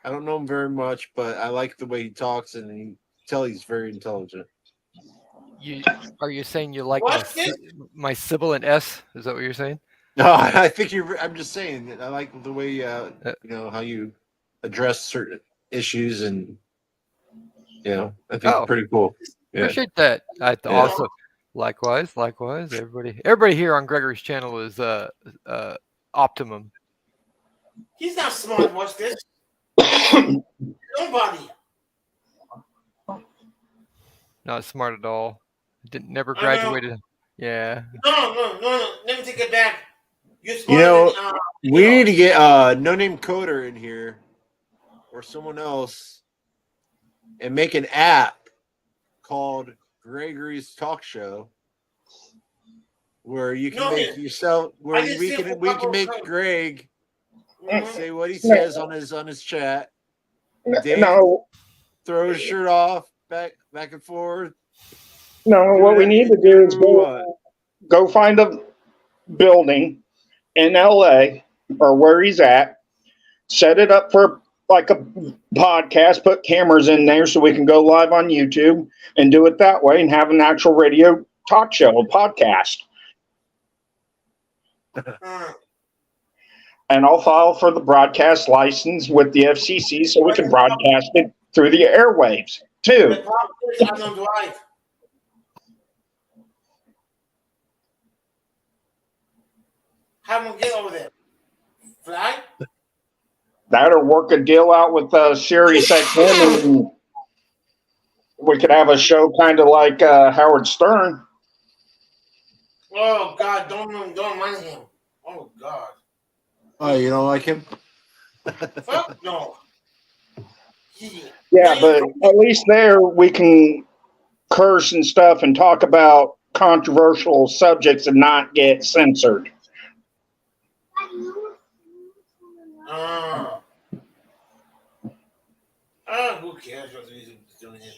I don't know him very much, but I like the way he talks, and he's very intelligent. Are you saying you like What's this? my sibilant S? Is that what you're saying? No, I think I'm just saying that I like the way how you address certain issues, and I think it's pretty cool. Yeah. Appreciate that. Yeah. Also, likewise. Everybody here on Gregory's channel is optimum. He's not smart. What's this? Nobody. Not smart at all. Never I know. graduated. Yeah. No. Let me take it back. You're You smarter know, than, we need to get No Name Coder in here or someone else and make an app called Gregory's Talk Show where you can make yourself where I just we said can for we can couple make of- Greg Mhm. say what he says on his chat. Dave No, throw his shirt off back and forth. no, what we need to do is go find a building in LA or where he's at, set it up for like a podcast, put cameras in there so we can go live on YouTube and do it that way and have an actual radio talk show, a podcast. and I'll file for the broadcast license with the FCC so we can broadcast it through the airwaves The too. problem is I don't drive. How am I gonna get over there? Fly? That'll work a deal out with Sirius XM, and we could have a show kind of like Howard Stern. Oh God, don't mind him. Oh God. Oh, you don't like him? Fuck no. Yeah, but at least there we can curse and stuff and talk about controversial subjects and not get censored. Who cares what he's doing here?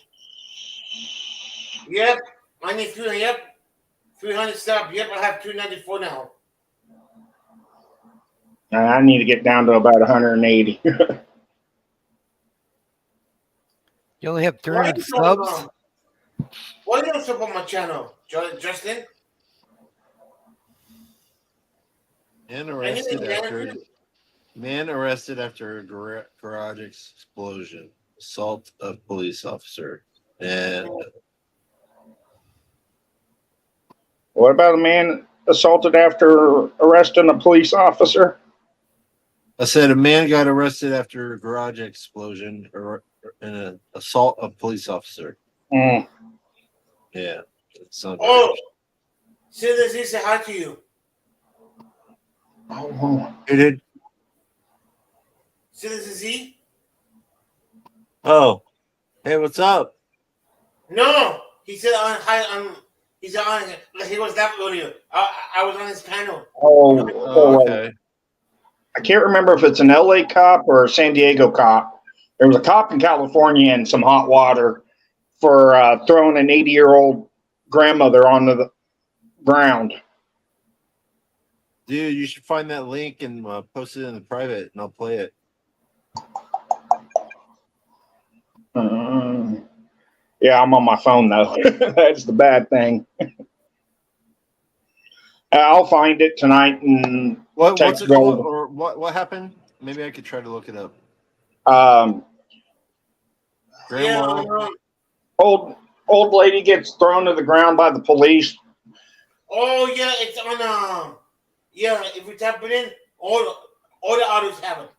Yep, I need 300. Yep, 300 stop. Yep, I have 294 now. I need to get down to about 180. You only have Why 300 you subs? Why you don't sub on my channel, Justin? Man arrested after a garage explosion. Assault of police officer. And What about a man assaulted after arresting a police officer? I said a man got arrested after a garage explosion or in an assault of police officer. Mm. Yeah. It's not Oh, Citizen say hi to you. Oh. Who did? Citizen Z? Oh. Hey, what's up? No, he said on hi. He said on. He was that earlier. I was on his panel. Oh, okay. I can't remember if it's an LA cop or a San Diego cop. There was a cop in California in some hot water for throwing an 80-year-old grandmother onto the ground. Dude, you should find that link and post it in the private, and I'll play it. Yeah, I'm on my phone though. That's the bad thing. I'll find it tonight and What's text it called? Bill. Or what happened? Maybe I could try to look it up. Grandma. Yeah, old lady gets thrown to the ground by the police. Oh yeah, it's on. Yeah, if we tap it in, all the audios have it.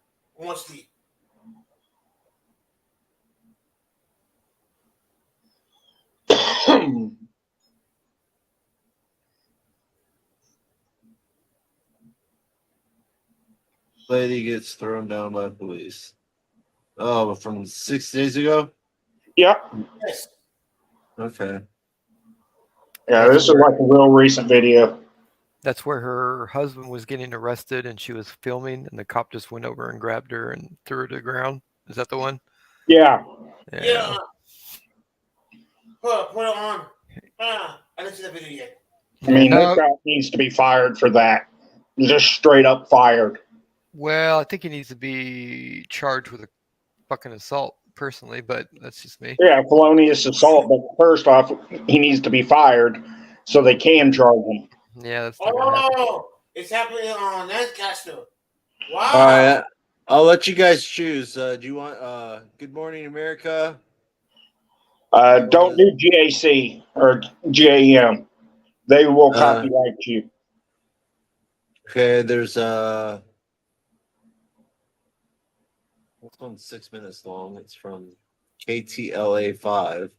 Mostly. Lady gets thrown down by police. Oh, from 6 days ago? Yep. Yes. Okay. Yeah, this is like a real recent video. That's where her husband was getting arrested and she was filming, and the cop just went over and grabbed her and threw her to the ground. Is that the one? Yeah. Yeah. Put it on. I didn't see the video yet. I mean, this guy needs to be fired for that. Just straight up fired. Well, I think he needs to be charged with a fucking assault personally, but that's just me. Yeah, felonious assault. But first off, he needs to be fired so they can charge him. Yeah, that's not gonna happen. Oh, it's happening on Lancaster. Wow. All right. I'll let you guys choose. Do you want Good Morning America? Don't do GAC or GAM. They will copyright you. Okay, there's this one's 6 minutes long. It's from KTLA 5.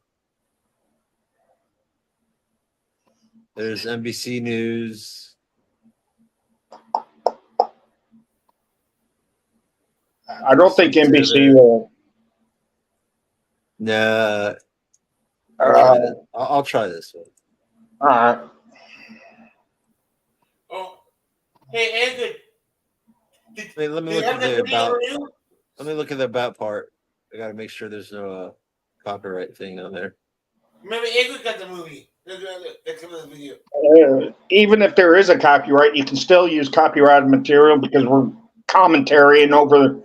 There's NBC News. I don't think NBC will. Nah. I'll try this one. All right. Oh, hey, Andrew. Wait, let me look at the about. Let me look at the about part. I gotta make sure there's no copyright thing on there. Remember, Andrew got the movie. The video. Even if there is a copyright, you can still use copyrighted material because we're commentarying over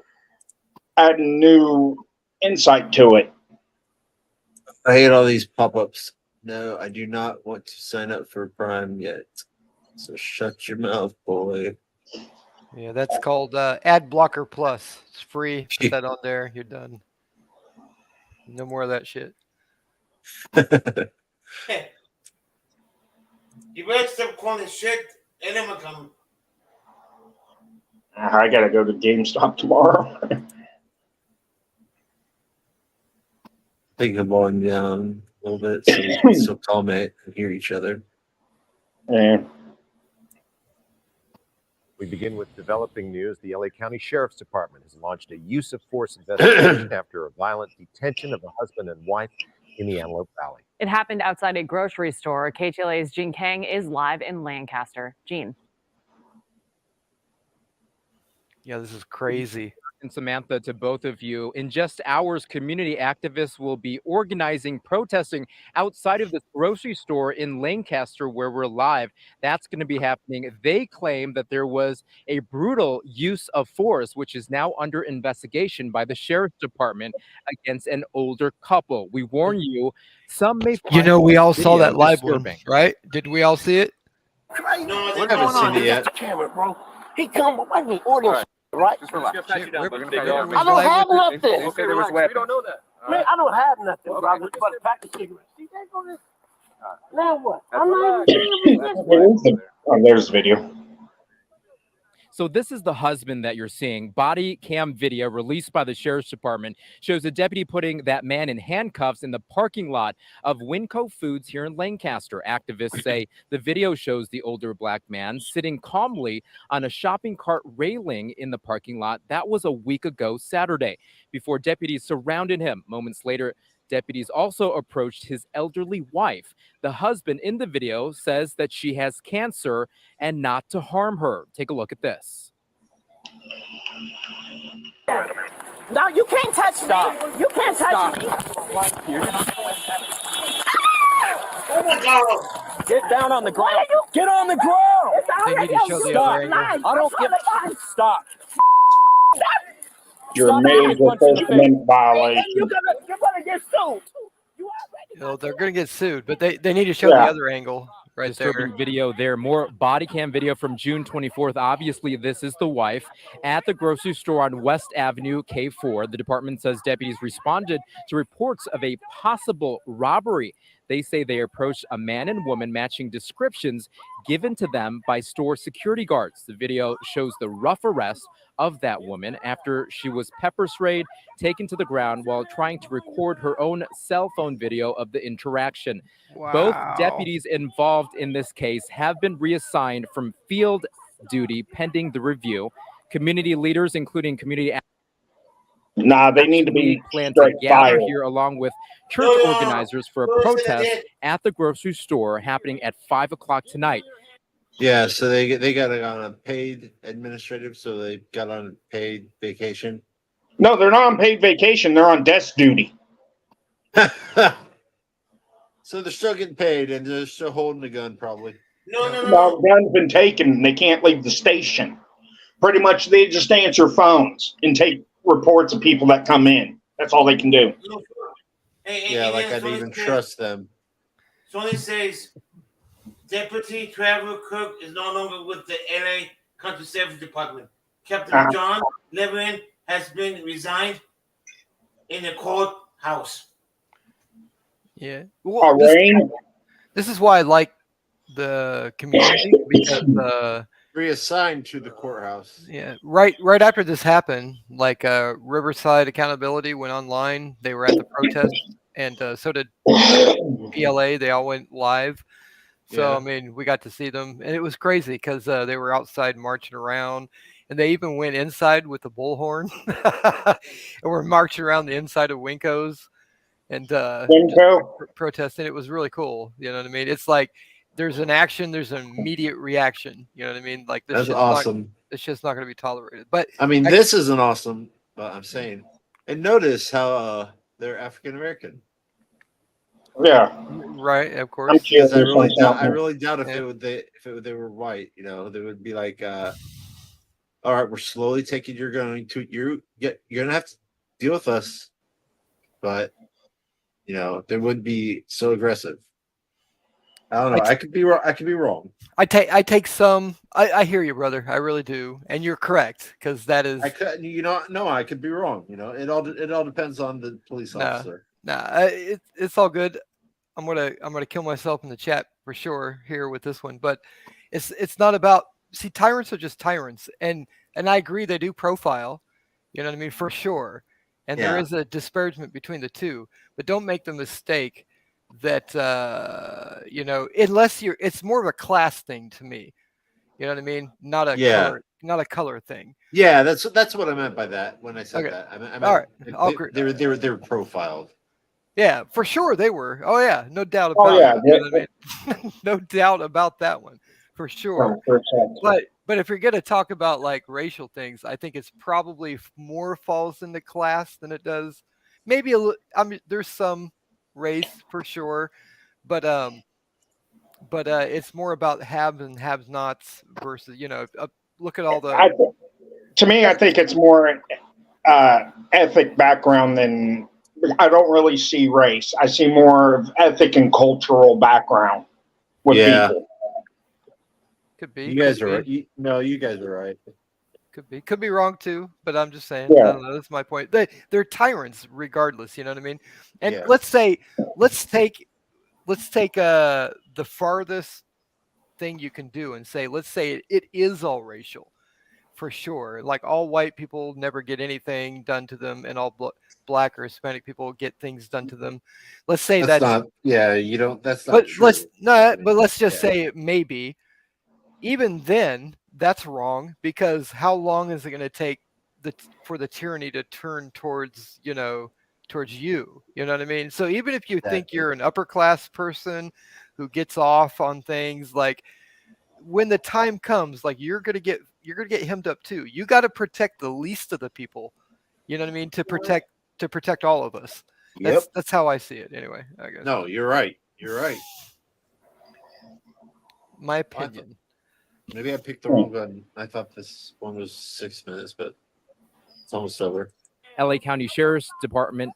adding new insight to it. I hate all these pop-ups. No, I do not want to sign up for Prime yet. So shut your mouth, boy. Yeah, that's called Ad Blocker Plus. It's free. Put that on there. You're done. No more of that shit. Hey, you better stop calling shit. And then come. I gotta go to GameStop tomorrow. Take the volume down a little bit so we can still comment and hear each other. Yeah. We begin with developing news. The LA County Sheriff's Department has launched a use of force investigation after a violent detention of a husband and wife in the Antelope Valley. It happened outside a grocery store. KTLA's Gene Kang is live in Lancaster. Gene. Yeah, this is crazy. And Samantha, to both of you, in just hours, community activists will be organizing, protesting outside of this grocery store in Lancaster where we're live. That's going to be happening. They claim that there was a brutal use of force, which is now under investigation by the sheriff's department against an older couple. We warn you, some may find You know, we all saw video that live one, disturbing. right? Did we all see it? No, We haven't seen it yet. Camera, bro. He come, I can order, right? Just relax. I don't have nothing. Okay, there was weapons. We don't know that. Man, I don't have nothing, bro. I'm just about to pack the cigarettes. See, there go this. Now what? I'm not even Oh, there's the video. So this is the husband that you're seeing. Body cam video released by the sheriff's department shows a deputy putting that man in handcuffs in the parking lot of Winco Foods here in Lancaster. Activists say the video shows the older black man sitting calmly on a shopping cart railing in the parking lot. That was a week ago Saturday, before deputies surrounded him. Moments later, deputies also approached his elderly wife. The husband in the video says that she has cancer and not to harm her. Take a look at this. No, you can't touch me. You can't touch me. Oh my God. Get down on the ground. Get on the ground. They need to show the other angle. I don't give a stop. You're Stop a major punching First the face. Amendment violation. You're gonna get sued. You know, they're going to get sued, but they need to show Yeah. the other angle right there. Disturbing video there. More body cam video from June 24th. Obviously, this is the wife at the grocery store on West Avenue, K4. The department says deputies responded to reports of a possible robbery. They say they approached a man and woman matching descriptions given to them by store security guards. The video shows the rough arrest of that woman after she was pepper sprayed, taken to the ground while trying to record her own cell phone video of the interaction. Both deputies involved in this case have been reassigned from field duty pending the review. Community leaders, including community Nah, they need to be plan to straight gather fired. here along with church organizers for a protest at the grocery store happening at 5 o'clock tonight. Yeah, so they got it on a paid administrative, so they got on a paid vacation. No, they're not on paid vacation. They're on desk duty. So they're still getting paid and they're still holding the gun, probably. No. Well, the gun's been taken. They can't leave the station. Pretty much, they just answer phones and take reports of people that come in. That's all they can do. Yeah, like I didn't even trust them. Sony says Deputy Trevor Cook is no longer with the LA Country Service Department. Captain John Levin has been resigned in the courthouse. Yeah. Well, this is why I like the community because reassigned to the courthouse. Yeah, right after this happened, like Riverside Accountability went online. They were at the protest, and so did PLA. They all went live. So Yeah. I mean, we got to see them, and it was crazy because they were outside marching around, and they even went inside with the bullhorn, and were marching around the inside of Winco's and protesting. It was really cool. You know what I mean? It's like there's an action, there's an immediate reaction. You know what I mean? Like this That's shit's awesome. This shit's not going to be tolerated. But I mean, this isn't awesome, but I'm saying. And notice how they're African American. Yeah. Right, of course. Because I really doubt if they were white, you know, they would be like, all right, we're slowly taking you're gonna have to deal with us, but you know, they wouldn't be so aggressive. I don't know. I could be wrong. I could be wrong. I take some. I hear you, brother. I really do, and you're correct because that is. I could, no, I could be wrong. It all depends on the police officer. It's all good. I'm gonna kill myself in the chat for sure here with this one, but it's not about. See, tyrants are just tyrants, and I agree they do profile. You know what I mean, for sure, and there is a disparagement between the two, but don't make the mistake that unless it's more of a class thing to me. You know what I mean? Not a color thing. Yeah, that's what I meant by that when I said that. I meant, all right, they were profiled. Yeah, for sure they were. Oh yeah, no doubt about it. You know what I mean? No doubt about that one, for sure. 100%. But if you're gonna talk about like racial things, I think it's probably more falls into class than it does. Maybe there's some race for sure, but it's more about haves and have-nots versus look at all the. To me, I think it's more ethic background than. I don't really see race. I see more of ethic and cultural background with people. Could be. You guys are right. You guys are right. Could be wrong too, but I'm just saying. Yeah. I don't know, that's my point. They're tyrants regardless. You know what I mean? And let's take the farthest thing you can do and say, let's say it is all racial, for sure. Like all white people never get anything done to them, and all black or Hispanic people get things done to them. Let's say that's not. Yeah, you don't. That's not. True. Let's just say maybe. Even then, that's wrong, because how long is it going to take for the tyranny to turn towards you? You know what I mean? So even if you think you're an upper class person who gets off on things, like when the time comes, like you're gonna get hemmed up too. You got to protect the least of the people. You know what I mean? To protect all of us. That's how I see it. Anyway, I guess. No, you're right. You're right. My opinion. Maybe I picked the wrong one. I thought this one was 6 minutes, but it's almost over. LA County Sheriff's Department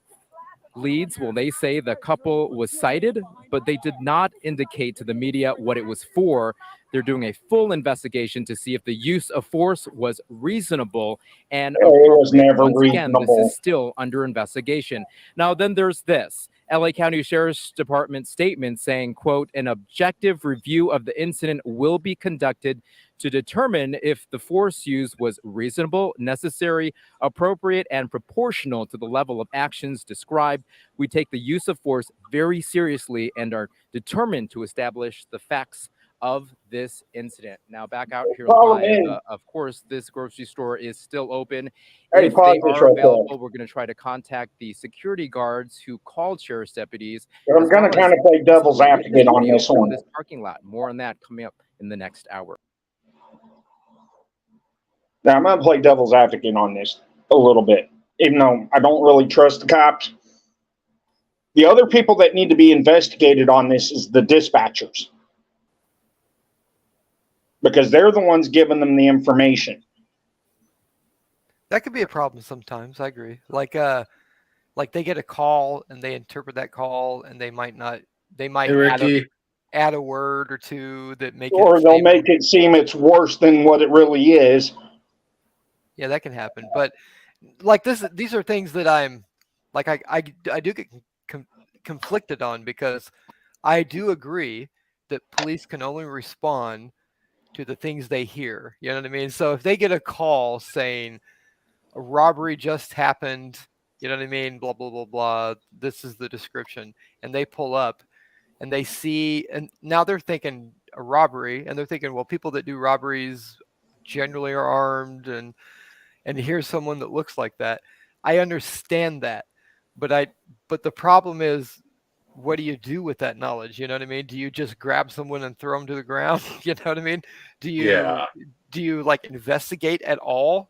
leads, well, they say the couple was cited, but they did not indicate to the media what it was for. They're doing a full investigation to see if the use of force was reasonable and it was never once again, this reasonable. is still under investigation. Now, then there's this. LA County Sheriff's Department statement saying, quote, an objective review of the incident will be conducted to determine if the force used was reasonable, necessary, appropriate, and proportional to the level of actions described. We take the use of force very seriously and are determined to establish the facts of this incident. Now back out here live. Of course, this grocery store is still open. If they are available, we're going to try to contact the security guards who called sheriff's deputies. I'm going to kind of play devil's advocate on this one. This parking lot. More on that coming up in the next hour. Now, I'm going to play devil's advocate on this a little bit, even though I don't really trust the cops. The other people that need to be investigated on this is the dispatchers, because they're the ones giving them the information. That could be a problem sometimes. I agree. Like they get a call and they interpret that call, and they might add a word or two that make or they'll make it seem it's worse than what it really is. Yeah, that can happen. But like these are things that I'm like I do get conflicted on, because I do agree that police can only respond to the things they hear. You know what I mean? So if they get a call saying a robbery just happened, you know what I mean? Blah, blah, blah, blah. This is the description. And they pull up and they see, and now they're thinking a robbery, and they're thinking, well, people that do robberies generally are armed, and here's someone that looks like that. I understand that. But the problem is, what do you do with that knowledge? You know what I mean? Do you just grab someone and throw them to the ground? You know what I mean? Do you like investigate at all?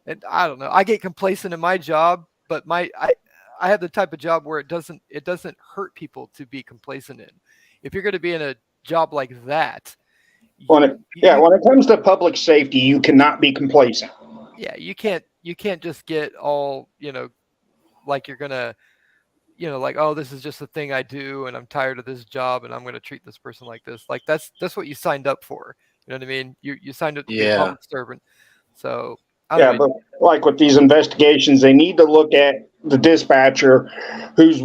And I don't know. I get complacent in my job, but I have the type of job where it doesn't hurt people to be complacent in. If you're going to be in a job like that, when it comes to public safety, you cannot be complacent. Yeah, you can't just get all, like you're gonna you know, like, oh, this is just a thing I do, and I'm tired of this job, and I'm going to treat this person like this. Like that's what you signed up for. You know what I mean? You signed up to be a Yeah. public servant. So I Yeah, don't know. but like with these investigations, they need to look at the dispatcher who's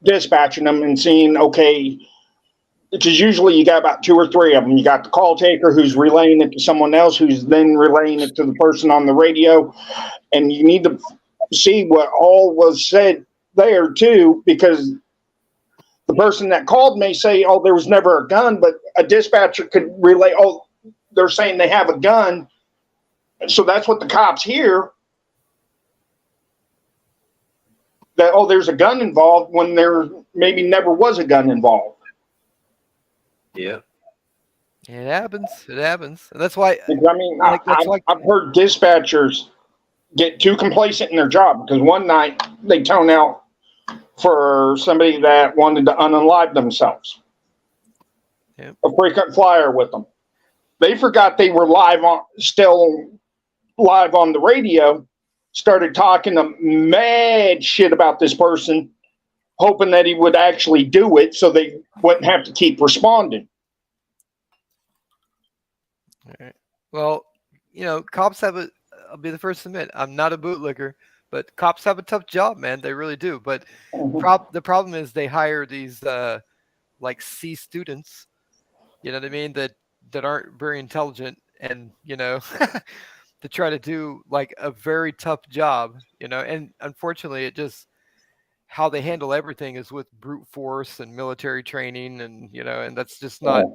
dispatching them and seeing, okay, because usually you got about 2 or 3 of them. You got the call taker who's relaying it to someone else, who's then relaying it to the person on the radio, and you need to see what all was said there too, because the person that called may say, oh, there was never a gun, but a dispatcher could relay, oh, they're saying they have a gun. So that's what the cops hear, that, oh, there's a gun involved, when there maybe never was a gun involved. Yeah. It happens. It happens. And that's why. I mean, Like, that's why. I've heard dispatchers get too complacent in their job, because one night they tone out for somebody that wanted to unalive themselves. Yep. A frequent flyer with them. They forgot they were still live on the radio, started talking mad shit about this person, hoping that he would actually do it so they wouldn't have to keep responding. All right. Well, you know, cops have a. I'll be the first to admit, I'm not a bootlicker, but cops have a tough job, man. They really do. But the problem is they hire these like C students, you know what I mean, that aren't very intelligent, and you know, to try to do like a very tough job, you know. And unfortunately, it just how they handle everything is with brute force and military training, and you know, and that's just not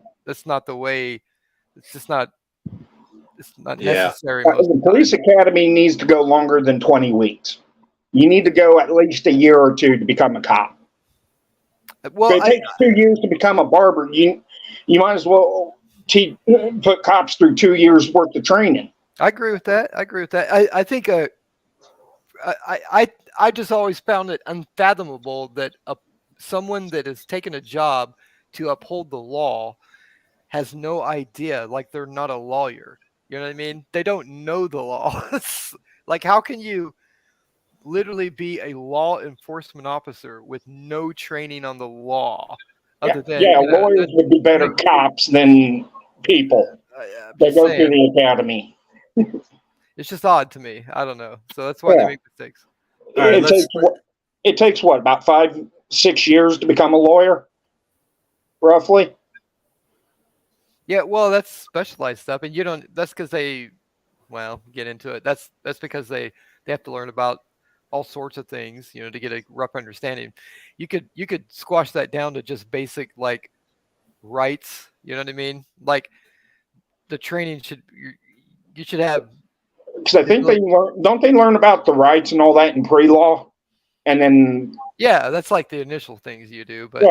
the way. It's just not. It's not necessary. Most The police academy needs to go longer than 20 weeks. You need to go at least a year or 2 to become a cop. Well, it takes 2 years to become a barber. You might as well put cops through 2 years worth of training. I agree with that. I think I just always found it unfathomable that someone that has taken a job to uphold the law has no idea, like they're not a lawyer. You know what I mean? They don't know the law. Like, how can you literally be a law enforcement officer with no training on the law? Other than, lawyers would be better cops than people. They go through the academy. It's just odd to me. I don't know. So that's why they make mistakes. It takes what, about 5-6 years to become a lawyer, roughly? Yeah, well, that's specialized stuff, and you don't. That's because they, get into it. That's because they have to learn about all sorts of things, you know, to get a rough understanding. You could squash that down to just basic like rights. You know what I mean? Like the training you should have. Because I think don't they learn about the rights and all that in pre-law, and then. Yeah, that's like the initial things you do, but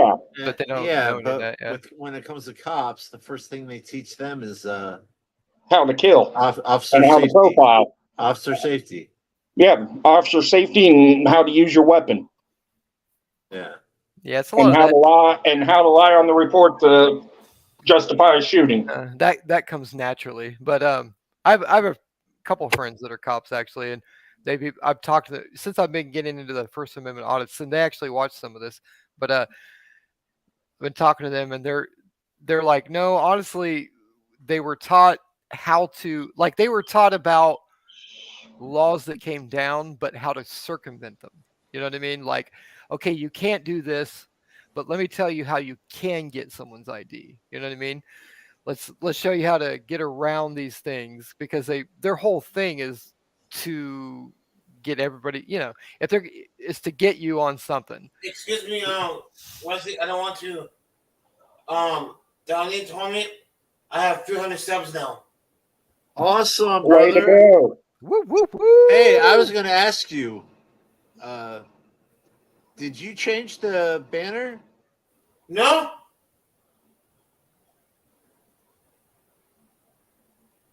but they don't. Yeah, know but that, when it comes to cops, the first thing they teach them is how to kill, officer and how safety. to profile, officer safety. Yeah, officer safety and how to use your weapon. Yeah, it's a lot and how to lie on the report to justify a shooting. That comes naturally, but I have a couple of friends that are cops actually, and I've talked to them since I've been getting into the First Amendment audits, and they actually watch some of this. But I've been talking to them, and they're like, no, honestly, they were taught they were taught about laws that came down, but how to circumvent them. You know what I mean? Like, okay, you can't do this, but let me tell you how you can get someone's ID. You know what I mean? Let's show you how to get around these things, because their whole thing is to get everybody, you know, is to get you on something. Excuse me, Wesley, I don't want to. Donnie told me I have 300 subs now. Awesome, Way to brother. go. Woo, woo, woo. Hey, I was going to ask you, did you change the banner? No.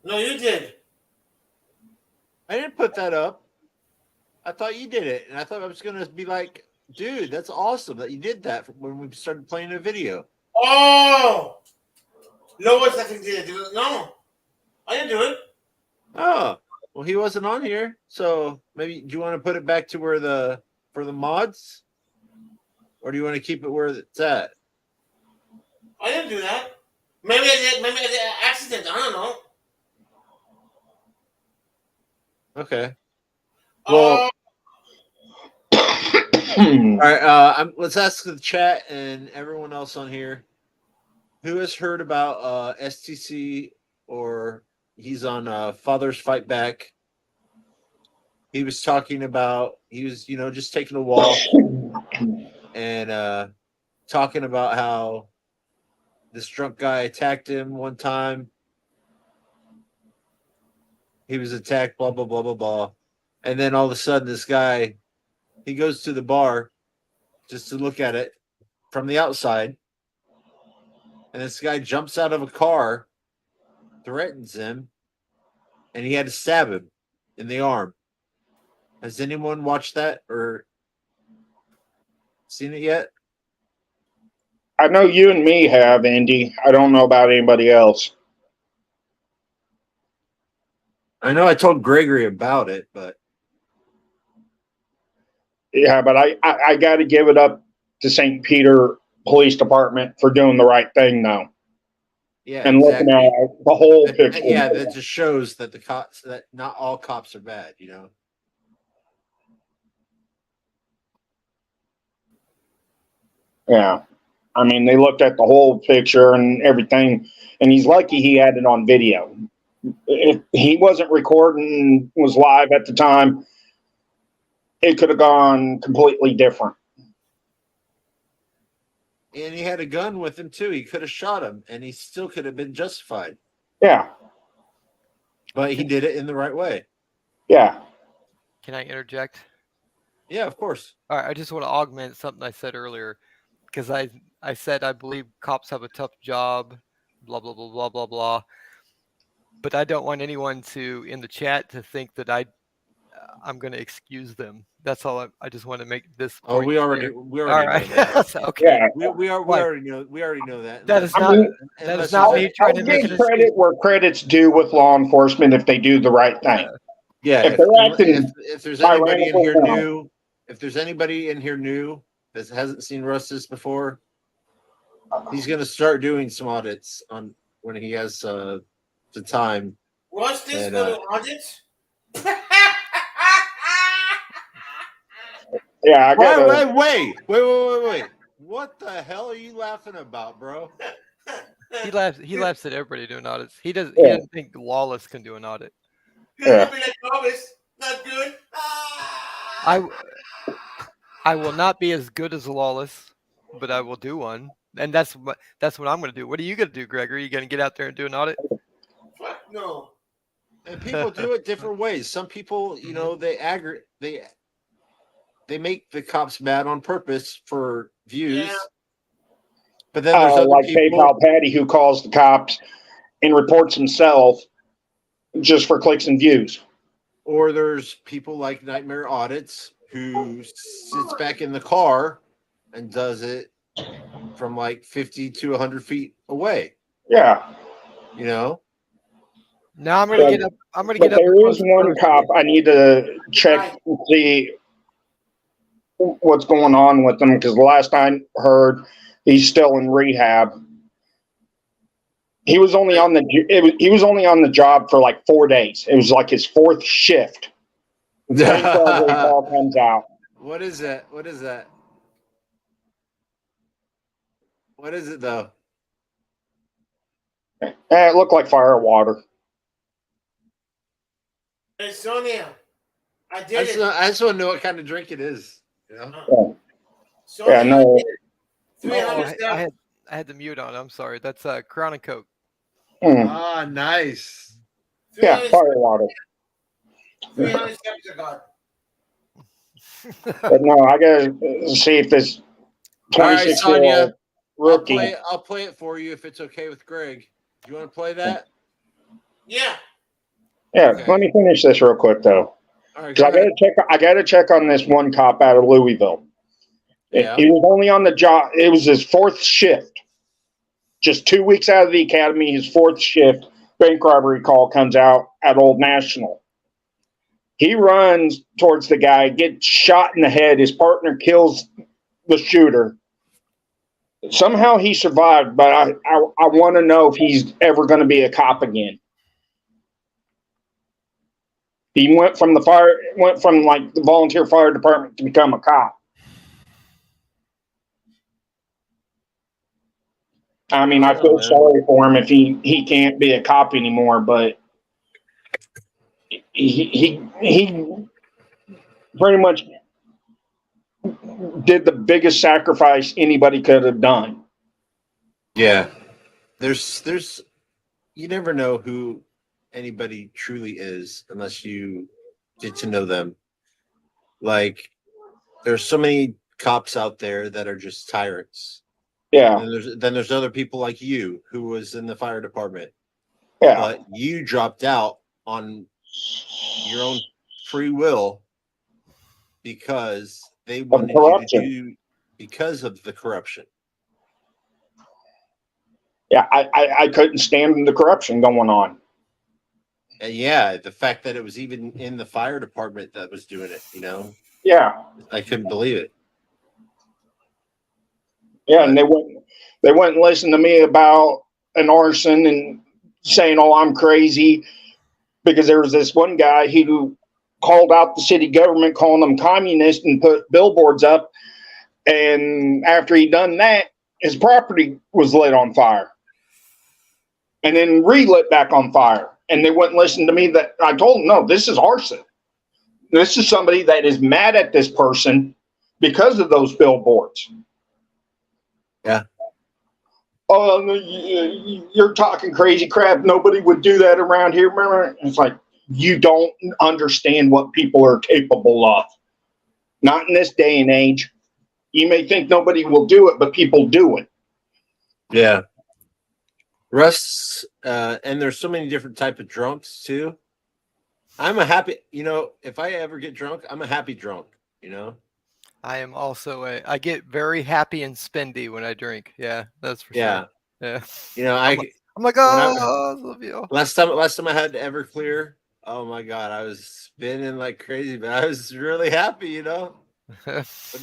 No, you did. I didn't put that up. I thought you did it, and I thought I was going to be like, dude, that's awesome that you did that when we started playing the video. Oh! Lois, I think did it. No, I didn't do it. Oh, well, he wasn't on here, so maybe do you want to put it back to where for the mods? Or do you want to keep it where it's at? I didn't do that. Maybe I did accident. I don't know. Okay. Well, all right. Let's ask the chat and everyone else on here who has heard about STC or he's on Fathers Fight Back. He was talking about he was just taking a walk and talking about how this drunk guy attacked him one time. He was attacked, blah, blah, blah, blah, blah. And then all of a sudden, this guy, he goes to the bar just to look at it from the outside. And this guy jumps out of a car, threatens him, and he had to stab him in the arm. Has anyone watched that or seen it yet? I know you and me have, Andy. I don't know about anybody else. I know I told Gregory about it, but yeah, but I got to give it up to St. Peter Police Department for doing the right thing now. yeah, And looking at the whole picture. Yeah, that just shows that the cops that not all cops are bad, Yeah. I mean, they looked at the whole picture and everything, and he's lucky he had it on video. If he wasn't recording, was live at the time, it could have gone completely different. And he had a gun with him too. He could have shot him, and he still could have been justified. Yeah. But he did it in the right way. Yeah. Can I interject? Yeah, of course. All right, I just want to augment something I said earlier, because I said I believe cops have a tough job, blah blah blah blah blah blah. But I don't want anyone in the chat to think that I'm going to excuse them. That's all. I just want to make this. Oh, we already all know right. that. Okay. Yeah, we already know that. That is not. That is not me trying to make give an credit where credit's due with law enforcement if they do the right thing. Yeah, if there's anybody in here new, if there's anybody in here new that hasn't seen Rustice before, he's going to start doing some audits on when he has the time. What's this little audit? Yeah, I got Wait. What the hell are you laughing about, bro? He laughs at everybody doing audits. He doesn't think Lawless can do an audit. Yeah. Not good. I will not be as good as Lawless, but I will do one. And that's what I'm going to do. What are you going to do, Gregory? You going to get out there and do an audit? No. And people do it different ways. Some people, they make the cops mad on purpose for views. Yeah. But then there's other like people, PayPal Patty, who calls the cops and reports himself just for clicks and views. or there's people like Nightmare Audits who sits back in the car and does it from like 50 to 100 feet away. Yeah. You know? Now I'm gonna get up. I'm gonna get up. There is one cop I need to check and see what's going on with him, because the last I heard, he's still in rehab. He was only on the job for like 4 days. It was like his fourth shift. Call comes out. What is that? What is that? What is it though? It looked like fire or water. Hey, Sonia, I did it. I just want to know what kind of drink it is. You know? Yeah. Sonia, No. I had the mute on. I'm sorry. That's Crown and Coke. Ah, nice. Yeah, fire or water. 300 steps I got. But no, I gotta see if this All right, 26-year-old rookie. I'll play it for you if it's okay with Greg. Do you want to play that? Yeah. Yeah, let me finish this real quick though. All right, 'Cause I gotta check on this one cop out of Louisville. Yeah. He was only on the job. It was his fourth shift. Just 2 weeks out of the academy, his fourth shift, bank robbery call comes out at Old National. He runs towards the guy, gets shot in the head. His partner kills the shooter. Somehow he survived, but I want to know if he's ever going to be a cop again. He went from like the volunteer fire department to become a cop. I mean, I feel sorry for him if he can't be a cop anymore, but he pretty much did the biggest sacrifice anybody could have done. Yeah. There's you never know who anybody truly is unless you get to know them. Like, there's so many cops out there that are just tyrants. Yeah. And then there's other people like you who was in the fire department. Yeah. But you dropped out on your own free will because they wanted you to do because of the corruption. Yeah, I couldn't stand the corruption going on. And yeah, the fact that it was even in the fire department that was doing it, Yeah. I couldn't believe it. Yeah, and they wouldn't listen to me about an arson and saying, "Oh, I'm crazy," because there was this one guy who called out the city government, calling them communist, and put billboards up. And after he done that, his property was lit on fire, and then relit back on fire. And they wouldn't listen to me. That I told them, "No, this is arson. This is somebody that is mad at this person because of those billboards." Yeah. Oh, you're talking crazy crap. Nobody would do that around here. It's like, you don't understand what people are capable of. Not in this day and age. You may think nobody will do it, but people do it. Yeah. Russ, and there's so many different type of drunks too. I'm a happy, if I ever get drunk, I'm a happy drunk, I am also I get very happy and spendy when I drink. Yeah, that's for sure. Yeah. I'm like, oh, love you. Last time I had Everclear, oh my God, I was spinning like crazy, but I was really happy, But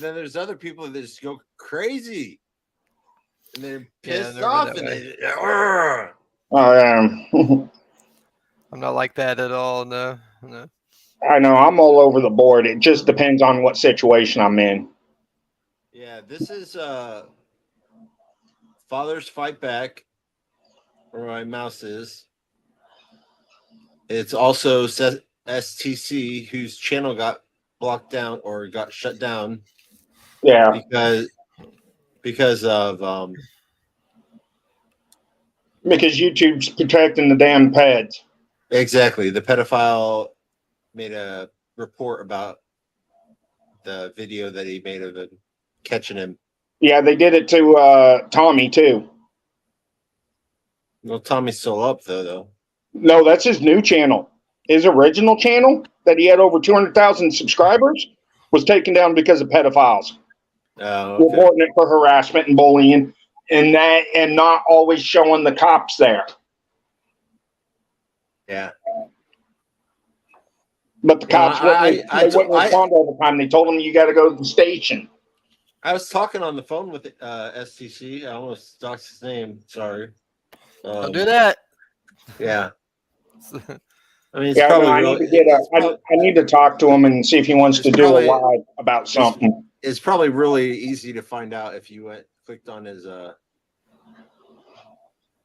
then there's other people that just go crazy. And they're pissed off and I'm not like that at all, no. I know, I'm all over the board. It just depends on what situation I'm in. Yeah, this is Fathers Fight Back, where my mouse is. It's also STC, whose channel got blocked down or got shut down. Yeah. Because of because YouTube's protecting the damn peds. Exactly. The pedophile made a report about the video that he made of him catching him. Yeah, they did it to Tommy too. Well, Tommy's still up though. No, that's his new channel. His original channel that he had over 200,000 subscribers was taken down because of pedophiles. Oh, okay. Reporting it for harassment and bullying, and not always showing the cops there. Yeah. But the cops wouldn't respond all the time. They told him, you got to go to the station. I was talking on the phone with STC. I almost doxed his name. Sorry. Don't do that. Yeah. I mean, I need to talk to him and see if he wants to do a live about something. It's probably really easy to find out if you clicked on his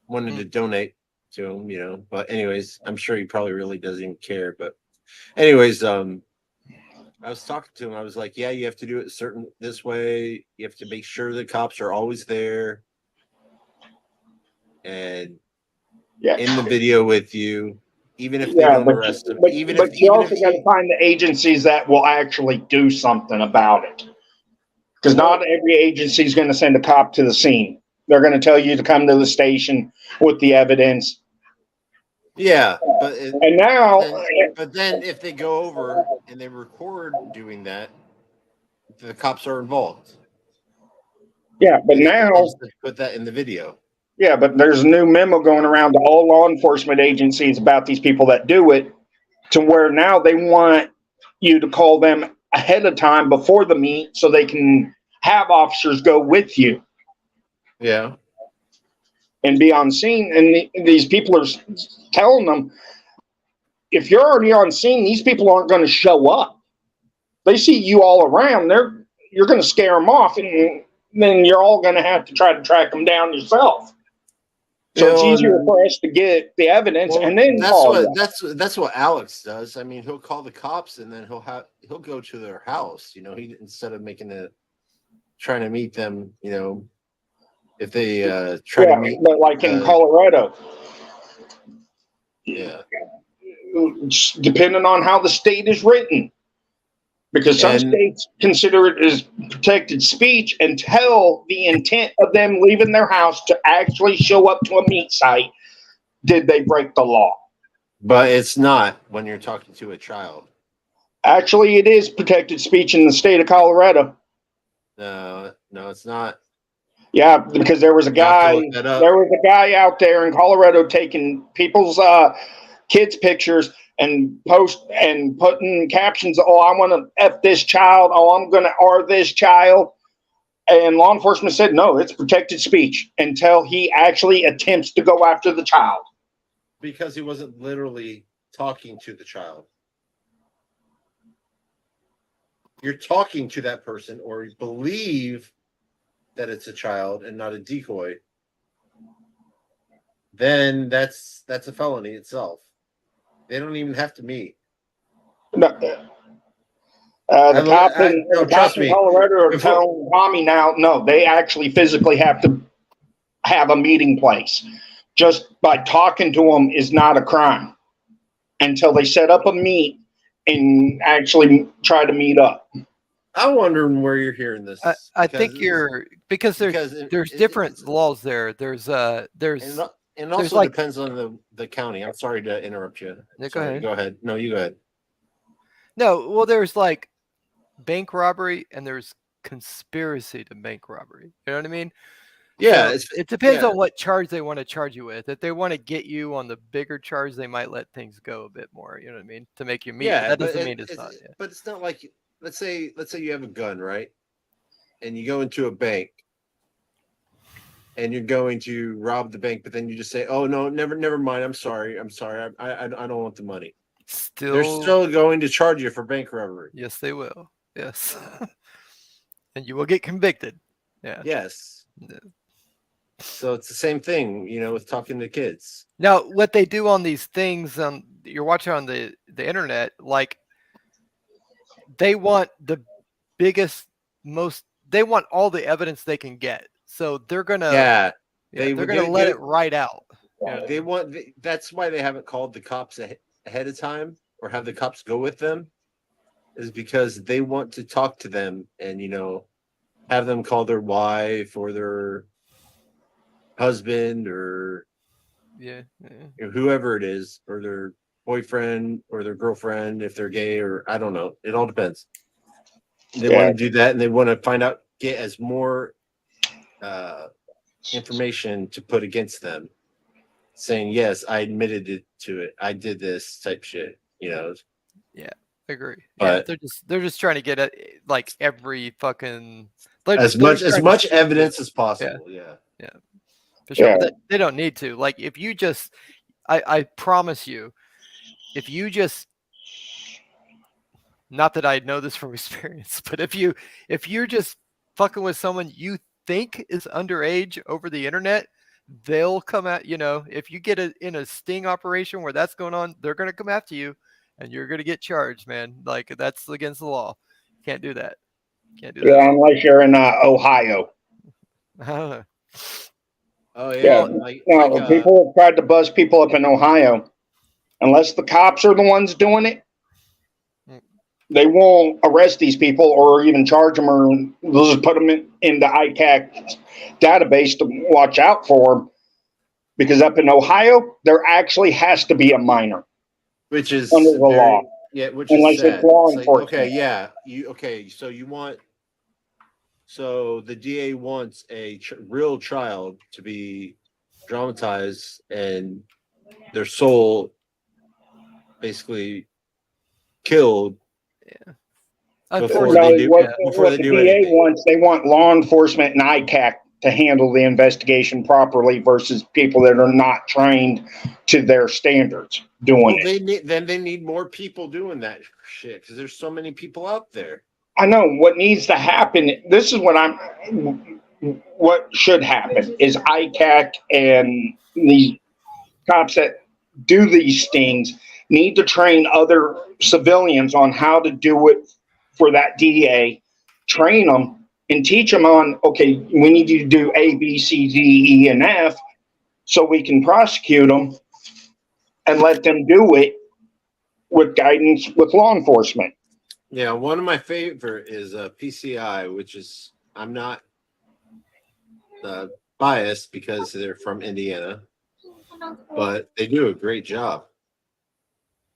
wanted to donate to him, But anyways, I'm sure he probably really doesn't even care. But anyways, I was talking to him. I was like, yeah, you have to do it this way. You have to make sure the cops are always there. And in the video with you, even if they don't arrest them. But you also got to find the agencies that will actually do something about it. Because not every agency is going to send a cop to the scene. They're going to tell you to come to the station with the evidence. Yeah, but then if they go over and they record doing that, the cops are involved. Yeah, but now put that in the video. Yeah, but there's a new memo going around to all law enforcement agencies about these people that do it, to where now they want you to call them ahead of time before the meet so they can have officers go with you Yeah. and be on scene. And these people are telling them, if you're already on scene, these people aren't going to show up. They see you all around. You're going to scare them off, and then you're all going to have to try to track them down yourself. So it's easier for us to get the evidence and then call them. That's what Alex does. I mean, he'll call the cops and then he'll go to their house. You know, he instead of trying to meet them. You know, if they try to meet, but like in Colorado, yeah, depending on how the state is written, because some states consider it as protected speech until the intent of them leaving their house to actually show up to a meet site, did they break the law? But it's not when you're talking to a child. Actually, it is protected speech in the state of Colorado. No, it's not. Yeah, because there was a guy out there in Colorado taking people's kids' pictures and putting captions. Oh, I want to F this child. Oh, I'm going to R this child. And law enforcement said, no, it's protected speech until he actually attempts to go after the child. Because he wasn't literally talking to the child. You're talking to that person, or you believe that it's a child and not a decoy, then that's a felony itself. They don't even have to meet. No, the cops in Colorado are telling Tommy now, no, they actually physically have to have a meeting place. Just by talking to them is not a crime until they set up a meet and actually try to meet up. I'm wondering where you're hearing this. I think because there's different laws there. There's and also depends on the county. I'm sorry to interrupt you. Yeah, Go ahead. No, you go ahead. No, well, there's like bank robbery and there's conspiracy to bank robbery. You know what I mean? Yeah, so it depends on what charge they want to charge you with. If they want to get you on the bigger charge, they might let things go a bit more. You know what I mean? To make you meet. Yeah, that doesn't mean it's not. Yeah. But it's not like, let's say you have a gun, right? And you go into a bank and you're going to rob the bank, but then you just say, "Oh no, never mind. I'm sorry. I don't want the money." They're still going to charge you for bank robbery. Yes, they will. Yes. And you will get convicted. Yeah. Yes. Yeah. So it's the same thing, you know, with talking to kids. Now, what they do on these things, you're watching on the internet, like they want the biggest, they want all the evidence they can get. So they're gonna, they're gonna let it right out. Yeah. That's why they haven't called the cops ahead of time or have the cops go with them, is because they want to talk to them and, you know, have them call their wife or their husband or whoever it is, or their boyfriend or their girlfriend if they're gay, or I don't know. It all depends. They want to do that, and they want to find out, get as more information to put against them, saying, yes, I admitted to it. I did this type shit, you know? Yeah, I agree. But they're just trying to get like every fucking as much evidence as possible. Yeah. For sure. But they don't need to. Like if you just, I promise you, if you just, not that I know this from experience, but if you're just fucking with someone you think is underage over the internet, they'll come at, you know, if you get in a sting operation where that's going on, they're going to come after you and you're going to get charged, man. Like that's against the law. Can't do that. Can't do that. Yeah, unless you're in Ohio. I don't know. Oh yeah. People have tried to buzz people up in Ohio. Unless the cops are the ones doing it, they won't arrest these people or even charge them, or they'll just put them in the ICAC database to watch out for them. Because up in Ohio, there actually has to be a minor, which is under the law. Yeah, which unless is sad. it's law It's enforcement. okay, yeah. So the DA wants a real child to be dramatized and their soul basically killed. Yeah. Unfortunately, What the DA wants, they want law enforcement and ICAC to handle the investigation properly versus people that are not trained to their standards doing Well, it. they need more people doing that shit because there's so many people out there. I know what needs to happen. This is what should happen is ICAC and the cops that do these things need to train other civilians on how to do it for that DA, train them and teach them on, okay, we need you to do A, B, C, D, E, and F so we can prosecute them and let them do it with guidance with law enforcement. Yeah, one of my favorite is PCI, which is, I'm not biased because they're from Indiana, but they do a great job.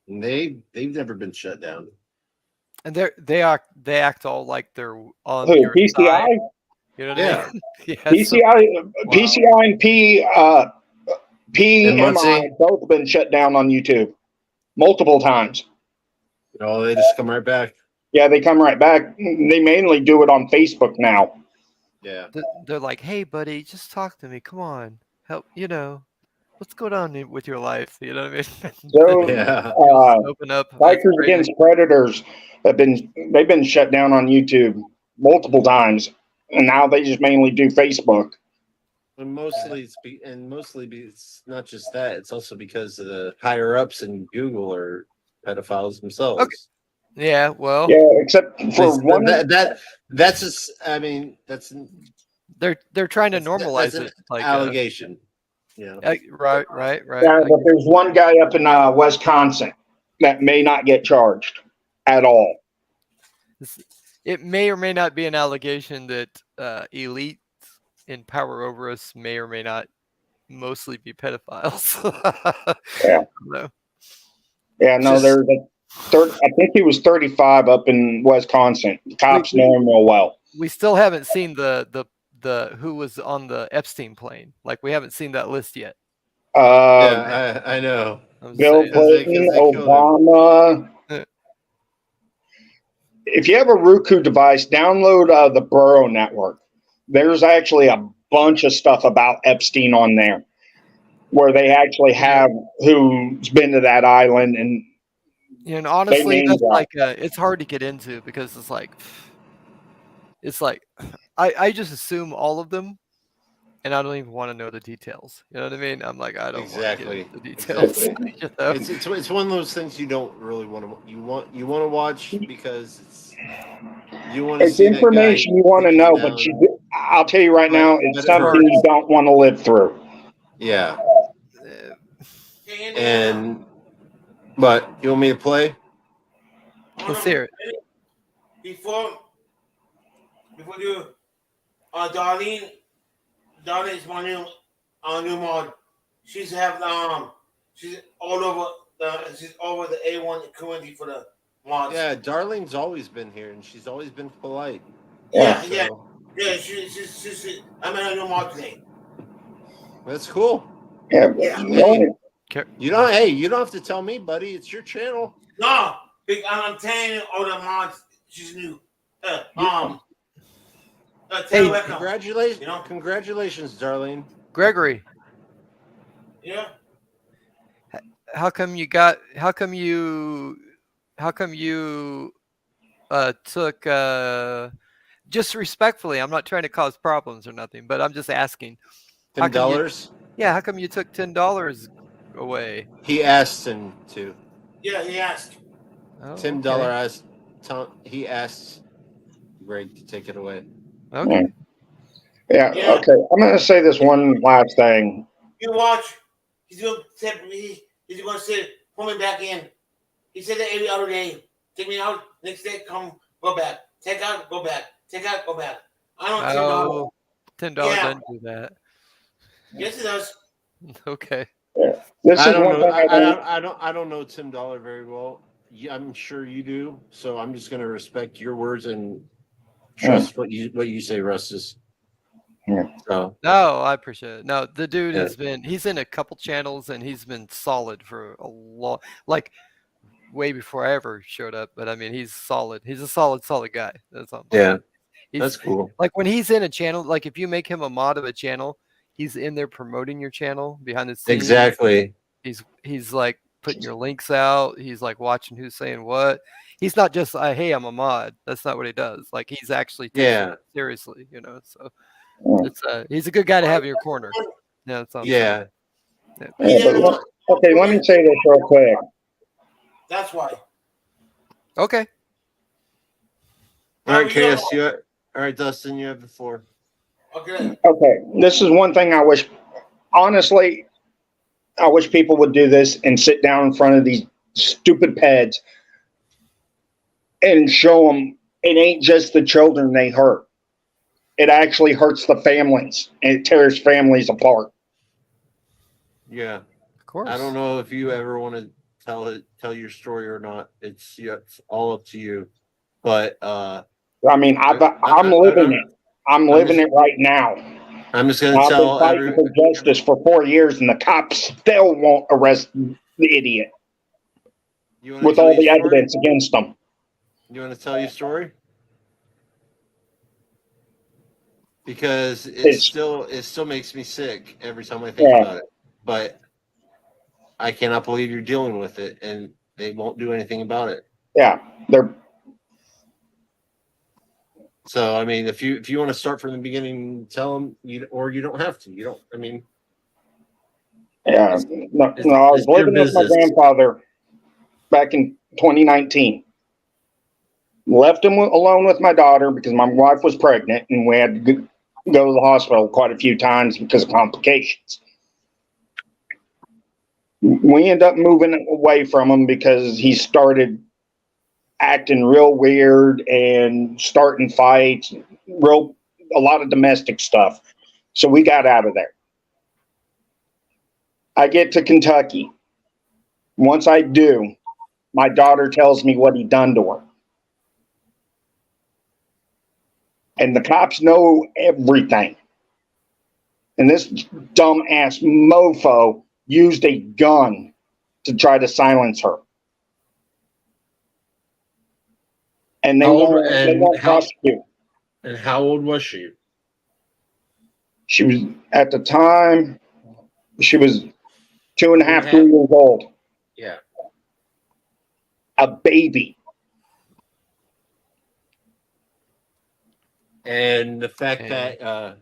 And they've never been shut down. And they act all like they're on Who, your PCI? side. You know what I mean? PCI and PMI Muncie? both have been shut down on YouTube multiple times. Oh, they just come right back. Yeah, they come right back. They mainly do it on Facebook now. Yeah. They're like, hey, buddy, just talk to me. Come on. Help, what's going on with your life? You know what I mean? So, open up. Bikers Against Predators they've been shut down on YouTube multiple times, and now they just mainly do Facebook. And mostly it's not just that. It's also because of the higher ups in Google are pedophiles themselves. Okay. Yeah, well. Yeah, except for one. That's just. I mean, that's. They're trying to normalize that's an it. Like allegation. Yeah. Right. Yeah, but there's one guy up in Wisconsin that may not get charged at all. It may or may not be an allegation that elites in power over us may or may not mostly be pedophiles. Yeah. No. Yeah, no, there's I think he was 35 up in Wisconsin. Cops know him real well. We still haven't seen the who was on the Epstein plane. Like we haven't seen that list yet. Yeah, I know. Bill Clinton, Obama. If you have a Roku device, download the Burrow Network. There's actually a bunch of stuff about Epstein on there, where they actually have who's been to that island and. And honestly, that's like it's hard to get into because it's like I just assume all of them, and I don't even want to know the details. You know what I mean? I'm like I don't want to get the details. Exactly. You know? It's one of those things you don't really want to. You want to watch because you want to. It's information you want to know, but I'll tell you right now, it's something you don't want to live through. Yeah. But you want me to play? Let's hear it. Before you, Darlene is my new mod. She's she's all over the A1 community for the mods. Yeah, Darlene's always been here, and she's always been polite. Yeah. She's I'm in a new mod today. That's cool. Yeah. You don't have to tell me, buddy. It's your channel. No, I'm telling you, all the mods. She's new. Hey, congratulations, Darlene. Gregory. Yeah. How come you took just respectfully, I'm not trying to cause problems or nothing, but I'm just asking. $10? Yeah, how come you took $10 away? He asked him to. Yeah, he asked. Oh, $10 asked. He asked Greg to take it away. Okay. Yeah. Okay. I'm going to say this one last thing. You watch. He's going to say, pull me back in. He said that every other day. Take me out. Next day, come, go back. Take out, go back. Take out, go back. I don't $10 doesn't do that. Yes, it does. Okay. Yeah. I don't know Tim Dollar very well. Yeah, I'm sure you do. So I'm just going to respect your words and trust what you say, Rustus. Yeah. So. No, I appreciate it. No, the dude he's in a couple channels and he's been solid for a long, like way before I ever showed up. But I mean, he's solid. He's a solid guy. That's all. Yeah, He's, that's cool. like when he's in a channel, like if you make him a mod of a channel, he's in there promoting your channel behind the scenes. Exactly. He's like putting your links out. He's like watching who's saying what. He's not just hey, I'm a mod. That's not what he does. Like he's actually taking it seriously, you know. So it's he's a good guy to have in your corner. Yeah, that's all. Yeah. Okay, let me say this real quick. That's why. Okay. All right, KS, all right, Dustin, you have the floor. Okay. Okay, this is one thing I wish, honestly, I wish people would do this and sit down in front of these stupid pads and show them it ain't just the children they hurt. It actually hurts the families and it tears families apart. Yeah. Of course. I don't know if you ever want to tell your story or not. It's all up to you. But I mean, I'm living it. I'm living it right now. I'm just gonna I've tell been fighting for justice for 4 years, and the cops still won't arrest the idiot with all the evidence against them. You want to tell your story? Because it still makes me sick every time I think about it. But I cannot believe you're dealing with it, and they won't do anything about it. Yeah, they're. So I mean, if you want to start from the beginning, tell them or you don't have to. You don't. I mean. Yeah, no, I was living with my grandfather back in 2019. Left him alone with my daughter because my wife was pregnant, and we had to go to the hospital quite a few times because of complications. We ended up moving away from him because he started acting real weird and starting fights, a lot of domestic stuff. So we got out of there. I get to Kentucky. Once I do, my daughter tells me what he done to her. And the cops know everything. And this dumbass mofo used a gun to try to silence her. And they won't prosecute. And how old was she? She was, at the time, she was 2.5, 3 years old. Yeah. A baby. And the fact that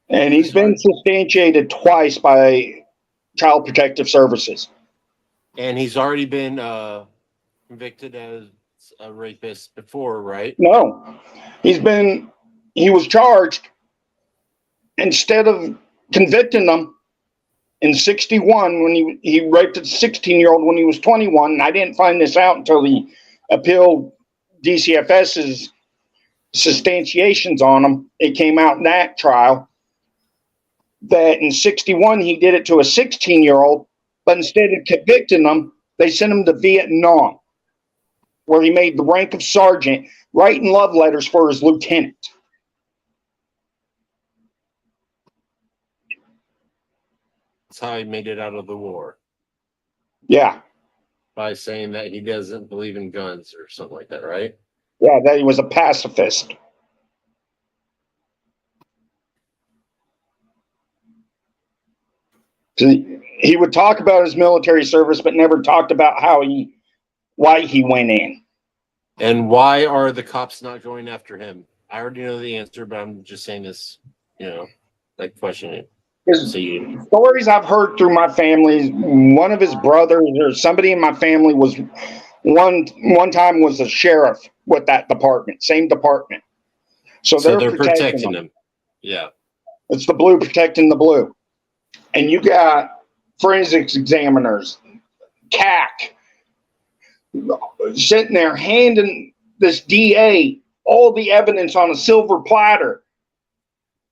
and he's been substantiated twice by Child Protective Services. And he's already been convicted as a rapist before, right? No, he was charged. Instead of convicting them in 61 when he raped a 16-year-old when he was 21, and I didn't find this out until he appealed DCFS's substantiations on him. It came out in that trial that in 61 he did it to a 16-year-old, but instead of convicting them, they sent him to Vietnam, where he made the rank of sergeant, writing love letters for his lieutenant. That's how he made it out of the war. Yeah. By saying that he doesn't believe in guns or something like that, right? Yeah, that he was a pacifist. He would talk about his military service, but never talked about why he went in. And why are the cops not going after him? I already know the answer, but I'm just saying this, like questioning it. Stories I've heard through my family, one of his brothers or somebody in my family was one time was a sheriff with that department, same department. So they're protecting him. Yeah. It's the blue protecting the blue. And you got forensics examiners, CAC, sitting there handing this DA all the evidence on a silver platter.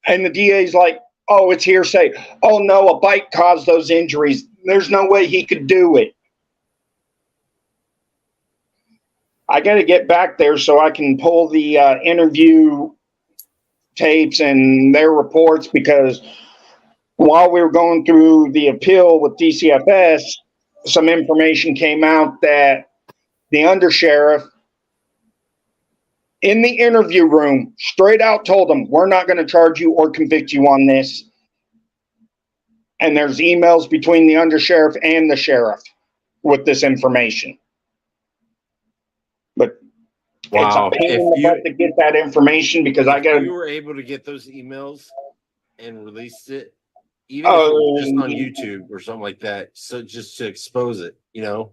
And the DA's like, oh, it's hearsay. Oh, no, a bite caused those injuries. There's no way he could do it. I got to get back there so I can pull the interview tapes and their reports, because while we were going through the appeal with DCFS, some information came out that the undersheriff, in the interview room, straight out told them, we're not going to charge you or convict you on this. And there's emails between the undersheriff and the sheriff with this information. But Wow. it's a pain in the butt to get that information because I got you were able to get those emails and released it, even if it was just on YouTube or something like that, so just to expose it, you know?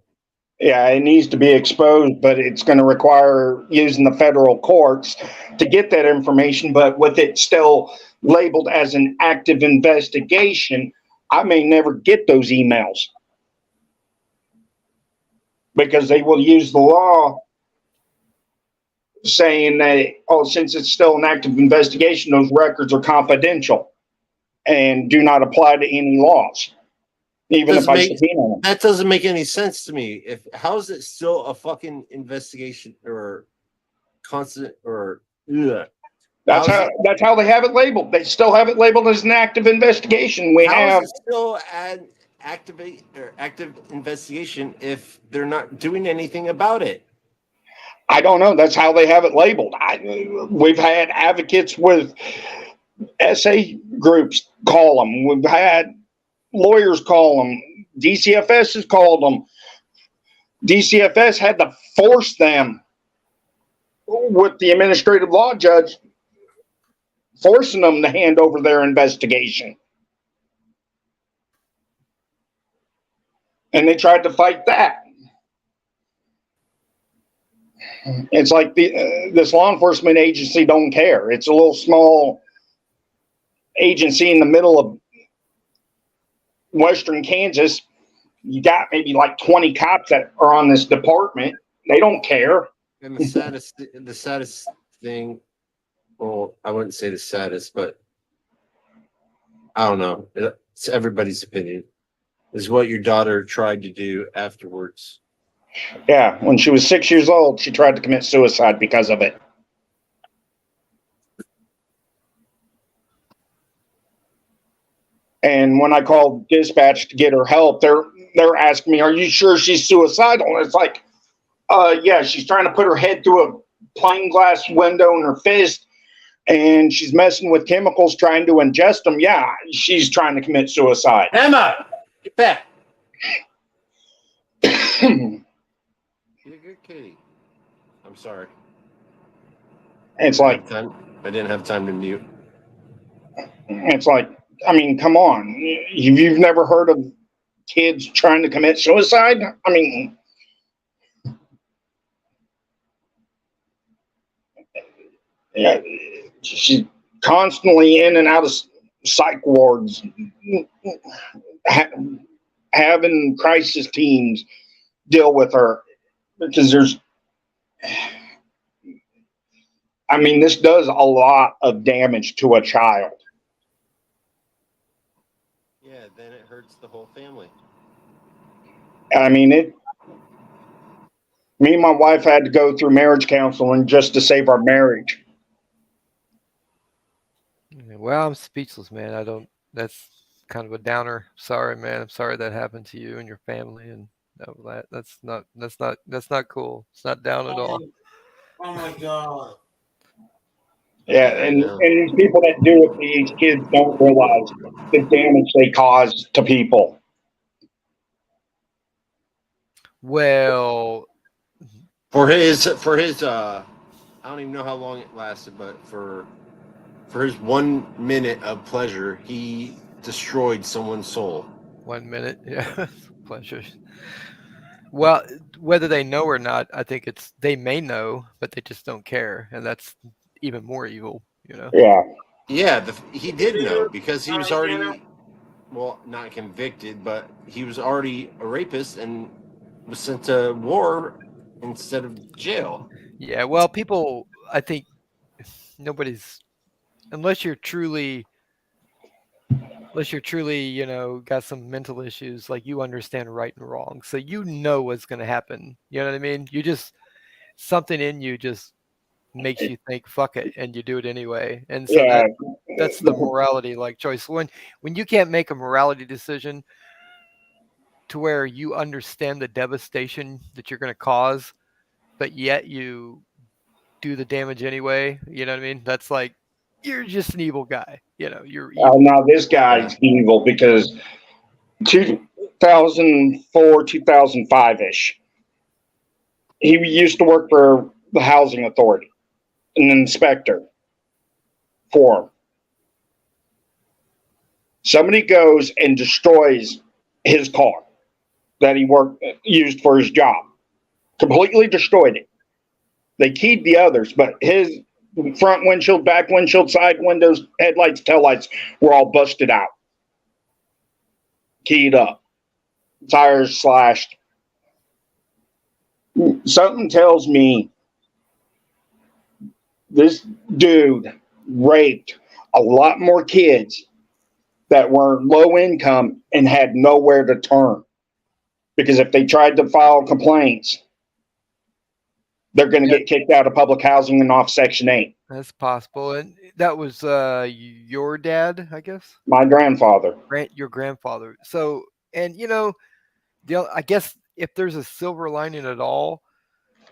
Yeah, it needs to be exposed, but it's going to require using the federal courts to get that information. But with it still labeled as an active investigation, I may never get those emails because they will use the law saying that, oh, since it's still an active investigation, those records are confidential and do not apply to any laws. Even if I subpoena them. That doesn't make any sense to me. How is it still a fucking investigation or constant or ugh. That's how they have it labeled. They still have it labeled as an active investigation. How is it still an active investigation if they're not doing anything about it? I don't know. That's how they have it labeled. We've had advocates with SA groups call them. We've had lawyers call them. DCFS has called them. DCFS had to force them with the administrative law judge, forcing them to hand over their investigation. And they tried to fight that. It's like this law enforcement agency don't care. It's a little small agency in the middle of Western Kansas. You got maybe like 20 cops that are on this department. They don't care. And the saddest thing, well, I wouldn't say the saddest, but I don't know. It's everybody's opinion. Is what your daughter tried to do afterwards. Yeah, when she was 6 years old, she tried to commit suicide because of it. And when I called dispatch to get her help, they're asking me, "Are you sure she's suicidal?" And it's like, yeah, she's trying to put her head through a plain glass window in her fist, and she's messing with chemicals, trying to ingest them. Yeah, she's trying to commit suicide. Emma, get back. You're a good kitty. I'm sorry. It's like I didn't have time to mute. It's like, I mean, come on. You've never heard of kids trying to commit suicide? I mean, yeah, she's constantly in and out of psych wards, having crisis teams deal with her because I mean, this does a lot of damage to a child. Yeah, then it hurts the whole family. I mean, me and my wife had to go through marriage counseling just to save our marriage. Well, I'm speechless, man. That's kind of a downer. Sorry, man. I'm sorry that happened to you and your family, and that's not cool. It's not down at all. Oh my God. Yeah, and these people that do it to these kids don't realize the damage they cause to people. Well, for his I don't even know how long it lasted, but for his 1 minute of pleasure, he destroyed someone's soul. 1 minute, yeah, pleasure. Well, whether they know or not, I think they may know, but they just don't care, and that's even more evil, you know. Yeah, he did know because he was already, well, not convicted, but he was already a rapist and was sent to war instead of jail. Yeah, well, people, I think nobody's, unless you're truly, you know, got some mental issues, like you understand right and wrong, so you know what's going to happen. You know what I mean? You just, something in you just makes you think fuck it, and you do it anyway. And so that's the morality like choice. When you can't make a morality decision to where you understand the devastation that you're going to cause, but yet you do the damage anyway. You know what I mean? That's like you're just an evil guy. You know, you're evil. Now this guy's evil because 2004, 2005 ish. He used to work for the housing authority, an inspector for him. Somebody goes and destroys his car that he used for his job. Completely destroyed it. They keyed the others, but his front windshield, back windshield, side windows, headlights, taillights were all busted out. Keyed up. Tires slashed. Something tells me this dude raped a lot more kids that were low income and had nowhere to turn. Because if they tried to file complaints, they're going to get kicked out of public housing and off Section 8. That's possible. And that was your dad, I guess? My grandfather. Your grandfather. So, and you know, I guess if there's a silver lining at all,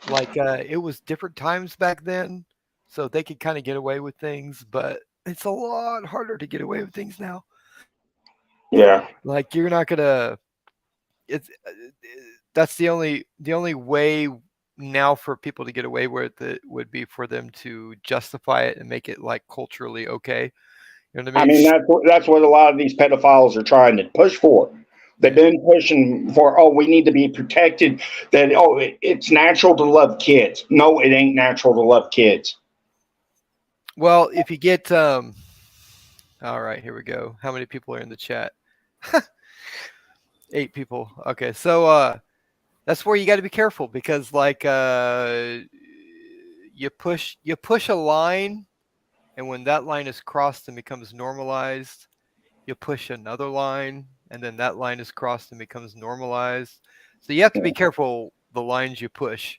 like it was different times back then, so they could kind of get away with things, but it's a lot harder to get away with things now. Yeah. Like you're not gonna. That's the only way now for people to get away with it would be for them to justify it and make it like culturally okay. You know what I mean? That's what a lot of these pedophiles are trying to push for. They've been pushing for, we need to be protected. That, it's natural to love kids. No, it ain't natural to love kids. Well, if you get, all right, here we go. How many people are in the chat? 8 people. Okay, so that's where you got to be careful because, like, you push a line, and when that line is crossed and becomes normalized, you push another line, and then that line is crossed and becomes normalized. So you have to be careful the lines you push.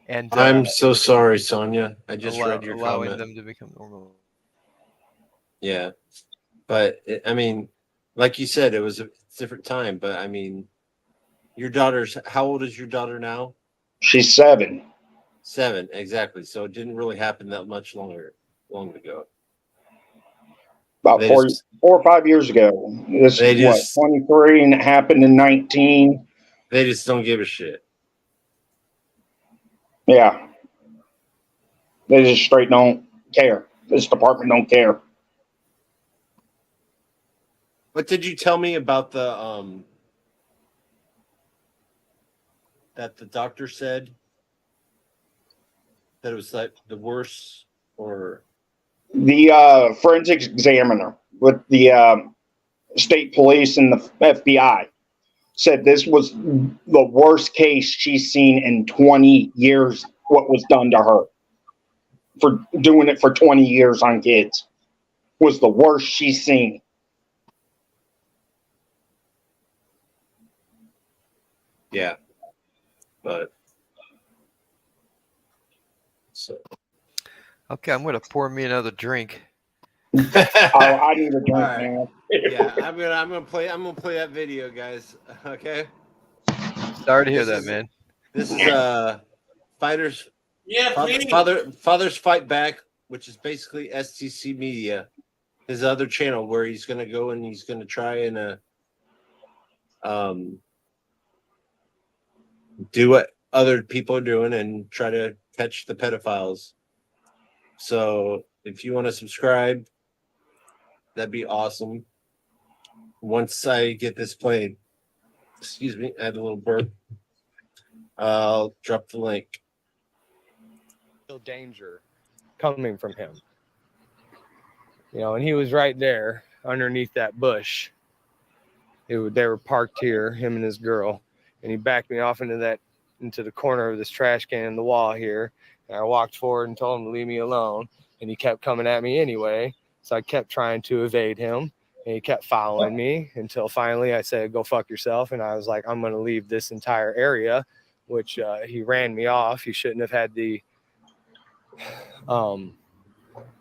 And I'm so sorry, Sonia. I just read your allowing comment. them to become normal. Yeah, but I mean, like you said, it was a different time. But I mean, your daughter's how old is your daughter now? She's 7. 7, exactly. So it didn't really happen that long ago. About 4 or 5 years ago. This is 23, and it happened in 19. They just don't give a shit. Yeah. They just straight don't care. This department don't care. What did you tell me about the that the doctor said that it was like the worst, or the forensics examiner with the state police and the FBI said this was the worst case she's seen in 20 years, what was done to her for doing it for 20 years on kids was the worst she's seen. Yeah, but so okay, I'm gonna pour me another drink. I need a drink, right. man. Yeah, I'm gonna play that video, guys. Okay. Sorry to hear that, man. This is Fighters. Yeah, please. Fathers Fight Back, which is basically STC Media, his other channel where he's gonna go and he's gonna try and do what other people are doing and try to catch the pedophiles. So if you want to subscribe, that'd be awesome. Once I get this played, excuse me, I had a little burp. I'll drop the link. Danger coming from him. You know, and he was right there underneath that bush. They were parked here, him and his girl, and he backed me off into the corner of this trash can in the wall here. And I walked forward and told him to leave me alone, and he kept coming at me anyway. So I kept trying to evade him, and he kept following me until finally I said, "Go fuck yourself." And I was like, "I'm going to leave this entire area," which he ran me off. He shouldn't have had the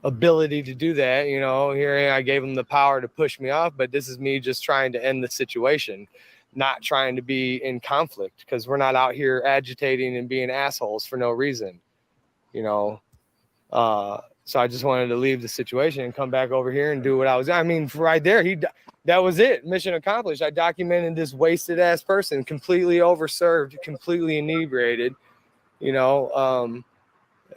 ability to do that. You know, here I gave him the power to push me off, but this is me just trying to end the situation. not trying to be in conflict, because we're not out here agitating and being assholes for no reason, you know. So I just wanted to leave the situation and come back over here and do what I was. I mean, right there, that was it. Mission accomplished. I documented this wasted ass person, completely overserved, completely inebriated. You know,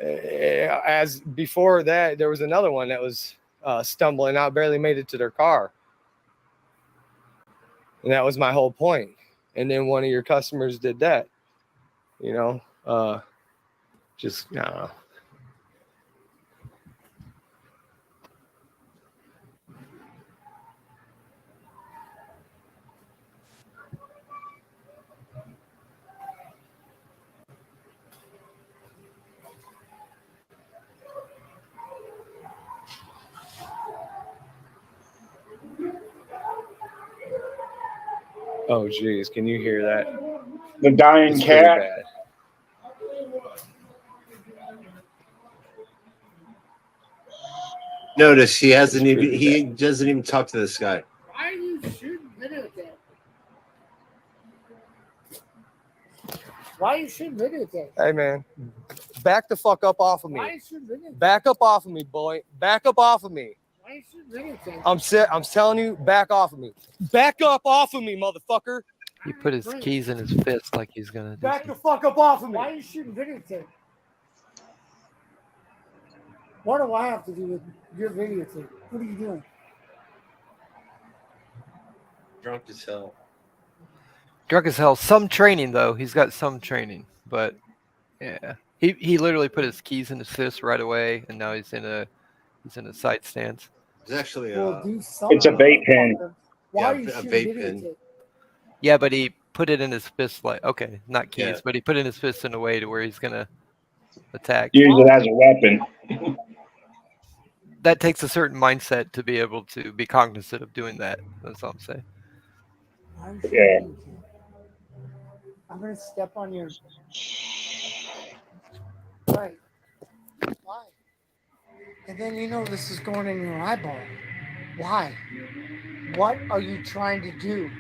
as before that, there was another one that was stumbling out, barely made it to their car. And that was my whole point. And then one of your customers did that, you know, just, I don't know. Oh, geez. Can you hear that? The dying It's cat. pretty bad. Notice he doesn't even talk to this guy. Why are you shooting videotape? Why are you shooting videotape? Hey, man, back the fuck up off of Why are me. you shooting videotape? Back up off of me, boy. Back up off of me. Why are you shooting videotape? I'm telling you, back off of me. Back up off of me, motherfucker. He put his keys in his fist like he's gonna do Back something. the fuck up off of me. Why are you shooting videotape? What do I have to do with your videotape? What are you doing? Drunk as hell. Drunk as hell. Some training though. He's got some training, but yeah, he literally put his keys in his fist right away, and now he's in a side stance. It's actually Well, do something. It's a vape pen. Why Yeah, are you a shooting vape videotape? pen. Yeah, but he put it in his fist like okay, not keys, Yeah. but he put it in his fist in a way to where he's gonna attack. Use it as a weapon. That takes a certain mindset to be able to be cognizant of doing that. That's all I'm saying. Why are you shooting Yeah. videotape? I'm gonna step on your. Right. Why? And then you know this is going in your eyeball. Why? What are you trying to do?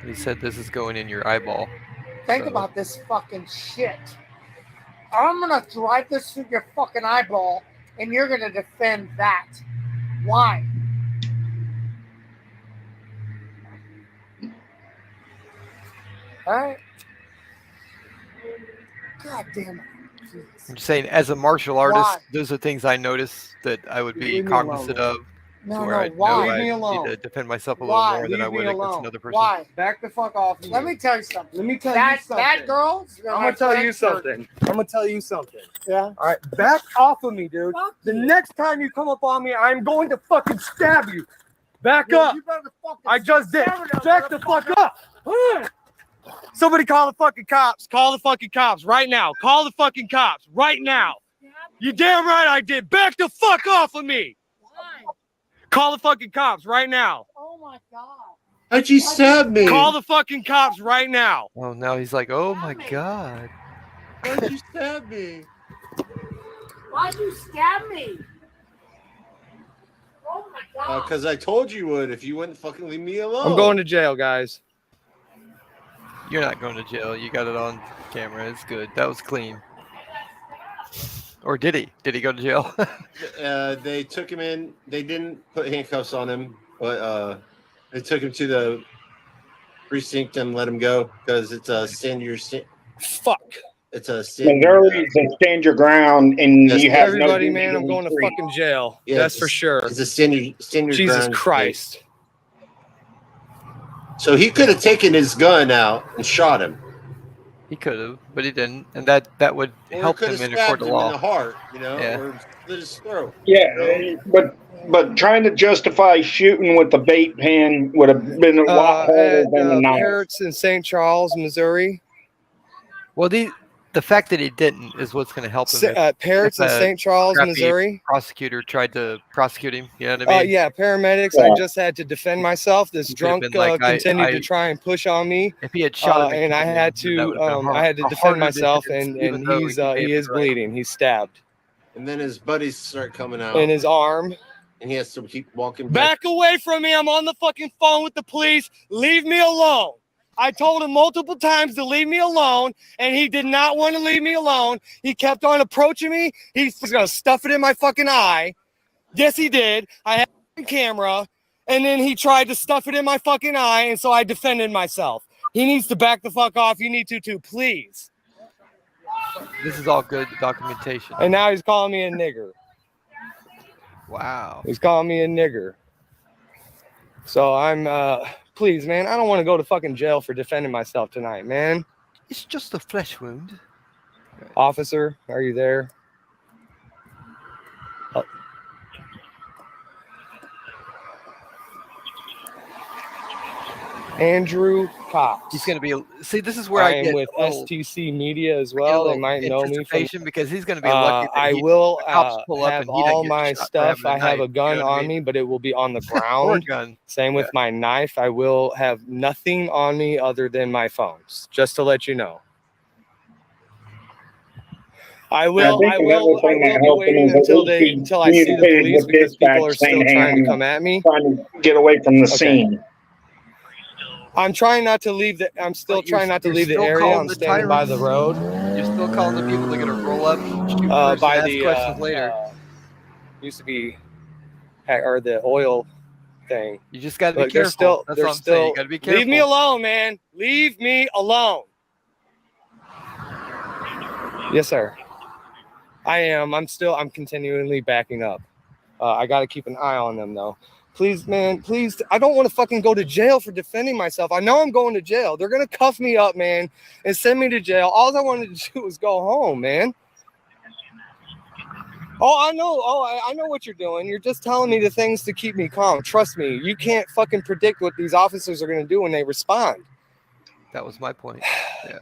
He said this is going in your eyeball. Think So- about this fucking shit. I'm gonna drive this through your fucking eyeball, and you're gonna defend that. Why? All right. God damn it. I'm just saying, as a martial artist, Why? those are things I notice that I would be Leave me cognizant alone. of. No, to where no, I why? know Leave I me need alone. to defend myself a little Why? more than I Leave would me against alone. another person. Why? Back the fuck off me. Let me tell you something. Let me tell that, you something. That girl. I'm gonna tell you something. I'm gonna tell you something. Yeah. All right, back off of me, dude. The next time you come up on me, I'm going to fucking stab you. Back up. You better fucking I just did. stab her, Back the fuck up. Somebody call the fucking cops. Call the fucking cops right now. Call the fucking cops right now. You damn right I did. Back the fuck off of me. Why? Call the fucking cops right now. Oh my god. How'd you stab me? Call the fucking cops right now. Oh, now he's like, oh my god. How'd you stab me? Why'd you stab me? Oh my god. Because I told you would if you wouldn't fucking leave me alone. I'm going to jail, guys. You're not going to jail. You got it on camera. It's good. That was clean. Or did he? Did he go to jail? They took him in. They didn't put handcuffs on him, but they took him to the precinct and let him go because it's a stand your Fuck. It's a stand. Missouri's a stand your ground, and Yes, you have Everybody, no man, I'm going to free. fucking jail. Yeah, That's for it's- sure. It's a stand your Jesus ground Christ. case. So he could have taken his gun out and shot him. He could have, but he didn't, and that would Or help could him have in a court stabbed of him in law. the heart, Yeah. or slit his throat. Yeah, but trying to justify shooting with a bait pen would have been a lot harder At than a knife. Parrots in St. Charles, Missouri. Well, the fact that he didn't is what's going to help him. Parrots if in a St. Charles, crappy Missouri. Prosecutor tried to prosecute him. You know what I mean? Yeah, paramedics. Yeah. I just had to defend myself. This He could have drunk been like, continued to I- try and push on me. If he had shot him, and I had to defend myself, and he is bleeding. He's stabbed And then his buddies start coming out. in his arm. and he has to keep walking back. Back away from me! I'm on the fucking phone with the police. Leave me alone. I told him multiple times to leave me alone, and he did not want to leave me alone. He kept on approaching me. He was going to stuff it in my fucking eye. Yes, he did. I had a camera, and then he tried to stuff it in my fucking eye, and so I defended myself. He needs to back the fuck off. You need to too, please. This is all good documentation. And now he's calling me a nigger. Wow. He's calling me a nigger. So I'm, please, man, I don't want to go to fucking jail for defending myself tonight, man. It's just a flesh wound. Officer, are you there? Oh. Andrew Cox. He's going to be. See, this is where I I am get with a little- STC Media as I get a well. They little might know me from. anticipation because he's going to be lucky. That I he- will the cops pull up have and he doesn't all get my shot for stuff. having I have knife, a gun you know what I on mean? me, but it will be on the Or a ground. gun. Same with my knife. I will have nothing on me other than my phones, just to let you know. I will think be another thing that helped him waiting is at until least he I see the communicated police with because people are dispatch still saying, "Hey, trying to I'm come at me. trying to get away from the Okay. scene." I'm trying not to leave the. I'm still But you're- trying not to you're leave the still area. calling I'm the standing by the tyrants. road. You're still calling the people that are going to roll up, shoot first, By and ask the questions later. used to be, or the oil thing. You just got to be Look, they're careful. still. That's They're what I'm saying. You still. got to be careful. Leave me alone, man. Leave me alone. Yes, sir. I am. I'm continually backing up. I got to keep an eye on them, though. Please, man, please. I don't want to fucking go to jail for defending myself. I know I'm going to jail. They're going to cuff me up, man, and send me to jail. All I wanted to do was go home, man. Oh, I know. Oh, I know what you're doing. You're just telling me the things to keep me calm. Trust me. You can't fucking predict what these officers are going to do when they respond. That was my point. Yeah.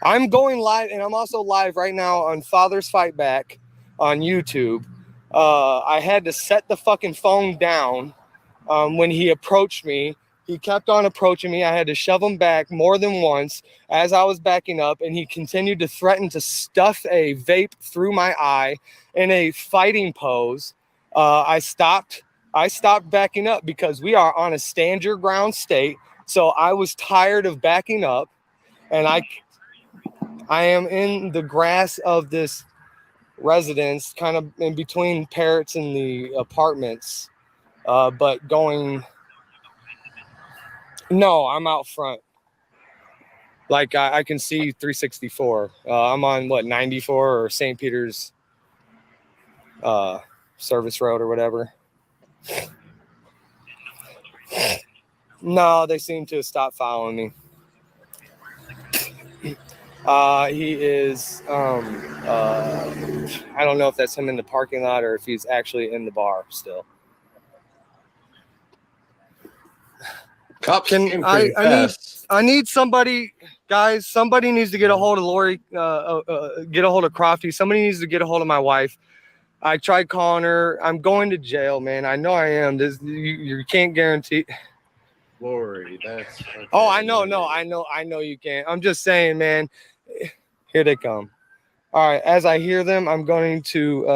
I'm going live, and I'm also live right now on Fathers Fight Back on YouTube. I had to set the fucking phone down when he approached me. He kept on approaching me. I had to shove him back more than once as I was backing up, and he continued to threaten to stuff a vape through my eye in a fighting pose. I stopped backing up because we are on a stand your ground state. So I was tired of backing up, and I am in the grass of this residence, kind of in between Parrots and the apartments, but going. No, I'm out front. Like I can see 364. I'm on 94 or St. Peter's Service Road or whatever. No, they seem to have stopped following me. He is, I don't know if that's him in the parking lot or if he's actually in the bar still. Cops came I pretty fast. need somebody, guys. Somebody needs to get a hold of Lori. Get a hold of Crofty. Somebody needs to get a hold of my wife. I tried calling her. I'm going to jail, man. I know I am. You can't guarantee. Lori, that's. Okay. Oh, I know. No, I know you can't. I'm just saying, man. Here they come. All right. As I hear them, I'm going to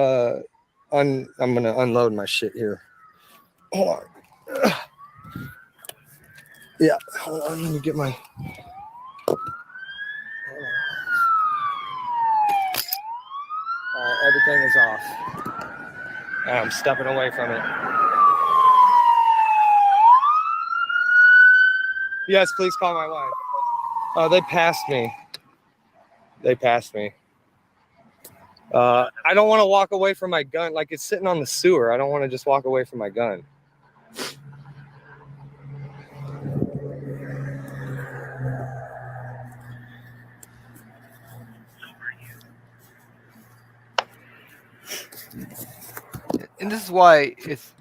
I'm gonna unload my shit here. Hold on. Yeah, hold on. Let me get my. All right, everything is off. I'm stepping away from it. Yes, please call my wife. Oh, they passed me. I don't want to walk away from my gun. Like it's sitting on the sewer. I don't want to just walk away from my gun. And this is why it's.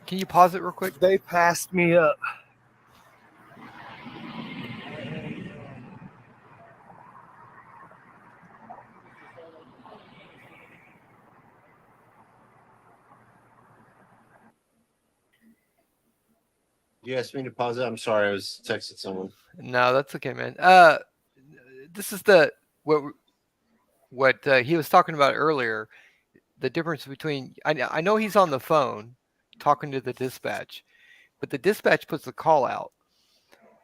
Can you pause it real quick? They passed me up. You asked me to pause it. I'm sorry. I was texting someone. No, that's okay, man. This is what he was talking about earlier. The difference between I know he's on the phone talking to the dispatch, but the dispatch puts the call out,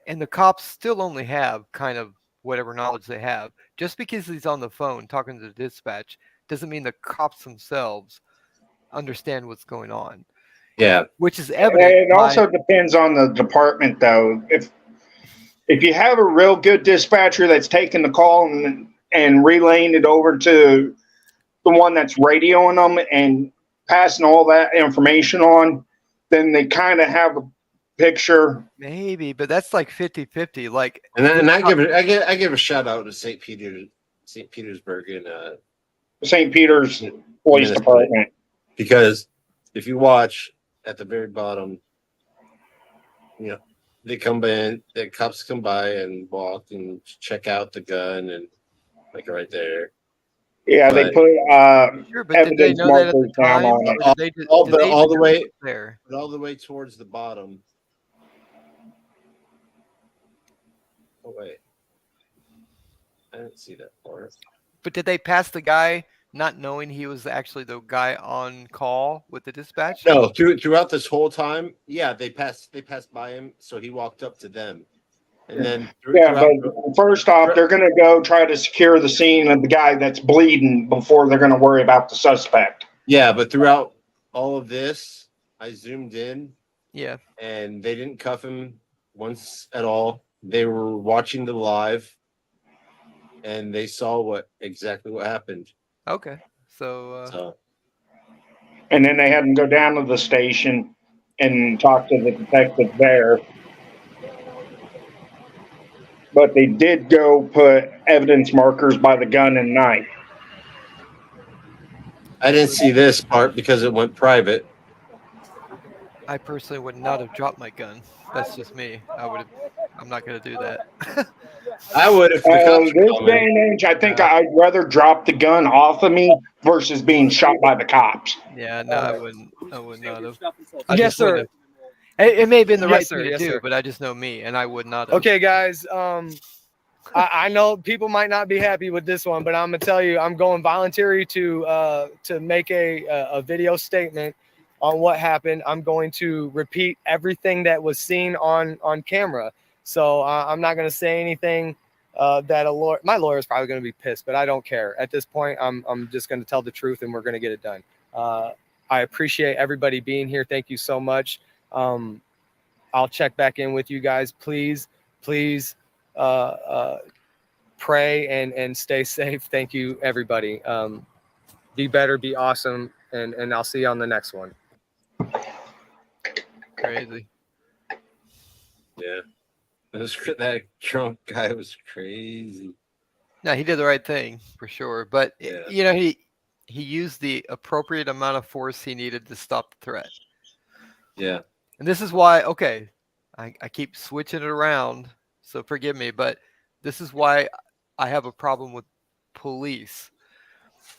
And the cops still only have kind of whatever knowledge they have. Just because he's on the phone talking to the dispatch doesn't mean the cops themselves understand what's going on. Yeah. Which is evident. It also depends on the department, though. If you have a real good dispatcher that's taking the call and relaying it over to the one that's radioing them and passing all that information on, then they kind of have a picture. Maybe, but that's like 50-50. Like, And I give a shout out to St. Petersburg and St. Peter's Police Department, because if you watch at the very bottom, you know, they come in, the cops come by and walk and check out the gun and like right there. Yeah, But- they put Sure, but did they evidence know that at markers the down time, on or it. did they just- all did they the even way know it was there? all the way towards the bottom. Oh wait, I didn't see that part. But did they pass the guy not knowing he was actually the guy on call with the dispatch? No, throughout this whole time, yeah, they passed by him, so he walked up to them, and then Yeah, but first off, they're going to go try to secure the scene of the guy that's bleeding before they're going to worry about the suspect. yeah, but throughout all of this, I zoomed in, Yeah. and they didn't cuff him once at all. They were watching the live, and they saw exactly what happened. Okay. So, So And then they had him go down to the station and talk to the detective there. But they did go put evidence markers by the gun and knife. I didn't see this part because it went private. I personally would not have dropped my gun. That's just me. I'm not going to do that. I would if the cops were This coming. day and age, I think I'd rather drop the gun off of me versus being shot by the cops. Yeah, no, I wouldn't. I would not have. I Yes, just wouldn't sir. have. It may have been the right Yes, sir. thing to Yes, do, sir. but I just know me, and I would not have. Okay, guys. I know people might not be happy with this one, but I'm gonna tell you, I'm going voluntary to make a video statement on what happened. I'm going to repeat everything that was seen on camera. So I'm not gonna say anything that my lawyer is probably gonna be pissed, but I don't care. At this point, I'm just gonna tell the truth, and we're gonna get it done. I appreciate everybody being here. Thank you so much. I'll check back in with you guys. Please pray and stay safe. Thank you, everybody. Be better, be awesome, and I'll see you on the next one. Crazy. Yeah, that drunk guy was crazy. No, he did the right thing for sure. But Yeah. you know, he used the appropriate amount of force he needed to stop the threat. Yeah. And this is why, okay, I keep switching it around, so forgive me, but this is why I have a problem with police.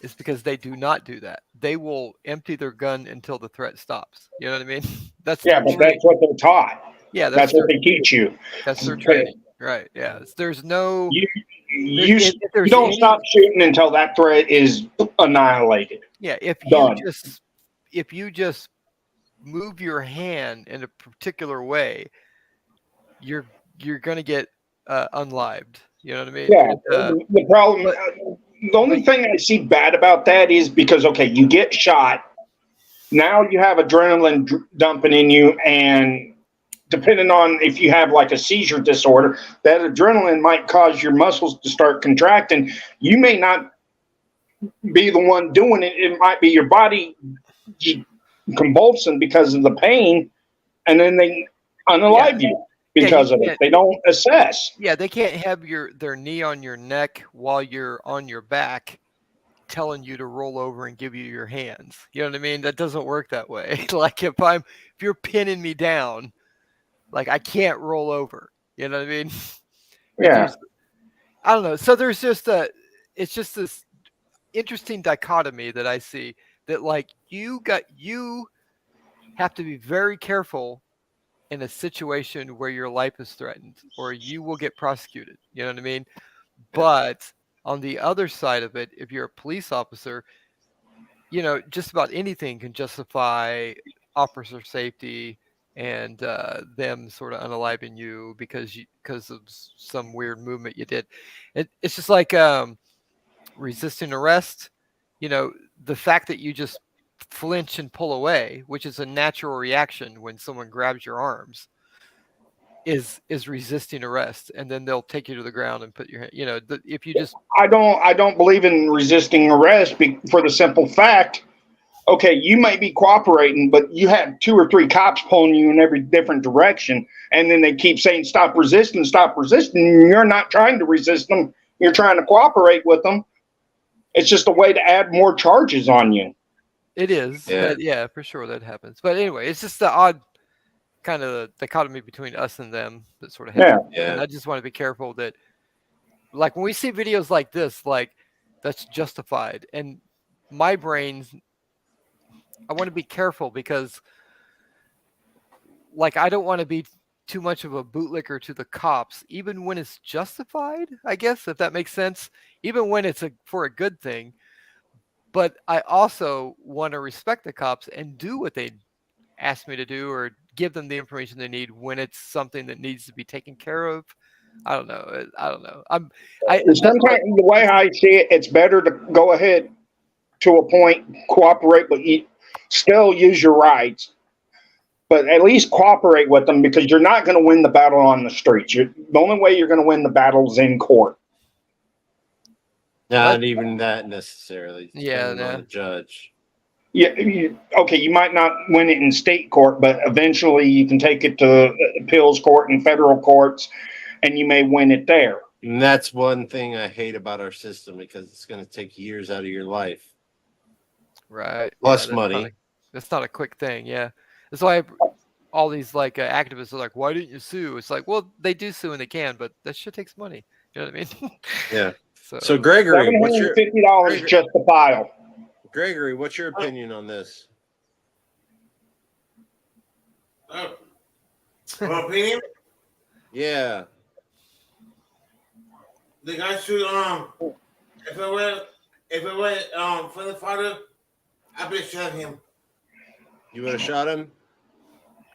It's because they do not do that. They will empty their gun until the threat stops. You know what I mean? That's Yeah, but that's what they're taught. Yeah, That's what they teach you. That's their training. Right. Yeah. There's no You if there's don't any- stop shooting until that threat is annihilated. Yeah, if Done. you just move your hand in a particular way, you're going to get unlived. You know what I mean? Yeah, the problem, the only thing I see bad about that is because, okay, you get shot, now you have adrenaline dumping in you, and depending on if you have like a seizure disorder, that adrenaline might cause your muscles to start contracting. You may not be the one doing it. It might be your body convulsing because of the pain, and then they unalive you because of it. They don't assess. Yeah, they can't have their knee on your neck while you're on your back telling you to roll over and give you your hands. You know what I mean? That doesn't work that way. Like if you're pinning me down, like I can't roll over. You know what I mean? Yeah. I don't know. So there's just it's just this interesting dichotomy that I see that like you have to be very careful in a situation where your life is threatened or you will get prosecuted. You know what I mean? But on the other side of it, if you're a police officer, you know, just about anything can justify officer safety, and them sort of unaliving you because of some weird movement you did. It's just like resisting arrest. You know, the fact that you just flinch and pull away, which is a natural reaction when someone grabs your arms, is resisting arrest, and then they'll take you to the ground and put your hand. You know, if you just I don't believe in resisting arrest for the simple fact, okay, you might be cooperating, but you have 2 or 3 cops pulling you in every different direction, and then they keep saying, stop resisting, stop resisting. You're not trying to resist them. You're trying to cooperate with them. It's just a way to add more charges on you. It is. Yeah, for sure that happens. But anyway, it's just the odd kind of dichotomy between us and them that sort of happens. Yeah. And I just want to be careful that, like, when we see videos like this, like, that's justified. And my brain's, I want to be careful because, like, I don't want to be too much of a bootlicker to the cops, even when it's justified, I guess, if that makes sense, even when it's for a good thing. But I also want to respect the cops and do what they ask me to do, or give them the information they need when it's something that needs to be taken care of. I don't know. Sometimes the way I see it, it's better to go ahead to a point, cooperate, but you still use your rights. But at least cooperate with them, because you're not going to win the battle on the streets. The only way you're going to win the battle is in court. Not even that necessarily. Yeah, depending on the judge. Yeah, okay, you might not win it in state court, but eventually you can take it to appeals court and federal courts, and you may win it there. And that's one thing I hate about our system, because it's going to take years out of your life. Right. Plus Yeah, money. That's not a quick thing. Yeah. That's why all these like activists are like, why didn't you sue? It's like, well, they do sue and they can, but that shit takes money. You know what I mean? Yeah. So Gregory, what's your $750 just to file? Gregory, what's your opinion on this? My opinion? Yeah. The guy should if it were for the father, I would have shot him. You would have shot him?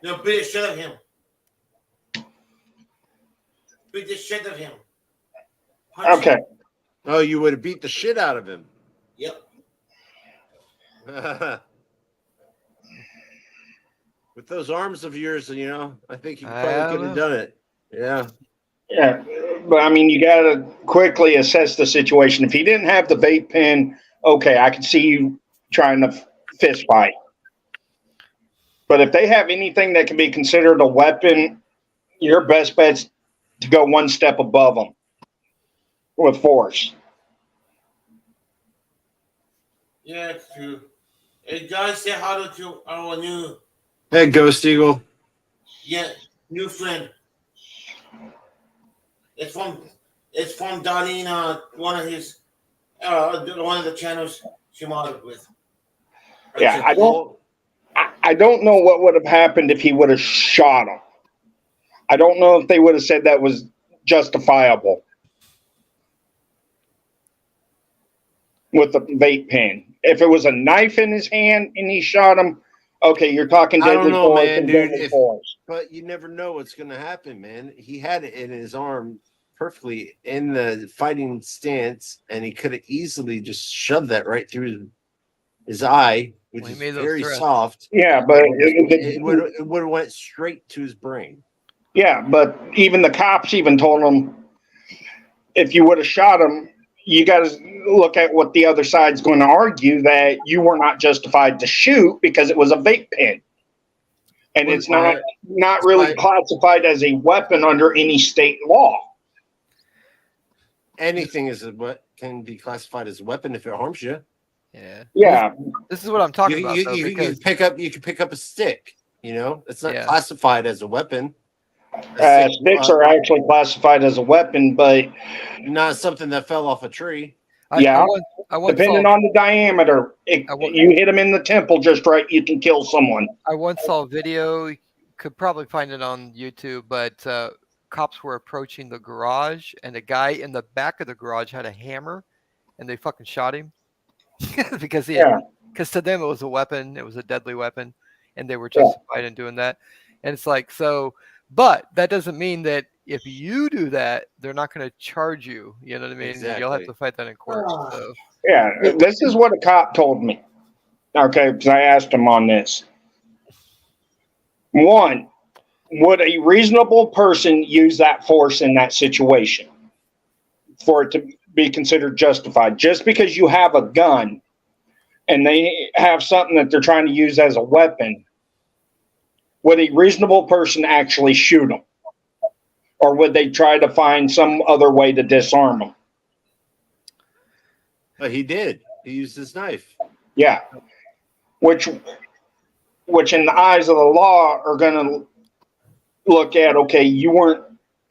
No, beat the shit out of him. Beat the shit out of him. Punch Okay. him. Oh, you would have beat the shit out of him. Yep. With those arms of yours, you know, I think you probably could have done it. Yeah. Yeah, but I mean, you got to quickly assess the situation. If he didn't have the vape pen, okay, I can see you trying to fist fight. But if they have anything that can be considered a weapon, your best bet's to go one step above them with force. Yeah, it's true. It does say how to our new Hey, Ghost Eagle. new friend. It's from Darlene, one of the channels she modded with. Yeah, I don't know what would have happened if he would have shot him. I don't know if they would have said that was justifiable with the vape pen. If it was a knife in his hand and he shot him, okay, you're talking I deadly don't know, force man, and dude. deadly force. But you never know what's going to happen, man. He had it in his arm perfectly in the fighting stance, and he could have easily just shoved that right through his eye, which Well, he is made those very threats. soft. Yeah, but it would have went straight to his brain. yeah, but even the cops even told him, if you would have shot him, you got to look at what the other side's going to argue, that you were not justified to shoot because it was a vape pen. And it's not really classified as a weapon under any state law. Anything what can be classified as a weapon if it harms you. Yeah. Yeah. This is what I'm talking You about. Though, because you can pick up a stick. You know, it's not classified as a weapon. Sticks are actually classified as a weapon, but not something that fell off a tree. Depending on the diameter, you hit them in the temple just right, you can kill someone. I once saw a video. You could probably find it on YouTube, but cops were approaching the garage, and the guy in the back of the garage had a hammer, and they fucking shot him because to them it was a weapon. It was a deadly weapon, and they were justified in doing that. And it's like, so, but that doesn't mean that if you do that, they're not going to charge you. You know what I mean? You'll have Exactly. to fight that in court. So. Yeah, this is what a cop told me. Okay, because I asked him on this. One, would a reasonable person use that force in that situation for it to be considered justified? Just because you have a gun and they have something that they're trying to use as a weapon, would a reasonable person actually shoot them? Or would they try to find some other way to disarm them? But he did. He used his knife. Yeah. Which in the eyes of the law are going to look at, okay, you weren't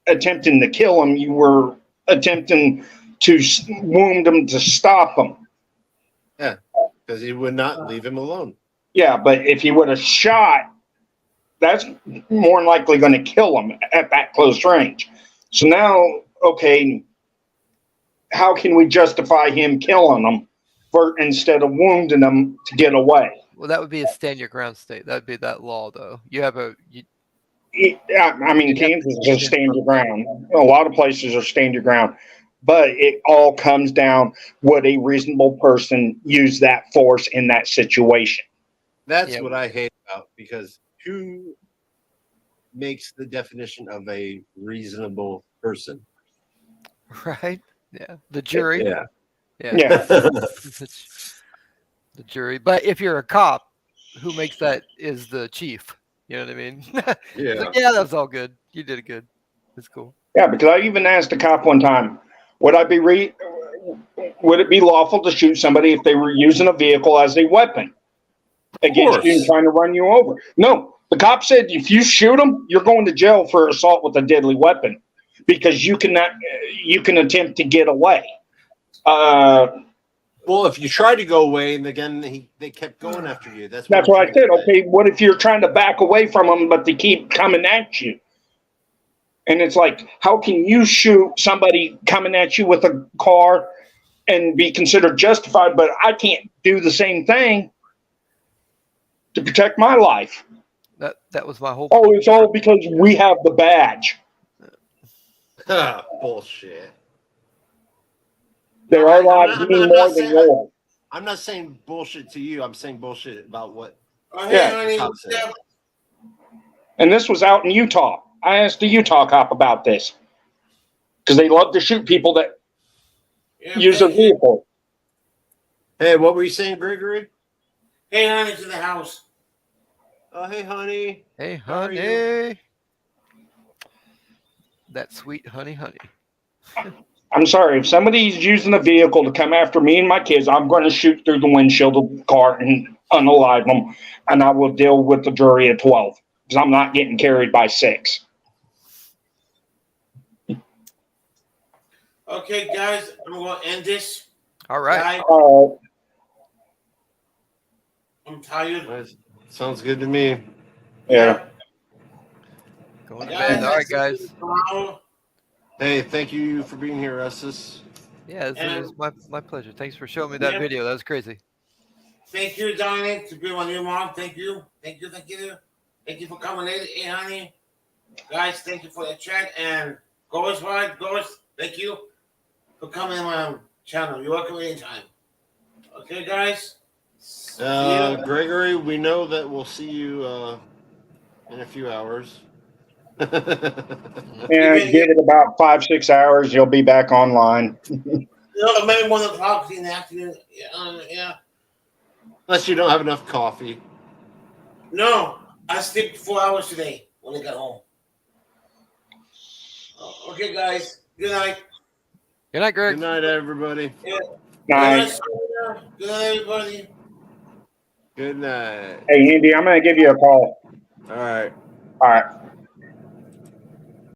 attempting to kill him, you were attempting to wound him to stop him. Yeah, because he would not leave him alone. Yeah, but if he would have shot, that's more than likely going to kill him at that close range. So now, okay, how can we justify him killing him instead of wounding him to get away? Well, that would be a stand your ground state. That would be that law, though. You have a. I mean, Kansas is a stand your ground. A lot of places are stand your ground. But it all comes down, would a reasonable person use that force in that situation? That's what I hate about, because who makes the definition of a reasonable person? Right? Yeah. The jury. Yeah. Yeah. The jury. But if you're a cop, who makes that is the chief. You know what I mean? Yeah. Like, yeah, that's all good. You did it good. It's cool. Yeah, because I even asked a cop one time, would it be lawful to shoot somebody if they were using a vehicle as a weapon against you and trying to run you over? No. The cop said if you shoot them, you're going to jail for assault with a deadly weapon because you can attempt to get away. Well, if you try to go away, and again they kept going after you. That's what I said. Okay, what if you're trying to back away from them, but they keep coming at you? And it's like, how can you shoot somebody coming at you with a car and be considered justified, but I can't do the same thing to protect my life? That was my whole. Oh, it's all because we have the badge. Bullshit. There are lives mean more than yours. I'm not saying bullshit to you. I'm saying bullshit about what. Yeah. And this was out in Utah. I asked a Utah cop about this because they love to shoot people that use a vehicle. Hey, what were you saying, Gregory? Hey, honey, to the house. Oh, hey, honey. Hey, How are you? honey. That sweet honey. I'm sorry, if somebody's using a vehicle to come after me and my kids, I'm going to shoot through the windshield of the car and unalive them, and I will deal with the jury at 12 because I'm not getting carried by 6. Okay, guys, I'm going to end this. All right. I'm tired. Sounds good to me. Yeah. Going to bed. All right, guys. Hey, thank you for being here, Estes. Yeah, it's my pleasure. Thanks for showing me that video. That was crazy. Thank you, Dominic, to be my new mom. Thank you. Thank you for coming in. Hey, honey. Guys, thank you for the chat. And Ghost, thank you for coming on my channel. You're welcome anytime. Okay, guys? Gregory, we know that we'll see you in a few hours. Yeah, give it about 5-6 hours. You'll be back online. Maybe 1 o'clock in the afternoon. Yeah. Unless you don't have enough coffee. No, I slept 4 hours today when I got home. Okay, guys. Good night. Good night, Greg. Good night, everybody. Yeah. Night. Good night, everybody. Good night. Hey, Andy, I'm going to give you a call. All right. All right.